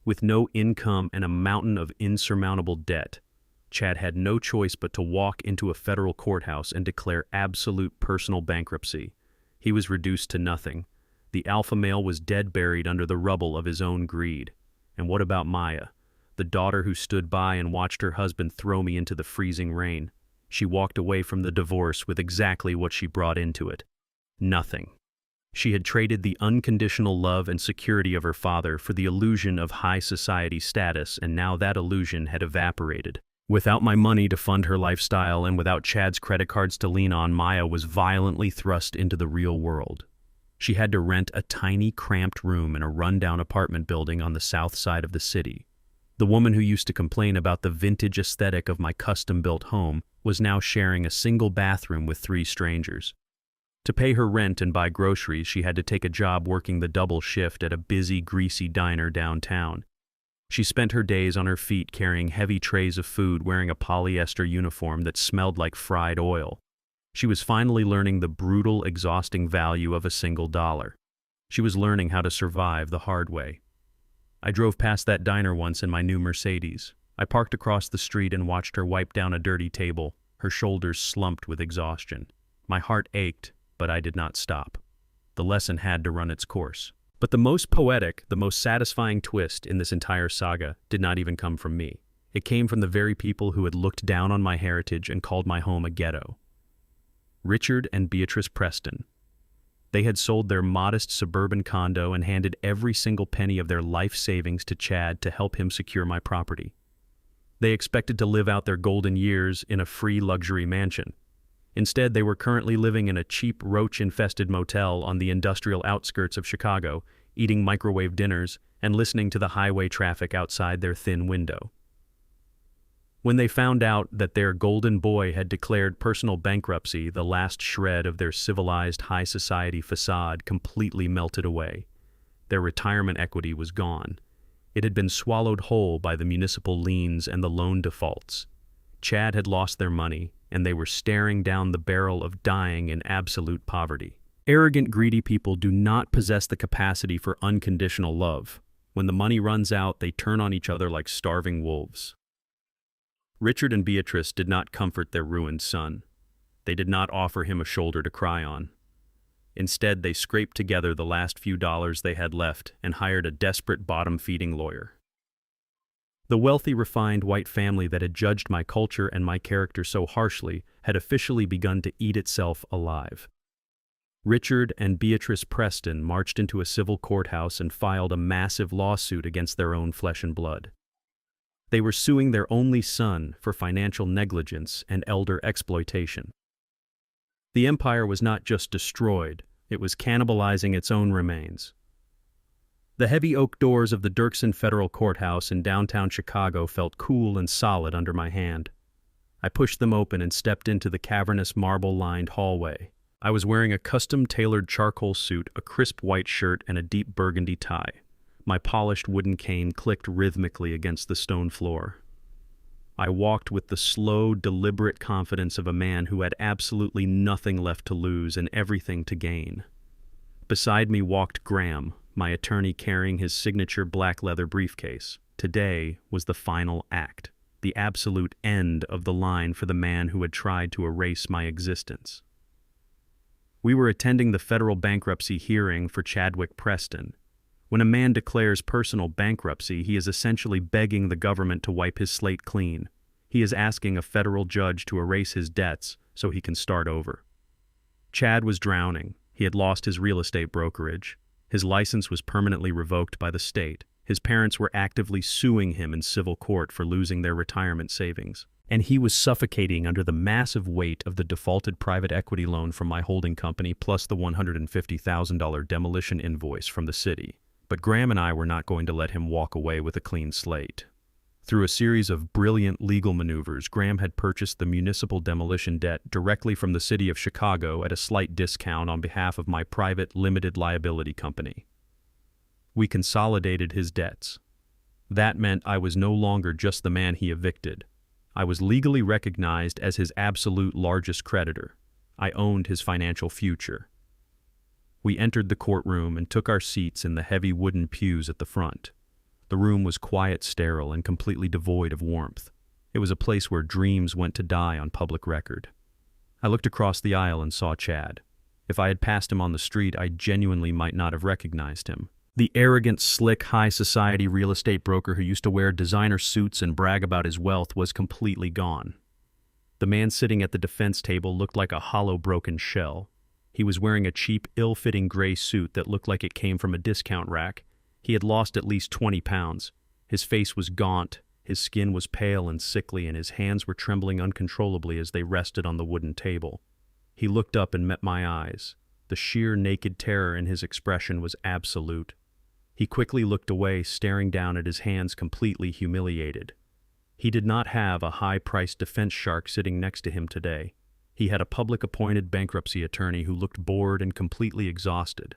With no income and a mountain of insurmountable debt, Chad had no choice but to walk into a federal courthouse and declare absolute personal bankruptcy. He was reduced to nothing. The alpha male was dead buried under the rubble of his own greed. And what about Maya, the daughter who stood by and watched her husband throw me into the freezing rain? She walked away from the divorce with exactly what she brought into it: nothing. She had traded the unconditional love and security of her father for the illusion of high society status, and now that illusion had evaporated. Without my money to fund her lifestyle and without Chad's credit cards to lean on, Maya was violently thrust into the real world. She had to rent a tiny, cramped room in a rundown apartment building on the south side of the city. The woman who used to complain about the vintage aesthetic of my custom-built home was now sharing a single bathroom with 3 strangers. To pay her rent and buy groceries, she had to take a job working the double shift at a busy, greasy diner downtown. She spent her days on her feet carrying heavy trays of food, wearing a polyester uniform that smelled like fried oil. She was finally learning the brutal, exhausting value of a single dollar. She was learning how to survive the hard way. I drove past that diner once in my new Mercedes. I parked across the street and watched her wipe down a dirty table, her shoulders slumped with exhaustion. My heart ached, but I did not stop. The lesson had to run its course. But the most poetic, the most satisfying twist in this entire saga did not even come from me. It came from the very people who had looked down on my heritage and called my home a ghetto. Richard and Beatrice Preston. They had sold their modest suburban condo and handed every single penny of their life savings to Chad to help him secure my property. They expected to live out their golden years in a free luxury mansion. Instead, they were currently living in a cheap roach-infested motel on the industrial outskirts of Chicago, eating microwave dinners and listening to the highway traffic outside their thin window. When they found out that their golden boy had declared personal bankruptcy, the last shred of their civilized high society facade completely melted away. Their retirement equity was gone. It had been swallowed whole by the municipal liens and the loan defaults. Chad had lost their money, and they were staring down the barrel of dying in absolute poverty. Arrogant, greedy people do not possess the capacity for unconditional love. When the money runs out, they turn on each other like starving wolves. Richard and Beatrice did not comfort their ruined son. They did not offer him a shoulder to cry on. Instead, they scraped together the last few dollars they had left and hired a desperate bottom-feeding lawyer. The wealthy, refined white family that had judged my culture and my character so harshly had officially begun to eat itself alive. Richard and Beatrice Preston marched into a civil courthouse and filed a massive lawsuit against their own flesh and blood. They were suing their only son for financial negligence and elder exploitation. The empire was not just destroyed, it was cannibalizing its own remains. The heavy oak doors of the Dirksen Federal Courthouse in downtown Chicago felt cool and solid under my hand. I pushed them open and stepped into the cavernous marble-lined hallway. I was wearing a custom-tailored charcoal suit, a crisp white shirt, and a deep burgundy tie. My polished wooden cane clicked rhythmically against the stone floor. I walked with the slow, deliberate confidence of a man who had absolutely nothing left to lose and everything to gain. Beside me walked Graham, my attorney carrying his signature black leather briefcase. Today was the final act, the absolute end of the line for the man who had tried to erase my existence. We were attending the federal bankruptcy hearing for Chadwick Preston. When a man declares personal bankruptcy, he is essentially begging the government to wipe his slate clean. He is asking a federal judge to erase his debts so he can start over. Chad was drowning. He had lost his real estate brokerage. His license was permanently revoked by the state. His parents were actively suing him in civil court for losing their retirement savings. And he was suffocating under the massive weight of the defaulted private equity loan from my holding company plus the $150,000 demolition invoice from the city. But Graham and I were not going to let him walk away with a clean slate. Through a series of brilliant legal maneuvers, Graham had purchased the municipal demolition debt directly from the city of Chicago at a slight discount on behalf of my private limited liability company. We consolidated his debts. That meant I was no longer just the man he evicted. I was legally recognized as his absolute largest creditor. I owned his financial future. We entered the courtroom and took our seats in the heavy wooden pews at the front. The room was quiet, sterile, and completely devoid of warmth. It was a place where dreams went to die on public record. I looked across the aisle and saw Chad. If I had passed him on the street, I genuinely might not have recognized him. The arrogant, slick, high society real estate broker who used to wear designer suits and brag about his wealth was completely gone. The man sitting at the defense table looked like a hollow, broken shell. He was wearing a cheap, ill-fitting gray suit that looked like it came from a discount rack. He had lost at least 20 pounds. His face was gaunt, his skin was pale and sickly, and his hands were trembling uncontrollably as they rested on the wooden table. He looked up and met my eyes. The sheer naked terror in his expression was absolute. He quickly looked away, staring down at his hands, completely humiliated. He did not have a high-priced defense shark sitting next to him today. He had a public-appointed bankruptcy attorney who looked bored and completely exhausted.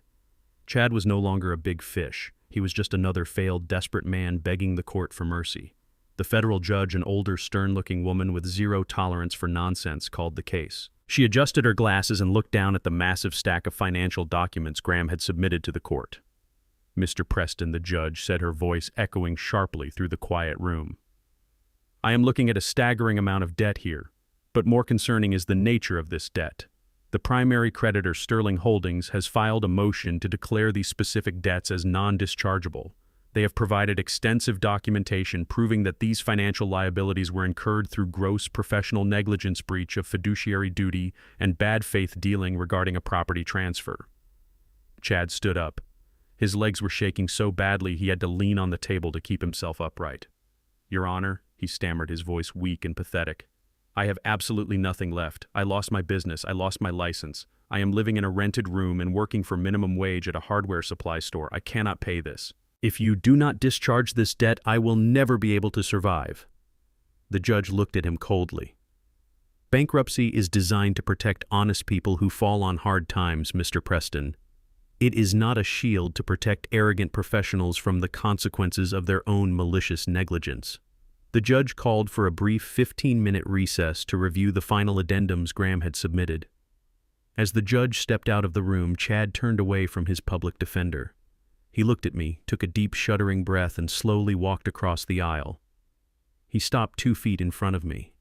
Chad was no longer a big fish. He was just another failed, desperate man begging the court for mercy. The federal judge, an older, stern-looking woman with zero tolerance for nonsense, called the case. She adjusted her glasses and looked down at the massive stack of financial documents Graham had submitted to the court. "Mr. Preston," the judge said, her voice echoing sharply through the quiet room. I am looking at a staggering amount of debt here, but more concerning is the nature of this debt. The primary creditor, Sterling Holdings, has filed a motion to declare these specific debts as non-dischargeable. They have provided extensive documentation proving that these financial liabilities were incurred through gross professional negligence, breach of fiduciary duty, and bad faith dealing regarding a property transfer. Chad stood up. His legs were shaking so badly he had to lean on the table to keep himself upright. "Your Honor," he stammered, his voice weak and pathetic, "I have absolutely nothing left. I lost my business. I lost my license. I am living in a rented room and working for minimum wage at a hardware supply store. I cannot pay this. If you do not discharge this debt, I will never be able to survive." The judge looked at him coldly. "Bankruptcy is designed to protect honest people who fall on hard times, Mr. Preston. It is not a shield to protect arrogant professionals from the consequences of their own malicious negligence." The judge called for a brief 15-minute recess to review the final addendums Graham had submitted. As the judge stepped out of the room, Chad turned away from his public defender. He looked at me, took a deep shuddering breath, and slowly walked across the aisle. He stopped 2 feet in front of me.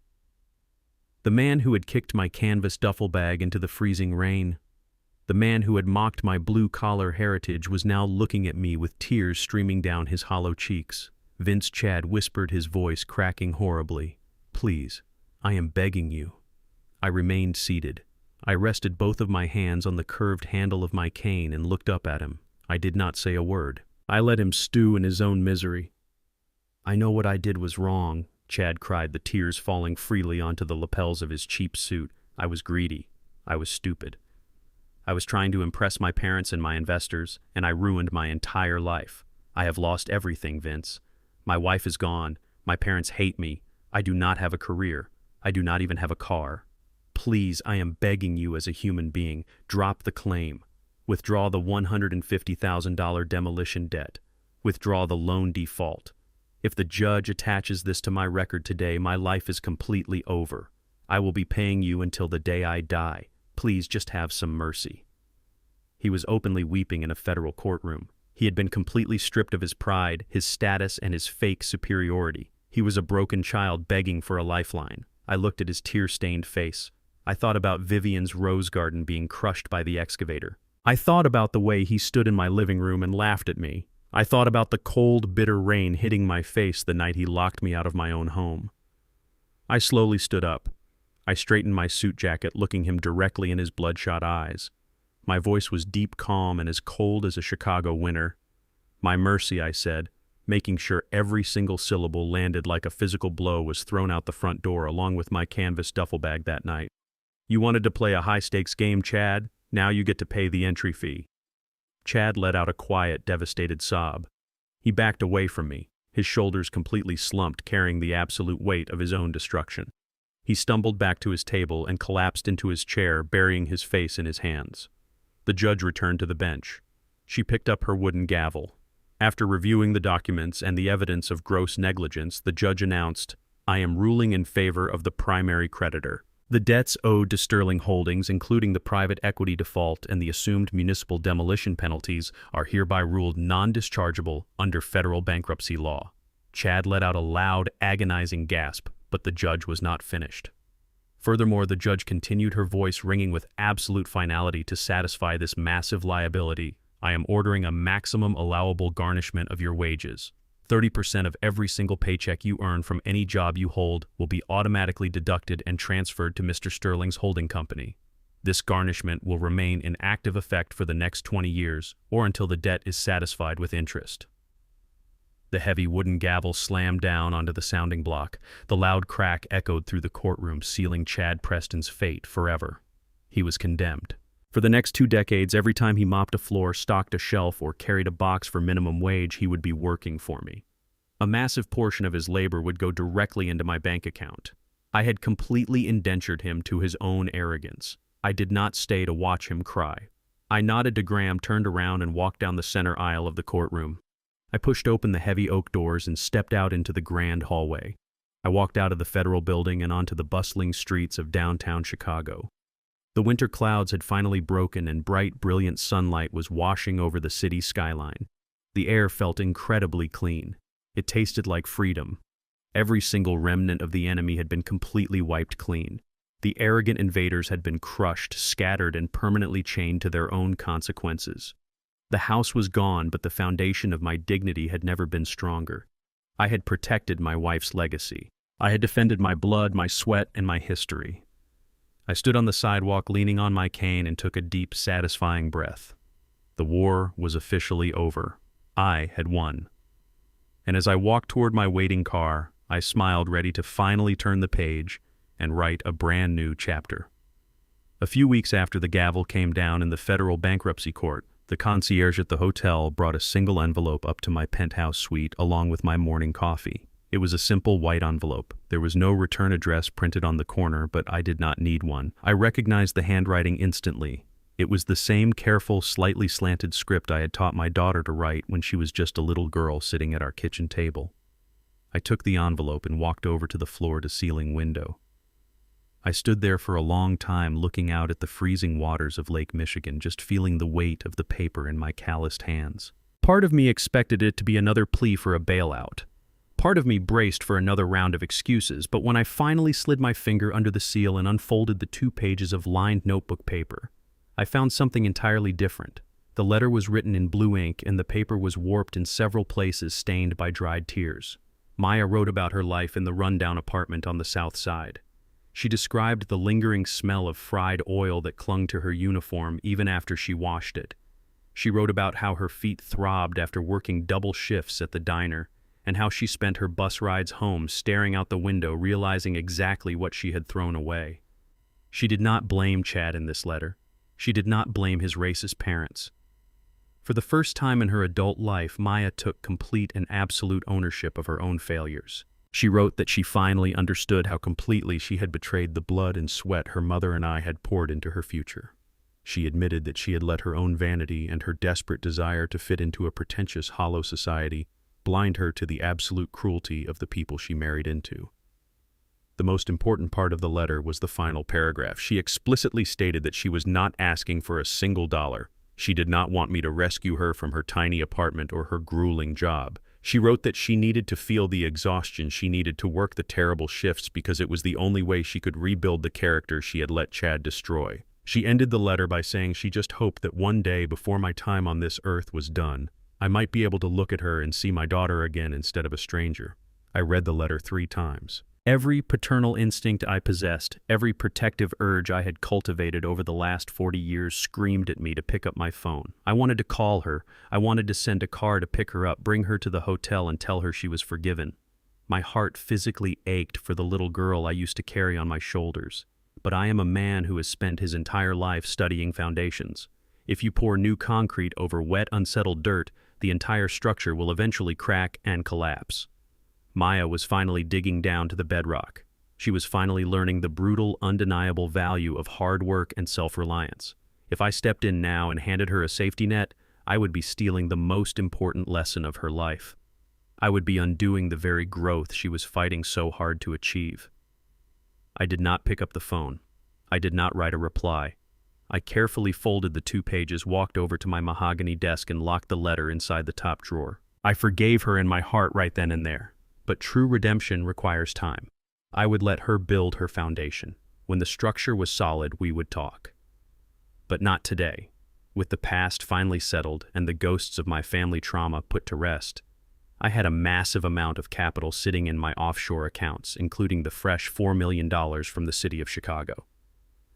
The man who had kicked my canvas duffel bag into the freezing rain, the man who had mocked my blue-collar heritage, was now looking at me with tears streaming down his hollow cheeks. "Vince," Chad whispered, his voice cracking horribly, "please, I am begging you." I remained seated. I rested both of my hands on the curved handle of my cane and looked up at him. I did not say a word. I let him stew in his own misery. "I know what I did was wrong," Chad cried, the tears falling freely onto the lapels of his cheap suit. "I was greedy. I was stupid. I was trying to impress my parents and my investors, and I ruined my entire life. I have lost everything, Vince. My wife is gone. My parents hate me. I do not have a career. I do not even have a car. Please, I am begging you as a human being, drop the claim. Withdraw the $150,000 demolition debt. Withdraw the loan default. If the judge attaches this to my record today, my life is completely over. I will be paying you until the day I die. Please just have some mercy." He was openly weeping in a federal courtroom. He had been completely stripped of his pride, his status, and his fake superiority. He was a broken child begging for a lifeline. I looked at his tear-stained face. I thought about Vivian's rose garden being crushed by the excavator. I thought about the way he stood in my living room and laughed at me. I thought about the cold, bitter rain hitting my face the night he locked me out of my own home. I slowly stood up. I straightened my suit jacket, looking him directly in his bloodshot eyes. My voice was deep, calm, and as cold as a Chicago winter. "My mercy," I said, making sure every single syllable landed like a physical blow was thrown out the front door along with my canvas duffel bag that night. "You wanted to play a high-stakes game, Chad. Now you get to pay the entry fee." Chad let out a quiet, devastated sob. He backed away from me, his shoulders completely slumped, carrying the absolute weight of his own destruction. He stumbled back to his table and collapsed into his chair, burying his face in his hands. The judge returned to the bench. She picked up her wooden gavel. After reviewing the documents and the evidence of gross negligence, the judge announced, "I am ruling in favor of the primary creditor. The debts owed to Sterling Holdings, including the private equity default and the assumed municipal demolition penalties, are hereby ruled non-dischargeable under federal bankruptcy law." Chad let out a loud, agonizing gasp, but the judge was not finished. Furthermore, the judge continued, her voice ringing with absolute finality, "To satisfy this massive liability, I am ordering a maximum allowable garnishment of your wages. 30% of every single paycheck you earn from any job you hold will be automatically deducted and transferred to Mr. Sterling's holding company. This garnishment will remain in active effect for the next 20 years, or until the debt is satisfied with interest." The heavy wooden gavel slammed down onto the sounding block. The loud crack echoed through the courtroom, sealing Chad Preston's fate forever. He was condemned. For the next 2 decades, every time he mopped a floor, stocked a shelf, or carried a box for minimum wage, he would be working for me. A massive portion of his labor would go directly into my bank account. I had completely indentured him to his own arrogance. I did not stay to watch him cry. I nodded to Graham, turned around, and walked down the center aisle of the courtroom. I pushed open the heavy oak doors and stepped out into the grand hallway. I walked out of the federal building and onto the bustling streets of downtown Chicago. The winter clouds had finally broken and bright, brilliant sunlight was washing over the city skyline. The air felt incredibly clean. It tasted like freedom. Every single remnant of the enemy had been completely wiped clean. The arrogant invaders had been crushed, scattered, and permanently chained to their own consequences. The house was gone, but the foundation of my dignity had never been stronger. I had protected my wife's legacy. I had defended my blood, my sweat, and my history. I stood on the sidewalk leaning on my cane and took a deep, satisfying breath. The war was officially over. I had won. And as I walked toward my waiting car, I smiled, ready to finally turn the page and write a brand new chapter. A few weeks after the gavel came down in the federal bankruptcy court, the concierge at the hotel brought a single envelope up to my penthouse suite along with my morning coffee. It was a simple white envelope. There was no return address printed on the corner, but I did not need one. I recognized the handwriting instantly. It was the same careful, slightly slanted script I had taught my daughter to write when she was just a little girl sitting at our kitchen table. I took the envelope and walked over to the floor-to-ceiling window. I stood there for a long time looking out at the freezing waters of Lake Michigan, just feeling the weight of the paper in my calloused hands. Part of me expected it to be another plea for a bailout. Part of me braced for another round of excuses, but when I finally slid my finger under the seal and unfolded the 2 pages of lined notebook paper, I found something entirely different. The letter was written in blue ink, and the paper was warped in several places, stained by dried tears. Maya wrote about her life in the rundown apartment on the south side. She described the lingering smell of fried oil that clung to her uniform even after she washed it. She wrote about how her feet throbbed after working double shifts at the diner, and how she spent her bus rides home staring out the window, realizing exactly what she had thrown away. She did not blame Chad in this letter. She did not blame his racist parents. For the first time in her adult life, Maya took complete and absolute ownership of her own failures. She wrote that she finally understood how completely she had betrayed the blood and sweat her mother and I had poured into her future. She admitted that she had let her own vanity and her desperate desire to fit into a pretentious, hollow society blind her to the absolute cruelty of the people she married into. The most important part of the letter was the final paragraph. She explicitly stated that she was not asking for a single dollar. She did not want me to rescue her from her tiny apartment or her grueling job. She wrote that she needed to feel the exhaustion she needed to work the terrible shifts because it was the only way she could rebuild the character she had let Chad destroy. She ended the letter by saying she just hoped that one day before my time on this earth was done, I might be able to look at her and see my daughter again instead of a stranger. I read the letter 3 times. Every paternal instinct I possessed, every protective urge I had cultivated over the last 40 years screamed at me to pick up my phone. I wanted to call her. I wanted to send a car to pick her up, bring her to the hotel, and tell her she was forgiven. My heart physically ached for the little girl I used to carry on my shoulders. But I am a man who has spent his entire life studying foundations. If you pour new concrete over wet, unsettled dirt, the entire structure will eventually crack and collapse. Maya was finally digging down to the bedrock. She was finally learning the brutal, undeniable value of hard work and self-reliance. If I stepped in now and handed her a safety net, I would be stealing the most important lesson of her life. I would be undoing the very growth she was fighting so hard to achieve. I did not pick up the phone. I did not write a reply. I carefully folded the 2 pages, walked over to my mahogany desk, and locked the letter inside the top drawer. I forgave her in my heart right then and there. But true redemption requires time. I would let her build her foundation. When the structure was solid, we would talk. But not today. With the past finally settled and the ghosts of my family trauma put to rest, I had a massive amount of capital sitting in my offshore accounts, including the fresh $4 million from the city of Chicago.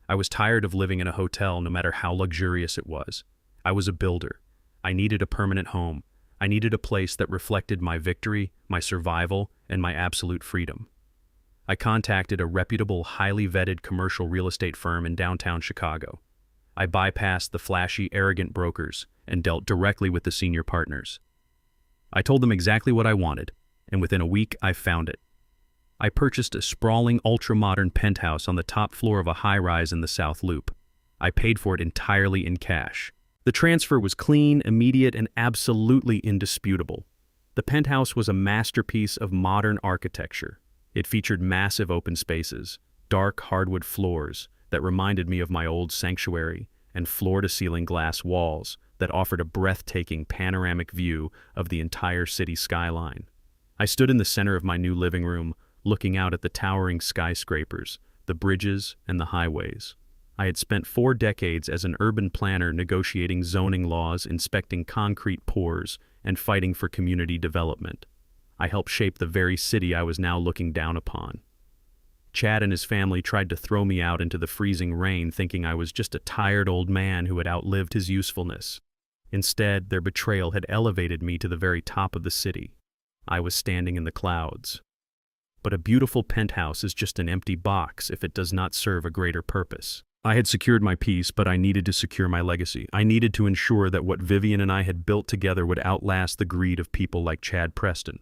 I was tired of living in a hotel, no matter how luxurious it was. I was a builder. I needed a permanent home. I needed a place that reflected my victory, my survival, and my absolute freedom. I contacted a reputable, highly vetted commercial real estate firm in downtown Chicago. I bypassed the flashy, arrogant brokers and dealt directly with the senior partners. I told them exactly what I wanted, and within a week I found it. I purchased a sprawling, ultra-modern penthouse on the top floor of a high-rise in the South Loop. I paid for it entirely in cash. The transfer was clean, immediate, and absolutely indisputable. The penthouse was a masterpiece of modern architecture. It featured massive open spaces, dark hardwood floors that reminded me of my old sanctuary, and floor-to-ceiling glass walls that offered a breathtaking panoramic view of the entire city skyline. I stood in the center of my new living room, looking out at the towering skyscrapers, the bridges, and the highways. I had spent 4 decades as an urban planner negotiating zoning laws, inspecting concrete pours, and fighting for community development. I helped shape the very city I was now looking down upon. Chad and his family tried to throw me out into the freezing rain, thinking I was just a tired old man who had outlived his usefulness. Instead, their betrayal had elevated me to the very top of the city. I was standing in the clouds. But a beautiful penthouse is just an empty box if it does not serve a greater purpose. I had secured my peace, but I needed to secure my legacy. I needed to ensure that what Vivian and I had built together would outlast the greed of people like Chad Preston.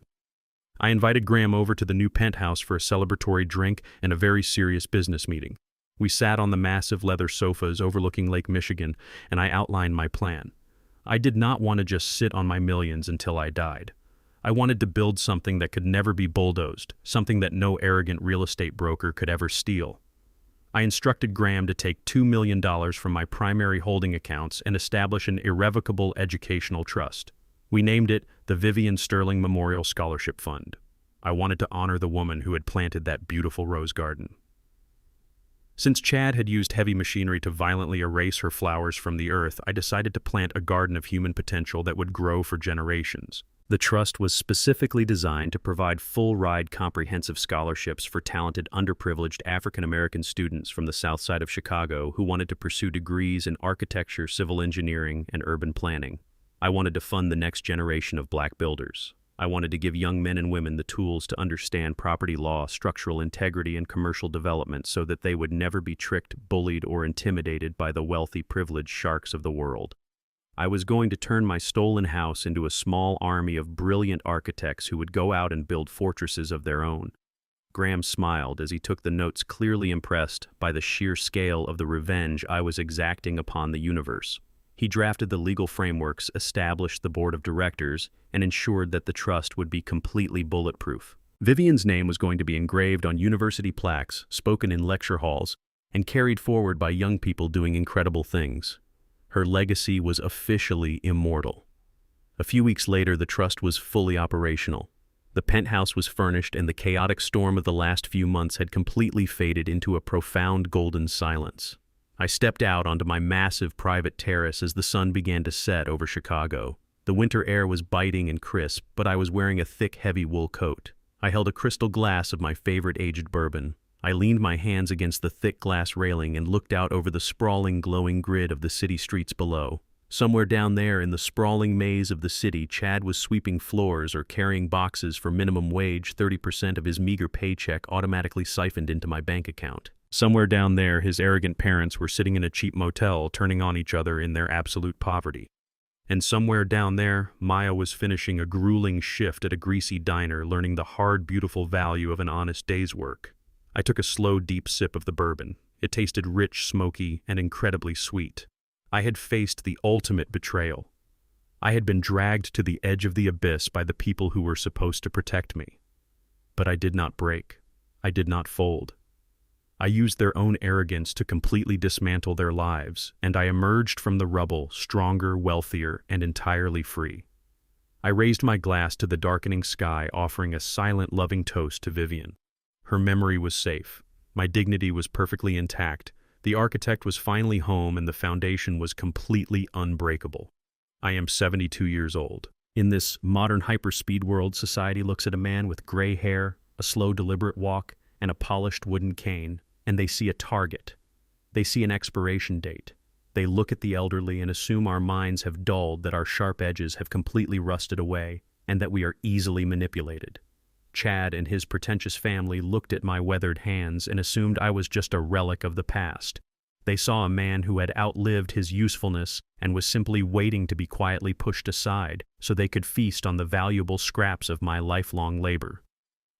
I invited Graham over to the new penthouse for a celebratory drink and a very serious business meeting. We sat on the massive leather sofas overlooking Lake Michigan, and I outlined my plan. I did not want to just sit on my millions until I died. I wanted to build something that could never be bulldozed, something that no arrogant real estate broker could ever steal. I instructed Graham to take $2 million from my primary holding accounts and establish an irrevocable educational trust. We named it the Vivian Sterling Memorial Scholarship Fund. I wanted to honor the woman who had planted that beautiful rose garden. Since Chad had used heavy machinery to violently erase her flowers from the earth, I decided to plant a garden of human potential that would grow for generations. The trust was specifically designed to provide full-ride comprehensive scholarships for talented, underprivileged African-American students from the south side of Chicago who wanted to pursue degrees in architecture, civil engineering, and urban planning. I wanted to fund the next generation of black builders. I wanted to give young men and women the tools to understand property law, structural integrity, and commercial development so that they would never be tricked, bullied, or intimidated by the wealthy, privileged sharks of the world. I was going to turn my stolen house into a small army of brilliant architects who would go out and build fortresses of their own. Graham smiled as he took the notes, clearly impressed by the sheer scale of the revenge I was exacting upon the universe. He drafted the legal frameworks, established the board of directors, and ensured that the trust would be completely bulletproof. Vivian's name was going to be engraved on university plaques, spoken in lecture halls, and carried forward by young people doing incredible things. Her legacy was officially immortal. A few weeks later, the trust was fully operational. The penthouse was furnished, and the chaotic storm of the last few months had completely faded into a profound golden silence. I stepped out onto my massive private terrace as the sun began to set over Chicago. The winter air was biting and crisp, but I was wearing a thick, heavy wool coat. I held a crystal glass of my favorite aged bourbon. I leaned my hands against the thick glass railing and looked out over the sprawling, glowing grid of the city streets below. Somewhere down there in the sprawling maze of the city, Chad was sweeping floors or carrying boxes for minimum wage, 30% of his meager paycheck automatically siphoned into my bank account. Somewhere down there, his arrogant parents were sitting in a cheap motel, turning on each other in their absolute poverty. And somewhere down there, Maya was finishing a grueling shift at a greasy diner, learning the hard, beautiful value of an honest day's work. I took a slow, deep sip of the bourbon. It tasted rich, smoky, and incredibly sweet. I had faced the ultimate betrayal. I had been dragged to the edge of the abyss by the people who were supposed to protect me. But I did not break. I did not fold. I used their own arrogance to completely dismantle their lives, and I emerged from the rubble stronger, wealthier, and entirely free. I raised my glass to the darkening sky, offering a silent, loving toast to Vivian. Her memory was safe. My dignity was perfectly intact. The architect was finally home, and the foundation was completely unbreakable. I am 72 years old. In this modern hyperspeed world, society looks at a man with gray hair, a slow, deliberate walk, and a polished wooden cane, and they see a target. They see an expiration date. They look at the elderly and assume our minds have dulled, that our sharp edges have completely rusted away, and that we are easily manipulated. Chad and his pretentious family looked at my weathered hands and assumed I was just a relic of the past. They saw a man who had outlived his usefulness and was simply waiting to be quietly pushed aside so they could feast on the valuable scraps of my lifelong labor.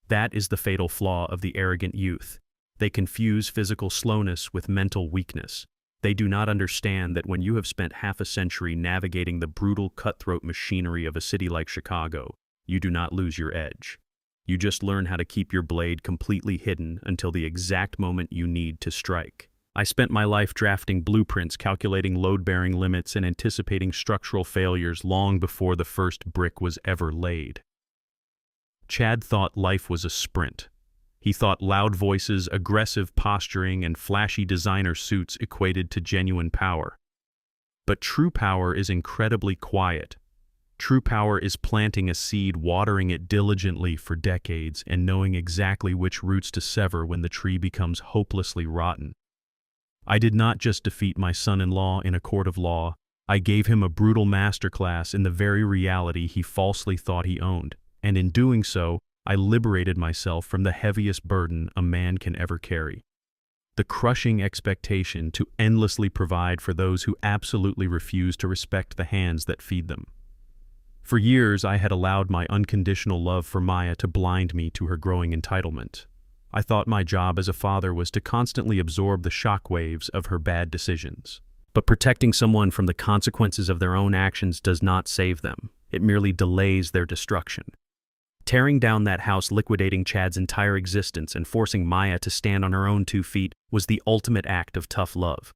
That is the fatal flaw of the arrogant youth. They confuse physical slowness with mental weakness. They do not understand that when you have spent half a century navigating the brutal, cutthroat machinery of a city like Chicago, you do not lose your edge. You just learn how to keep your blade completely hidden until the exact moment you need to strike. I spent my life drafting blueprints, calculating load-bearing limits, and anticipating structural failures long before the first brick was ever laid. Chad thought life was a sprint. He thought loud voices, aggressive posturing, and flashy designer suits equated to genuine power. But true power is incredibly quiet. True power is planting a seed, watering it diligently for decades, and knowing exactly which roots to sever when the tree becomes hopelessly rotten. I did not just defeat my son-in-law in a court of law. I gave him a brutal masterclass in the very reality he falsely thought he owned, and in doing so, I liberated myself from the heaviest burden a man can ever carry. The crushing expectation to endlessly provide for those who absolutely refuse to respect the hands that feed them. For years, I had allowed my unconditional love for Maya to blind me to her growing entitlement. I thought my job as a father was to constantly absorb the shockwaves of her bad decisions. But protecting someone from the consequences of their own actions does not save them. It merely delays their destruction. Tearing down that house, liquidating Chad's entire existence, and forcing Maya to stand on her own 2 feet was the ultimate act of tough love.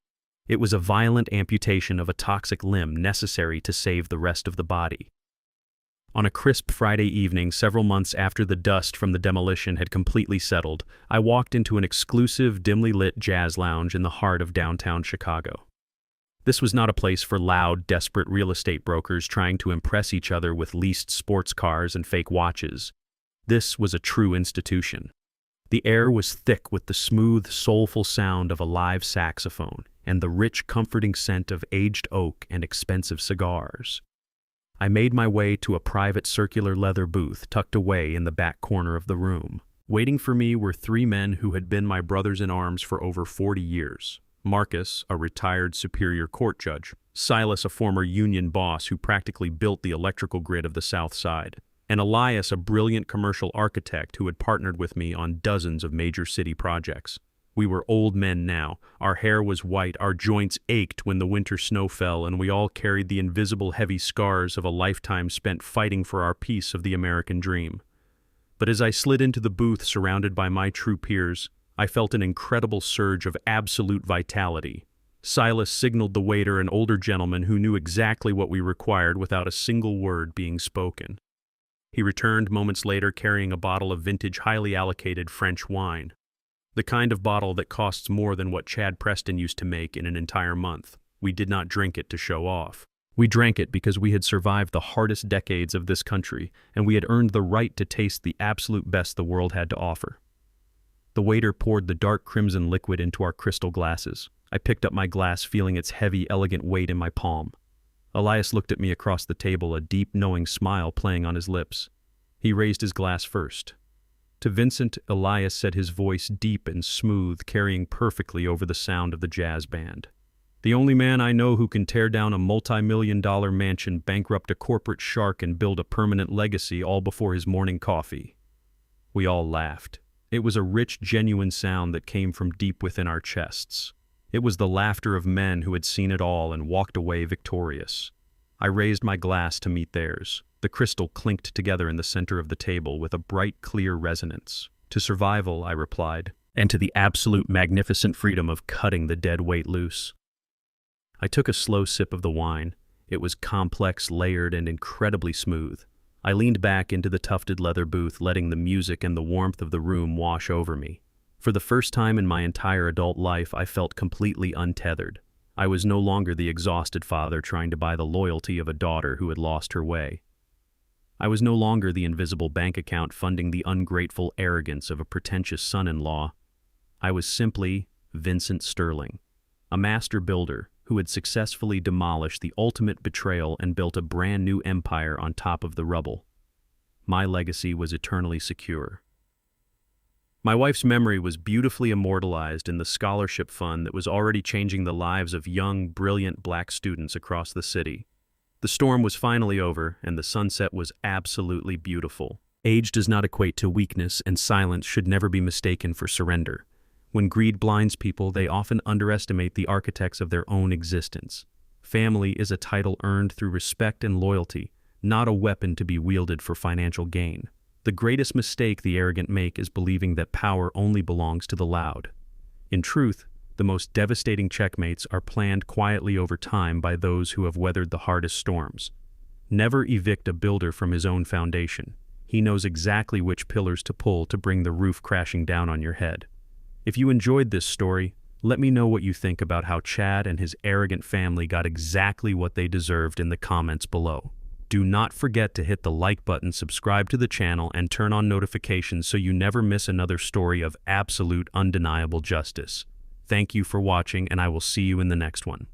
It was a violent amputation of a toxic limb necessary to save the rest of the body. On a crisp Friday evening, several months after the dust from the demolition had completely settled, I walked into an exclusive, dimly lit jazz lounge in the heart of downtown Chicago. This was not a place for loud, desperate real estate brokers trying to impress each other with leased sports cars and fake watches. This was a true institution. The air was thick with the smooth, soulful sound of a live saxophone and the rich, comforting scent of aged oak and expensive cigars. I made my way to a private circular leather booth tucked away in the back corner of the room. Waiting for me were 3 men who had been my brothers in arms for over 40 years. Marcus, a retired Superior Court judge, Silas, a former union boss who practically built the electrical grid of the South Side, and Elias, a brilliant commercial architect who had partnered with me on dozens of major city projects. We were old men now. Our hair was white, our joints ached when the winter snow fell, and we all carried the invisible heavy scars of a lifetime spent fighting for our piece of the American dream. But as I slid into the booth surrounded by my true peers, I felt an incredible surge of absolute vitality. Silas signaled the waiter, an older gentleman who knew exactly what we required without a single word being spoken. He returned moments later carrying a bottle of vintage, highly allocated French wine. The kind of bottle that costs more than what Chad Preston used to make in an entire month. We did not drink it to show off. We drank it because we had survived the hardest decades of this country, and we had earned the right to taste the absolute best the world had to offer. The waiter poured the dark crimson liquid into our crystal glasses. I picked up my glass, feeling its heavy, elegant weight in my palm. Elias looked at me across the table, a deep, knowing smile playing on his lips. He raised his glass first. To Vincent, Elias said, his voice deep and smooth, carrying perfectly over the sound of the jazz band. "The only man I know who can tear down a multi-million-dollar mansion, bankrupt a corporate shark, and build a permanent legacy all before his morning coffee." We all laughed. It was a rich, genuine sound that came from deep within our chests. It was the laughter of men who had seen it all and walked away victorious. I raised my glass to meet theirs. The crystal clinked together in the center of the table with a bright, clear resonance. "To survival," I replied, "and to the absolute magnificent freedom of cutting the dead weight loose." I took a slow sip of the wine. It was complex, layered, and incredibly smooth. I leaned back into the tufted leather booth, letting the music and the warmth of the room wash over me. For the first time in my entire adult life, I felt completely untethered. I was no longer the exhausted father trying to buy the loyalty of a daughter who had lost her way. I was no longer the invisible bank account funding the ungrateful arrogance of a pretentious son-in-law. I was simply Vincent Sterling, a master builder who had successfully demolished the ultimate betrayal and built a brand new empire on top of the rubble. My legacy was eternally secure. My wife's memory was beautifully immortalized in the scholarship fund that was already changing the lives of young, brilliant black students across the city. The storm was finally over, and the sunset was absolutely beautiful. Age does not equate to weakness, and silence should never be mistaken for surrender. When greed blinds people, they often underestimate the architects of their own existence. Family is a title earned through respect and loyalty, not a weapon to be wielded for financial gain. The greatest mistake the arrogant make is believing that power only belongs to the loud. In truth, the most devastating checkmates are planned quietly over time by those who have weathered the hardest storms. Never evict a builder from his own foundation. He knows exactly which pillars to pull to bring the roof crashing down on your head. If you enjoyed this story, let me know what you think about how Chad and his arrogant family got exactly what they deserved in the comments below. Do not forget to hit the like button, subscribe to the channel, and turn on notifications so you never miss another story of absolute undeniable justice. Thank you for watching, and I will see you in the next one.